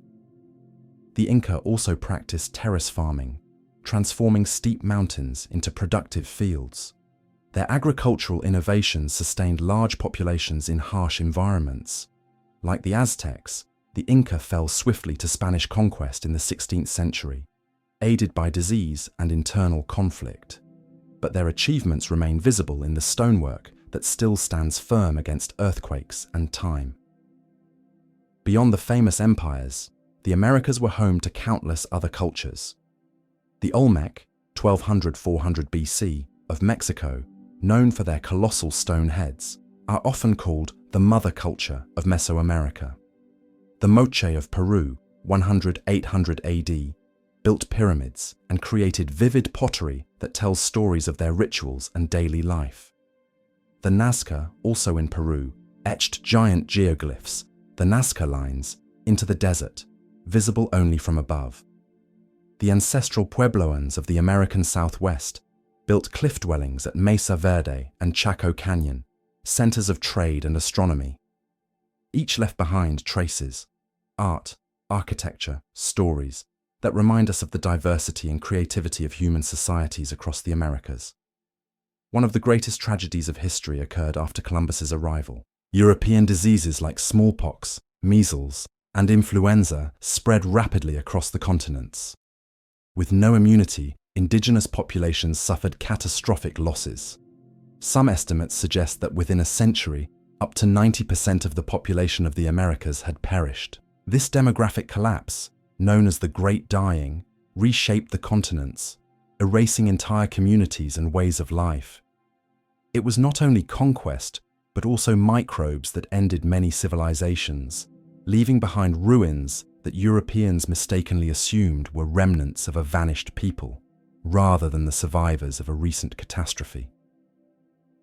The Inca also practiced terrace farming, transforming steep mountains into productive fields. Their agricultural innovations sustained large populations in harsh environments. Like the Aztecs, the Inca fell swiftly to Spanish conquest in the 16th century, aided by disease and internal conflict. But their achievements remain visible in the stonework that still stands firm against earthquakes and time. Beyond the famous empires, the Americas were home to countless other cultures. The Olmec, 1200–400 BC, of Mexico, known for their colossal stone heads, are often called the mother culture of Mesoamerica. The Moche of Peru, 100–800 AD, built pyramids and created vivid pottery that tells stories of their rituals and daily life. The Nazca, also in Peru, etched giant geoglyphs, the Nazca lines, into the desert, visible only from above. The ancestral Puebloans of the American Southwest built cliff dwellings at Mesa Verde and Chaco Canyon, centers of trade and astronomy. Each left behind traces, art, architecture, stories, that remind us of the diversity and creativity of human societies across the Americas. One of the greatest tragedies of history occurred after Columbus's arrival. European diseases like smallpox, measles, and influenza spread rapidly across the continents. With no immunity, indigenous populations suffered catastrophic losses. Some estimates suggest that within a century, up to 90% of the population of the Americas had perished. This demographic collapse, known as the Great Dying, reshaped the continents, erasing entire communities and ways of life. It was not only conquest, but also microbes that ended many civilizations, leaving behind ruins that Europeans mistakenly assumed were remnants of a vanished people, rather than the survivors of a recent catastrophe.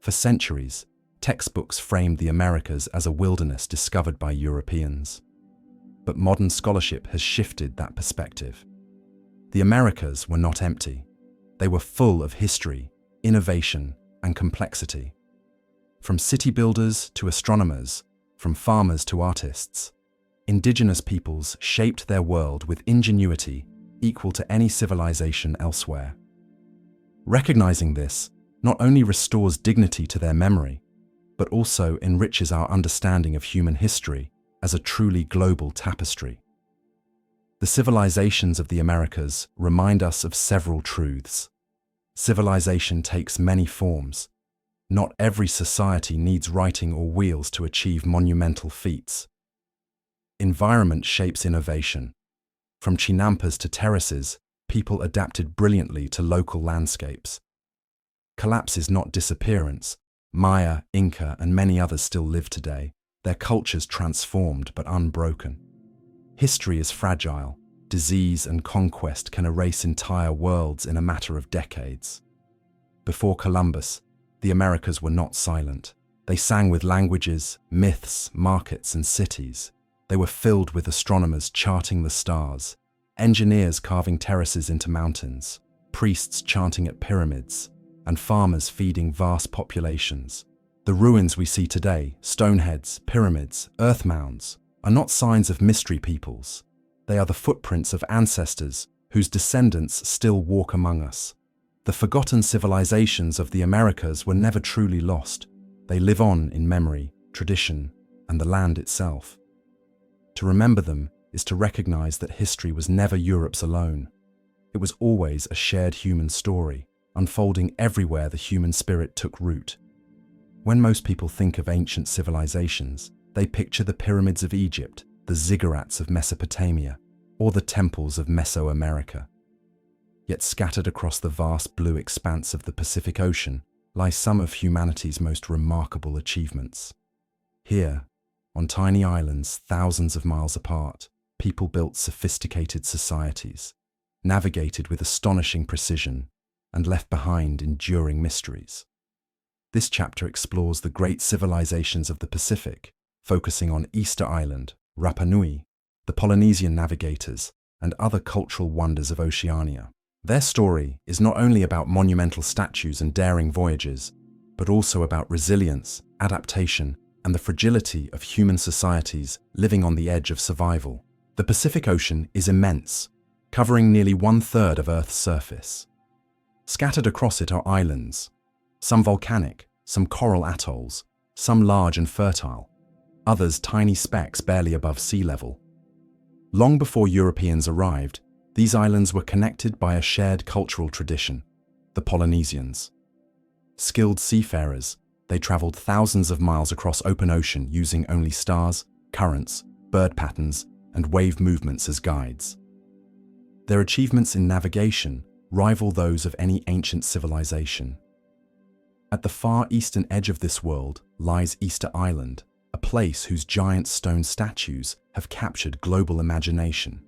For centuries, textbooks framed the Americas as a wilderness discovered by Europeans. But modern scholarship has shifted that perspective. The Americas were not empty. They were full of history, innovation, and complexity. From city builders to astronomers, from farmers to artists, indigenous peoples shaped their world with ingenuity equal to any civilization elsewhere. Recognizing this not only restores dignity to their memory, but also enriches our understanding of human history as a truly global tapestry. The civilizations of the Americas remind us of several truths. Civilization takes many forms. Not every society needs writing or wheels to achieve monumental feats. Environment shapes innovation. From chinampas to terraces, people adapted brilliantly to local landscapes. Collapse is not disappearance. Maya, Inca, and many others still live today, their cultures transformed but unbroken. History is fragile. Disease and conquest can erase entire worlds in a matter of decades. Before Columbus, the Americas were not silent. They sang with languages, myths, markets, and cities. They were filled with astronomers charting the stars, engineers carving terraces into mountains, priests chanting at pyramids, and farmers feeding vast populations. The ruins we see today, stoneheads, pyramids, earth mounds, are not signs of mystery peoples. They are the footprints of ancestors whose descendants still walk among us. The forgotten civilizations of the Americas were never truly lost. They live on in memory, tradition, and the land itself. To remember them is to recognize that history was never Europe's alone. It was always a shared human story, unfolding everywhere the human spirit took root. When most people think of ancient civilizations, they picture the pyramids of Egypt, the ziggurats of Mesopotamia, or the temples of Mesoamerica. Yet scattered across the vast blue expanse of the Pacific Ocean lie some of humanity's most remarkable achievements. Here, on tiny islands thousands of miles apart, people built sophisticated societies, navigated with astonishing precision, and left behind enduring mysteries. This chapter explores the great civilizations of the Pacific, focusing on Easter Island, Rapa Nui, the Polynesian navigators, and other cultural wonders of Oceania. Their story is not only about monumental statues and daring voyages, but also about resilience, adaptation, and the fragility of human societies living on the edge of survival. The Pacific Ocean is immense, covering nearly 1/3 of Earth's surface. Scattered across it are islands, some volcanic, some coral atolls, some large and fertile, others tiny specks barely above sea level. Long before Europeans arrived, these islands were connected by a shared cultural tradition, the Polynesians. Skilled seafarers, they traveled thousands of miles across open ocean using only stars, currents, bird patterns, and wave movements as guides. Their achievements in navigation rival those of any ancient civilization. At the far eastern edge of this world lies Easter Island, a place whose giant stone statues have captured global imagination.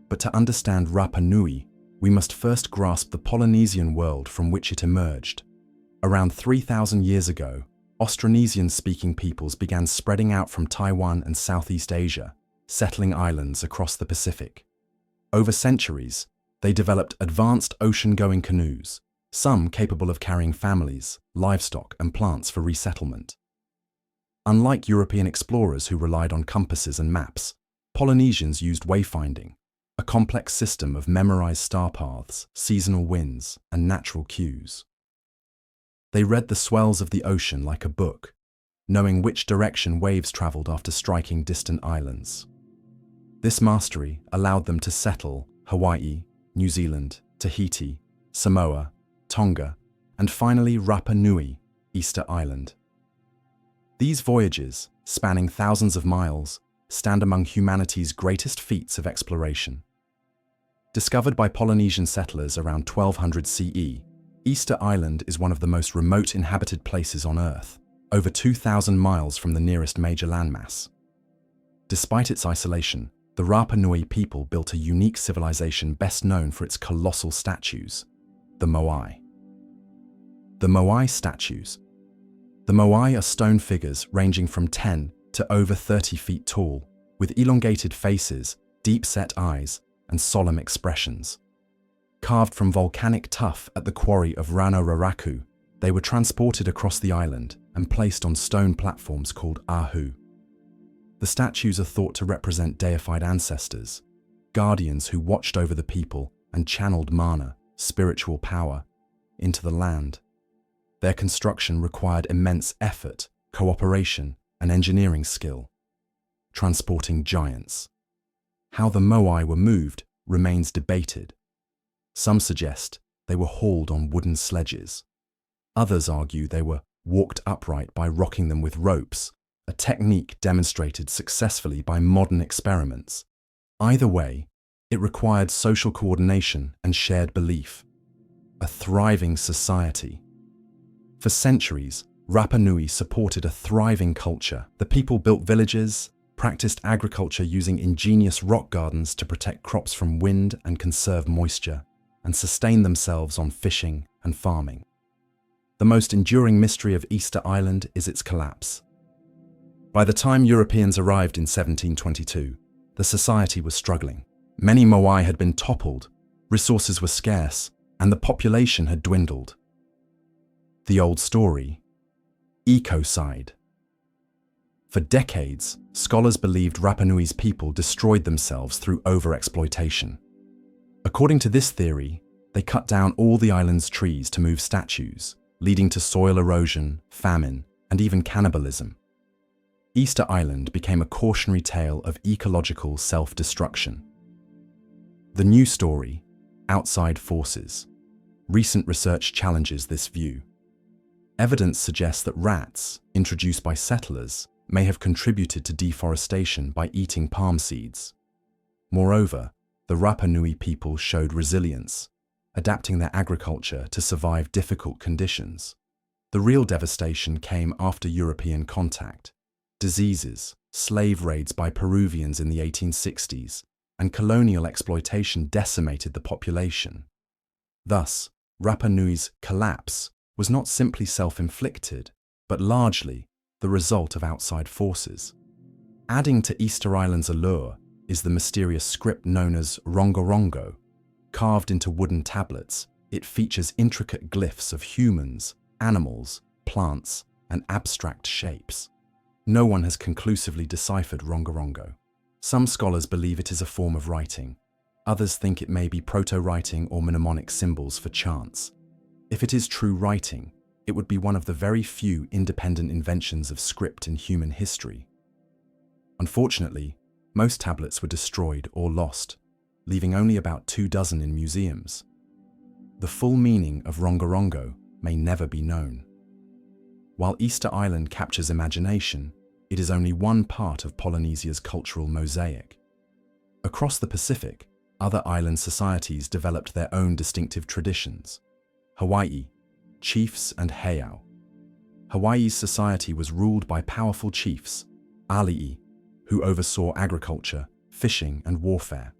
But to understand Rapa Nui, we must first grasp the Polynesian world from which it emerged. Around 3,000 years ago, Austronesian-speaking peoples began spreading out from Taiwan and Southeast Asia, settling islands across the Pacific. Over centuries, they developed advanced ocean-going canoes, some capable of carrying families, livestock, and plants for resettlement. Unlike European explorers who relied on compasses and maps, Polynesians used wayfinding, a complex system of memorized star paths, seasonal winds, and natural cues. They read the swells of the ocean like a book, knowing which direction waves traveled after striking distant islands. This mastery allowed them to settle Hawaii, New Zealand, Tahiti, Samoa, Tonga, and finally Rapa Nui, Easter Island. These voyages, spanning thousands of miles, stand among humanity's greatest feats of exploration. Discovered by Polynesian settlers around 1200 CE, Easter Island is one of the most remote inhabited places on Earth, over 2,000 miles from the nearest major landmass. Despite its isolation, the Rapa Nui people built a unique civilization best known for its colossal statues, the Moai. The Moai statues. The Moai are stone figures ranging from 10 to over 30 feet tall, with elongated faces, deep-set eyes, and solemn expressions. Carved from volcanic tuff at the quarry of Rano Raraku, they were transported across the island and placed on stone platforms called ahu. The statues are thought to represent deified ancestors, guardians who watched over the people and channeled mana, spiritual power, into the land. Their construction required immense effort, cooperation, and engineering skill. Transporting giants. How the Moai were moved remains debated. Some suggest they were hauled on wooden sledges. Others argue they were walked upright by rocking them with ropes, a technique demonstrated successfully by modern experiments. Either way, it required social coordination and shared belief. A thriving society. For centuries, Rapa Nui supported a thriving culture. The people built villages, practiced agriculture using ingenious rock gardens to protect crops from wind and conserve moisture, and sustained themselves on fishing and farming. The most enduring mystery of Easter Island is its collapse. By the time Europeans arrived in 1722, the society was struggling. Many Moai had been toppled, resources were scarce, and the population had dwindled. The old story: ecocide. For decades, scholars believed Rapa Nui's people destroyed themselves through overexploitation. According to this theory, they cut down all the island's trees to move statues, leading to soil erosion, famine, and even cannibalism. Easter Island became a cautionary tale of ecological self-destruction. The new story: outside forces. Recent research challenges this view. Evidence suggests that rats, introduced by settlers, may have contributed to deforestation by eating palm seeds. Moreover, the Rapa Nui people showed resilience, adapting their agriculture to survive difficult conditions. The real devastation came after European contact. Diseases, slave raids by Peruvians in the 1860s, and colonial exploitation decimated the population. Thus, Rapa Nui's collapse was not simply self-inflicted, but largely the result of outside forces. Adding to Easter Island's allure is the mysterious script known as Rongorongo. Carved into wooden tablets, it features intricate glyphs of humans, animals, plants, and abstract shapes. No one has conclusively deciphered rongorongo. Some scholars believe it is a form of writing. Others think it may be proto-writing or mnemonic symbols for chants. If it is true writing, it would be one of the very few independent inventions of script in human history. Unfortunately, most tablets were destroyed or lost, leaving only about 24 in museums. The full meaning of rongorongo may never be known. While Easter Island captures imagination, it is only one part of Polynesia's cultural mosaic. Across the Pacific, other island societies developed their own distinctive traditions. Hawaii, chiefs and heiau. Hawaii's society was ruled by powerful chiefs, ali'i, who oversaw agriculture, fishing, and warfare.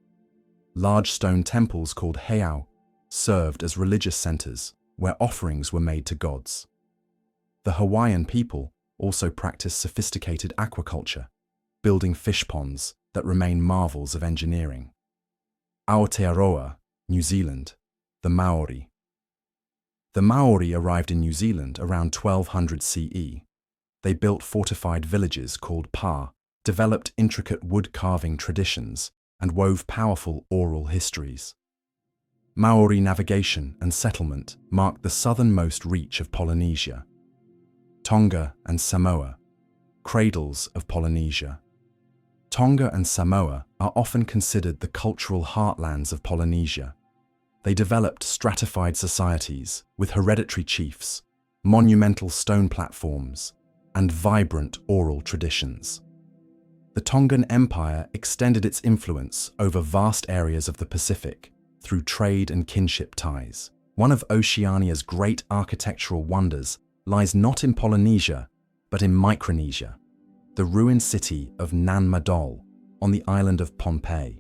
Large stone temples called heiau served as religious centers where offerings were made to gods. The Hawaiian people also practiced sophisticated aquaculture, building fish ponds that remain marvels of engineering. Aotearoa, New Zealand, the Maori. The Maori arrived in New Zealand around 1200 CE. They built fortified villages called pa, developed intricate wood-carving traditions, and wove powerful oral histories. Maori navigation and settlement marked the southernmost reach of Polynesia. Tonga and Samoa, cradles of Polynesia. Tonga and Samoa are often considered the cultural heartlands of Polynesia. They developed stratified societies with hereditary chiefs, monumental stone platforms, and vibrant oral traditions. The Tongan Empire extended its influence over vast areas of the Pacific through trade and kinship ties. One of Oceania's great architectural wonders lies not in Polynesia, but in Micronesia, the ruined city of Nan Madol on the island of Pohnpei.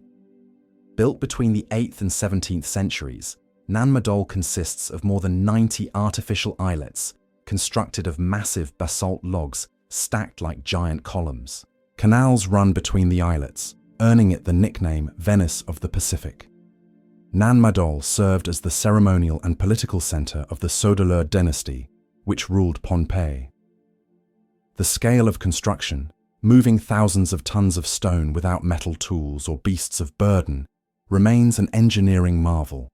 Built between the 8th and 17th centuries, Nan Madol consists of more than 90 artificial islets constructed of massive basalt logs stacked like giant columns. Canals run between the islets, earning it the nickname Venice of the Pacific. Nan Madol served as the ceremonial and political center of the Sodalur dynasty, which ruled Pohnpei. The scale of construction, moving thousands of tons of stone without metal tools or beasts of burden, remains an engineering marvel.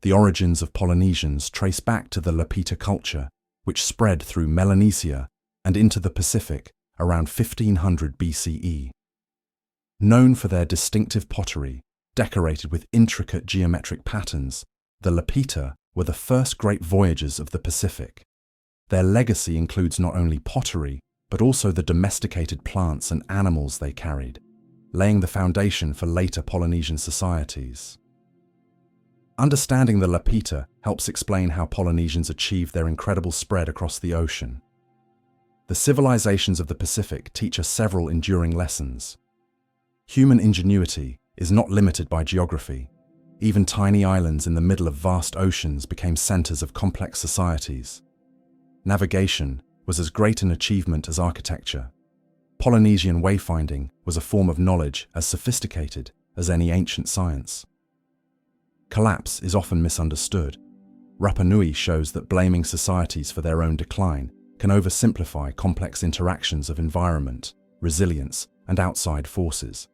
The origins of Polynesians trace back to the Lapita culture, which spread through Melanesia and into the Pacific around 1500 BCE. Known for their distinctive pottery, decorated with intricate geometric patterns, the Lapita were the first great voyagers of the Pacific. Their legacy includes not only pottery, but also the domesticated plants and animals they carried, laying the foundation for later Polynesian societies. Understanding the Lapita helps explain how Polynesians achieved their incredible spread across the ocean. The civilizations of the Pacific teach us several enduring lessons. Human ingenuity is not limited by geography. Even tiny islands in the middle of vast oceans became centers of complex societies. Navigation was as great an achievement as architecture. Polynesian wayfinding was a form of knowledge as sophisticated as any ancient science. Collapse is often misunderstood. Rapa Nui shows that blaming societies for their own decline can oversimplify complex interactions of environment, resilience, and outside forces.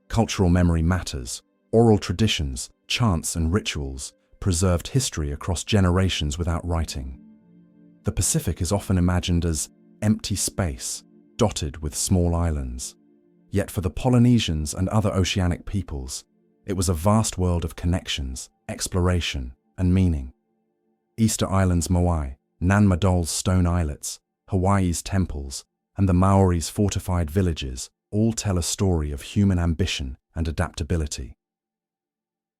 Cultural memory matters. Oral traditions, chants, and rituals preserved history across generations without writing. The Pacific is often imagined as empty space, dotted with small islands. Yet for the Polynesians and other oceanic peoples, it was a vast world of connections, exploration, and meaning. Easter Island's moai, Nan Madol's stone islets, Hawaii's temples, and the Maori's fortified villages all tell a story of human ambition and adaptability.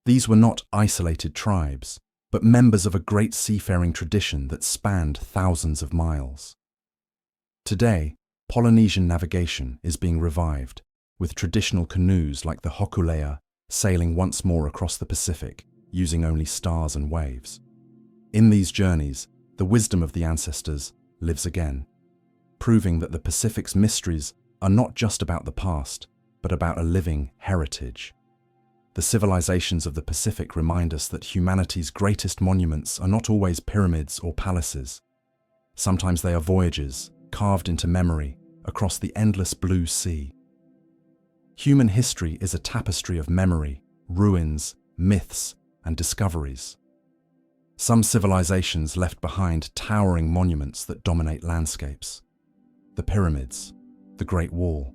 These were not isolated tribes, but members of a great seafaring tradition that spanned thousands of miles. Today, Polynesian navigation is being revived, with traditional canoes like the Hokulea sailing once more across the Pacific, using only stars and waves. In these journeys, the wisdom of the ancestors lives again, proving that the Pacific's mysteries are not just about the past, but about a living heritage. The civilizations of the Pacific remind us that humanity's greatest monuments are not always pyramids or palaces. Sometimes they are voyages, carved into memory, across the endless blue sea. Human history is a tapestry of memory, ruins, myths, and discoveries. Some civilizations left behind towering monuments that dominate landscapes. The pyramids, the Great Wall,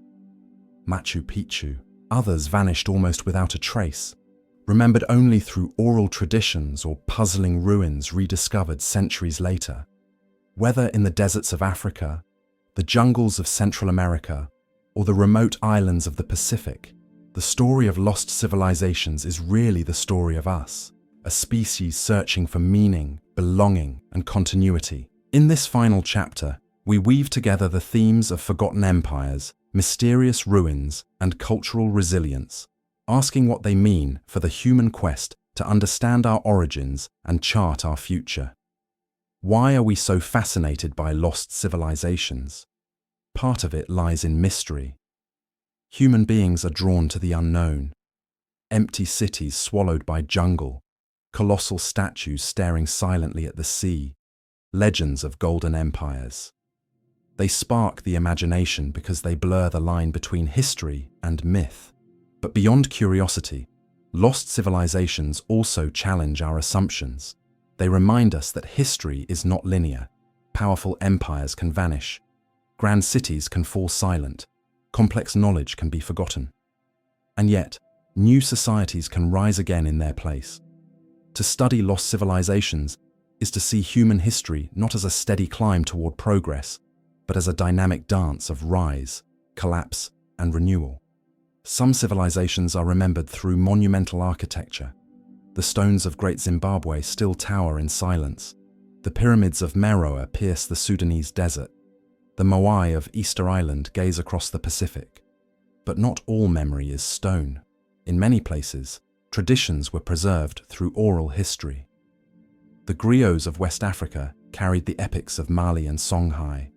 Machu Picchu. Others vanished almost without a trace, remembered only through oral traditions or puzzling ruins rediscovered centuries later. Whether in the deserts of Africa, the jungles of Central America, or the remote islands of the Pacific, the story of lost civilizations is really the story of us, a species searching for meaning, belonging, and continuity. In this final chapter, we weave together the themes of forgotten empires, mysterious ruins, and cultural resilience, asking what they mean for the human quest to understand our origins and chart our future. Why are we so fascinated by lost civilizations? Part of it lies in mystery. Human beings are drawn to the unknown. Empty cities swallowed by jungle, colossal statues staring silently at the sea, legends of golden empires. They spark the imagination because they blur the line between history and myth. But beyond curiosity, lost civilizations also challenge our assumptions. They remind us that history is not linear. Powerful empires can vanish. Grand cities can fall silent. Complex knowledge can be forgotten. And yet, new societies can rise again in their place. To study lost civilizations is to see human history not as a steady climb toward progress, but as a dynamic dance of rise, collapse, and renewal. Some civilizations are remembered through monumental architecture. The stones of Great Zimbabwe still tower in silence. The pyramids of Meroe pierce the Sudanese desert. The Moai of Easter Island gaze across the Pacific. But not all memory is stone. In many places, traditions were preserved through oral history. The griots of West Africa carried the epics of Mali and Songhai.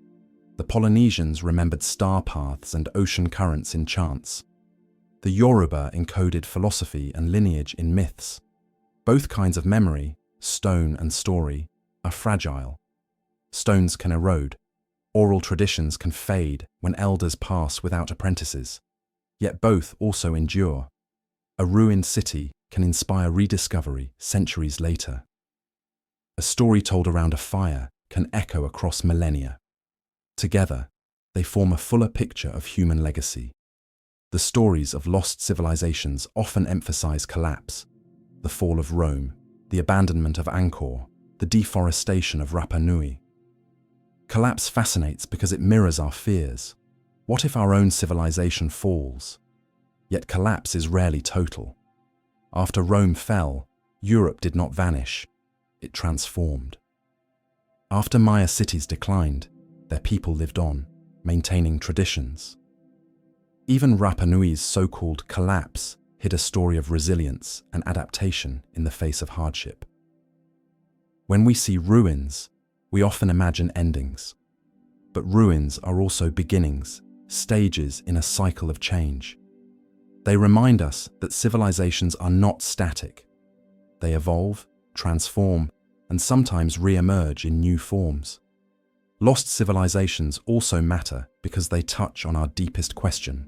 The Polynesians remembered star paths and ocean currents in chants. The Yoruba encoded philosophy and lineage in myths. Both kinds of memory, stone and story, are fragile. Stones can erode. Oral traditions can fade when elders pass without apprentices. Yet both also endure. A ruined city can inspire rediscovery centuries later. A story told around a fire can echo across millennia. Together, they form a fuller picture of human legacy. The stories of lost civilizations often emphasize collapse, the fall of Rome, the abandonment of Angkor, the deforestation of Rapa Nui. Collapse fascinates because it mirrors our fears. What if our own civilization falls? Yet collapse is rarely total. After Rome fell, Europe did not vanish, it transformed. After Maya cities declined, their people lived on, maintaining traditions. Even Rapa Nui's so-called collapse hid a story of resilience and adaptation in the face of hardship. When we see ruins, we often imagine endings. But ruins are also beginnings, stages in a cycle of change. They remind us that civilizations are not static. They evolve, transform, and sometimes re-emerge in new forms. Lost civilizations also matter because they touch on our deepest question: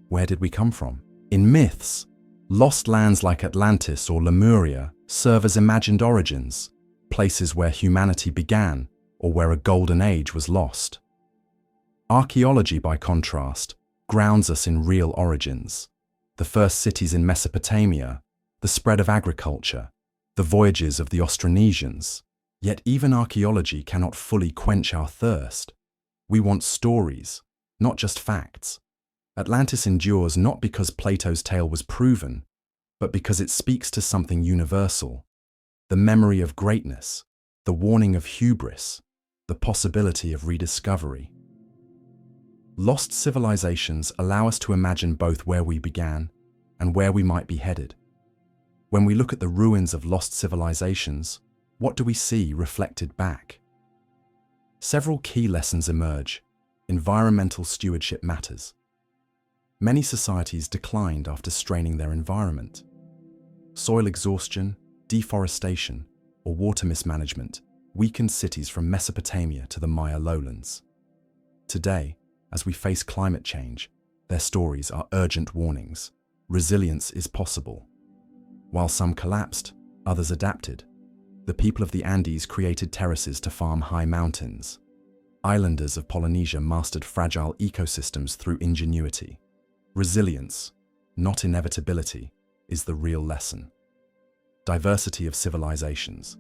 where did we come from? In myths, lost lands like Atlantis or Lemuria serve as imagined origins, places where humanity began or where a golden age was lost. Archaeology, by contrast, grounds us in real origins: the first cities in Mesopotamia, the spread of agriculture, the voyages of the Austronesians. Yet even archaeology cannot fully quench our thirst. We want stories, not just facts. Atlantis endures not because Plato's tale was proven, but because it speaks to something universal: the memory of greatness, the warning of hubris, the possibility of rediscovery. Lost civilizations allow us to imagine both where we began and where we might be headed. When we look at the ruins of lost civilizations, what do we see reflected back? Several key lessons emerge. Environmental stewardship matters. Many societies declined after straining their environment. Soil exhaustion, deforestation, or water mismanagement weakened cities from Mesopotamia to the Maya lowlands. Today, as we face climate change, their stories are urgent warnings. Resilience is possible. While some collapsed, others adapted. The people of the Andes created terraces to farm high mountains. Islanders of Polynesia mastered fragile ecosystems through ingenuity. Resilience, not inevitability, is the real lesson. Diversity of civilizations.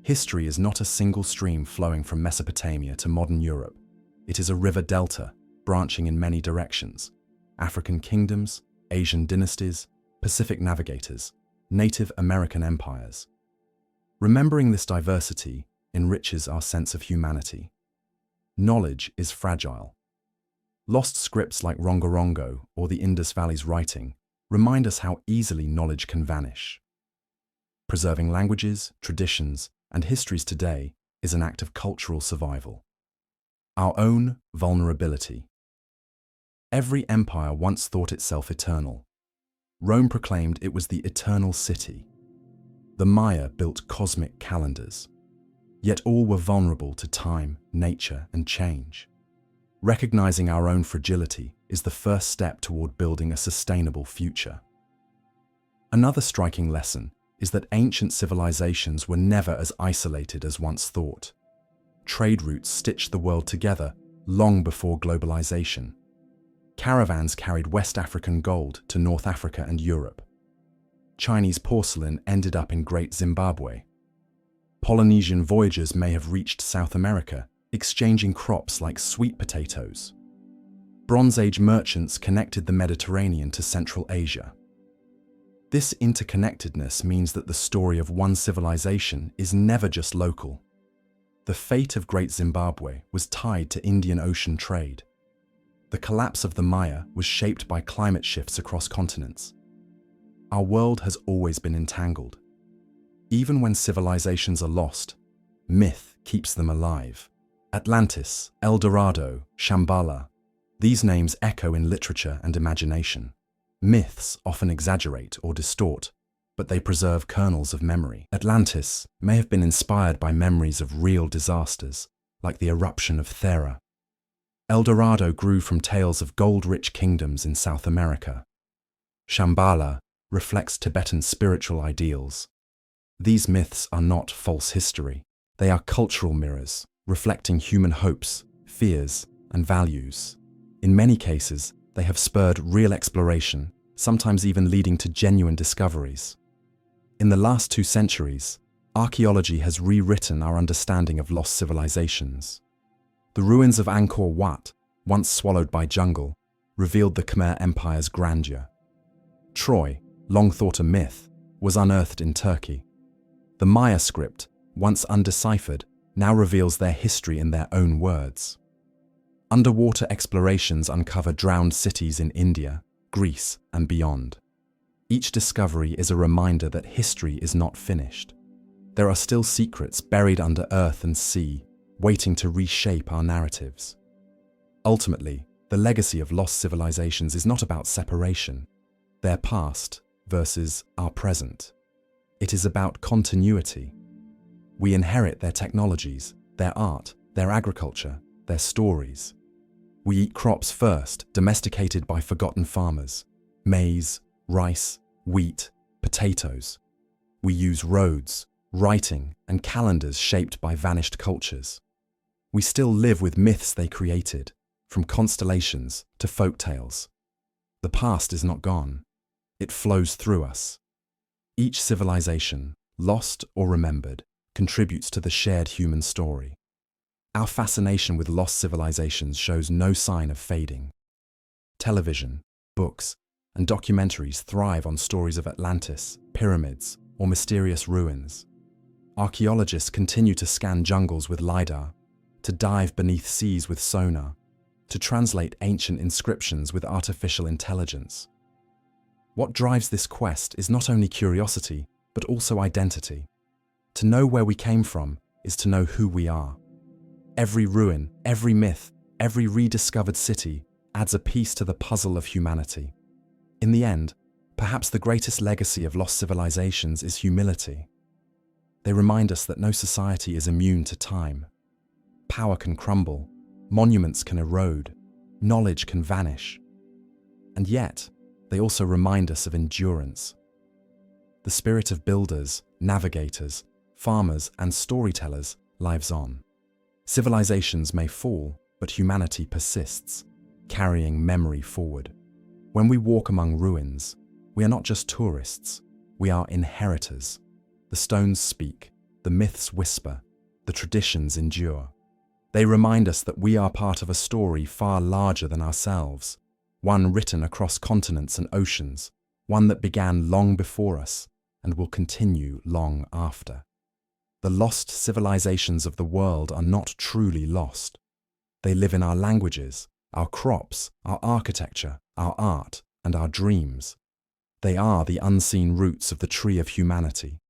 History is not a single stream flowing from Mesopotamia to modern Europe. It is a river delta, branching in many directions. African kingdoms, Asian dynasties, Pacific navigators, Native American empires. Remembering this diversity enriches our sense of humanity. Knowledge is fragile. Lost scripts like Rongorongo or the Indus Valley's writing remind us how easily knowledge can vanish. Preserving languages, traditions, and histories today is an act of cultural survival. Our own vulnerability. Every empire once thought itself eternal. Rome proclaimed it was the eternal city. The Maya built cosmic calendars. Yet all were vulnerable to time, nature, and change. Recognizing our own fragility is the first step toward building a sustainable future. Another striking lesson is that ancient civilizations were never as isolated as once thought. Trade routes stitched the world together long before globalization. Caravans carried West African gold to North Africa and Europe. Chinese porcelain ended up in Great Zimbabwe. Polynesian voyagers may have reached South America, exchanging crops like sweet potatoes. Bronze Age merchants connected the Mediterranean to Central Asia. This interconnectedness means that the story of one civilization is never just local. The fate of Great Zimbabwe was tied to Indian Ocean trade. The collapse of the Maya was shaped by climate shifts across continents. Our world has always been entangled. Even when civilizations are lost, myth keeps them alive. Atlantis, El Dorado, Shambhala, these names echo in literature and imagination. Myths often exaggerate or distort, but they preserve kernels of memory. Atlantis may have been inspired by memories of real disasters, like the eruption of Thera. El Dorado grew from tales of gold-rich kingdoms in South America. Shambhala reflects Tibetan spiritual ideals. These myths are not false history. They are cultural mirrors, reflecting human hopes, fears, and values. In many cases, they have spurred real exploration, sometimes even leading to genuine discoveries. In the last 2 centuries, archaeology has rewritten our understanding of lost civilizations. The ruins of Angkor Wat, once swallowed by jungle, revealed the Khmer Empire's grandeur. Troy, long thought a myth, was unearthed in Turkey. The Maya script, once undeciphered, now reveals their history in their own words. Underwater explorations uncover drowned cities in India, Greece, and beyond. Each discovery is a reminder that history is not finished. There are still secrets buried under earth and sea, waiting to reshape our narratives. Ultimately, the legacy of lost civilizations is not about separation, their past versus our present. It is about continuity. We inherit their technologies, their art, their agriculture, their stories. We eat crops first, domesticated by forgotten farmers. Maize, rice, wheat, potatoes. We use roads, writing, and calendars shaped by vanished cultures. We still live with myths they created, from constellations to folk tales. The past is not gone. It flows through us. Each civilization, lost or remembered, contributes to the shared human story. Our fascination with lost civilizations shows no sign of fading. Television, books, and documentaries thrive on stories of Atlantis, pyramids, or mysterious ruins. Archaeologists continue to scan jungles with LiDAR, to dive beneath seas with sonar, to translate ancient inscriptions with artificial intelligence. What drives this quest is not only curiosity, but also identity. To know where we came from is to know who we are. Every ruin, every myth, every rediscovered city adds a piece to the puzzle of humanity. In the end, perhaps the greatest legacy of lost civilizations is humility. They remind us that no society is immune to time. Power can crumble, monuments can erode, knowledge can vanish. And yet, they also remind us of endurance. The spirit of builders, navigators, farmers, and storytellers lives on. Civilizations may fall, but humanity persists, carrying memory forward. When we walk among ruins, we are not just tourists, we are inheritors. The stones speak, the myths whisper, the traditions endure. They remind us that we are part of a story far larger than ourselves, one written across continents and oceans, one that began long before us and will continue long after. The lost civilizations of the world are not truly lost. They live in our languages, our crops, our architecture, our art, and our dreams. They are the unseen roots of the tree of humanity,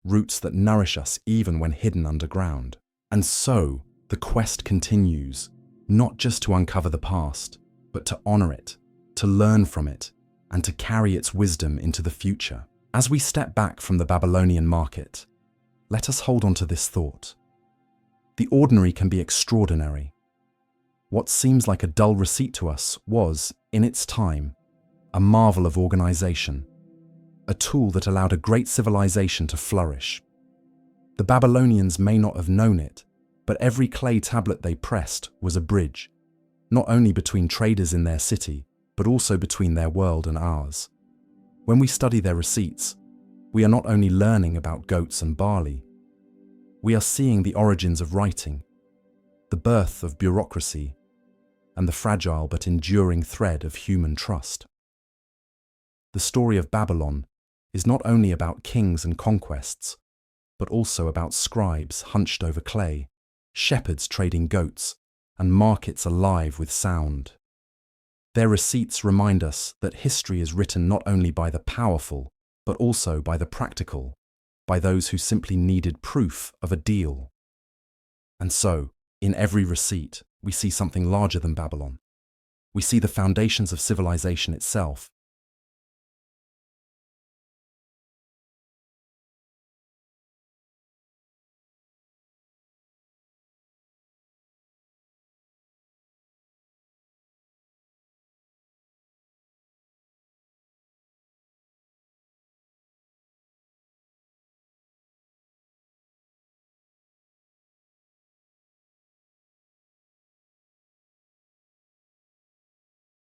roots that nourish us even when hidden underground. And so, the quest continues, not just to uncover the past, but to honor it, to learn from it, and to carry its wisdom into the future. As we step back from the Babylonian market, let us hold on to this thought. The ordinary can be extraordinary. What seems like a dull receipt to us was, in its time, a marvel of organization, a tool that allowed a great civilization to flourish. The Babylonians may not have known it, but every clay tablet they pressed was a bridge, not only between traders in their city, but also between their world and ours. When we study their receipts, we are not only learning about goats and barley, we are seeing the origins of writing, the birth of bureaucracy, and the fragile but enduring thread of human trust. The story of Babylon is not only about kings and conquests, but also about scribes hunched over clay, shepherds trading goats, and markets alive with sound. Their receipts remind us that history is written not only by the powerful, but also by the practical, by those who simply needed proof of a deal. And so, in every receipt, we see something larger than Babylon. We see the foundations of civilization itself,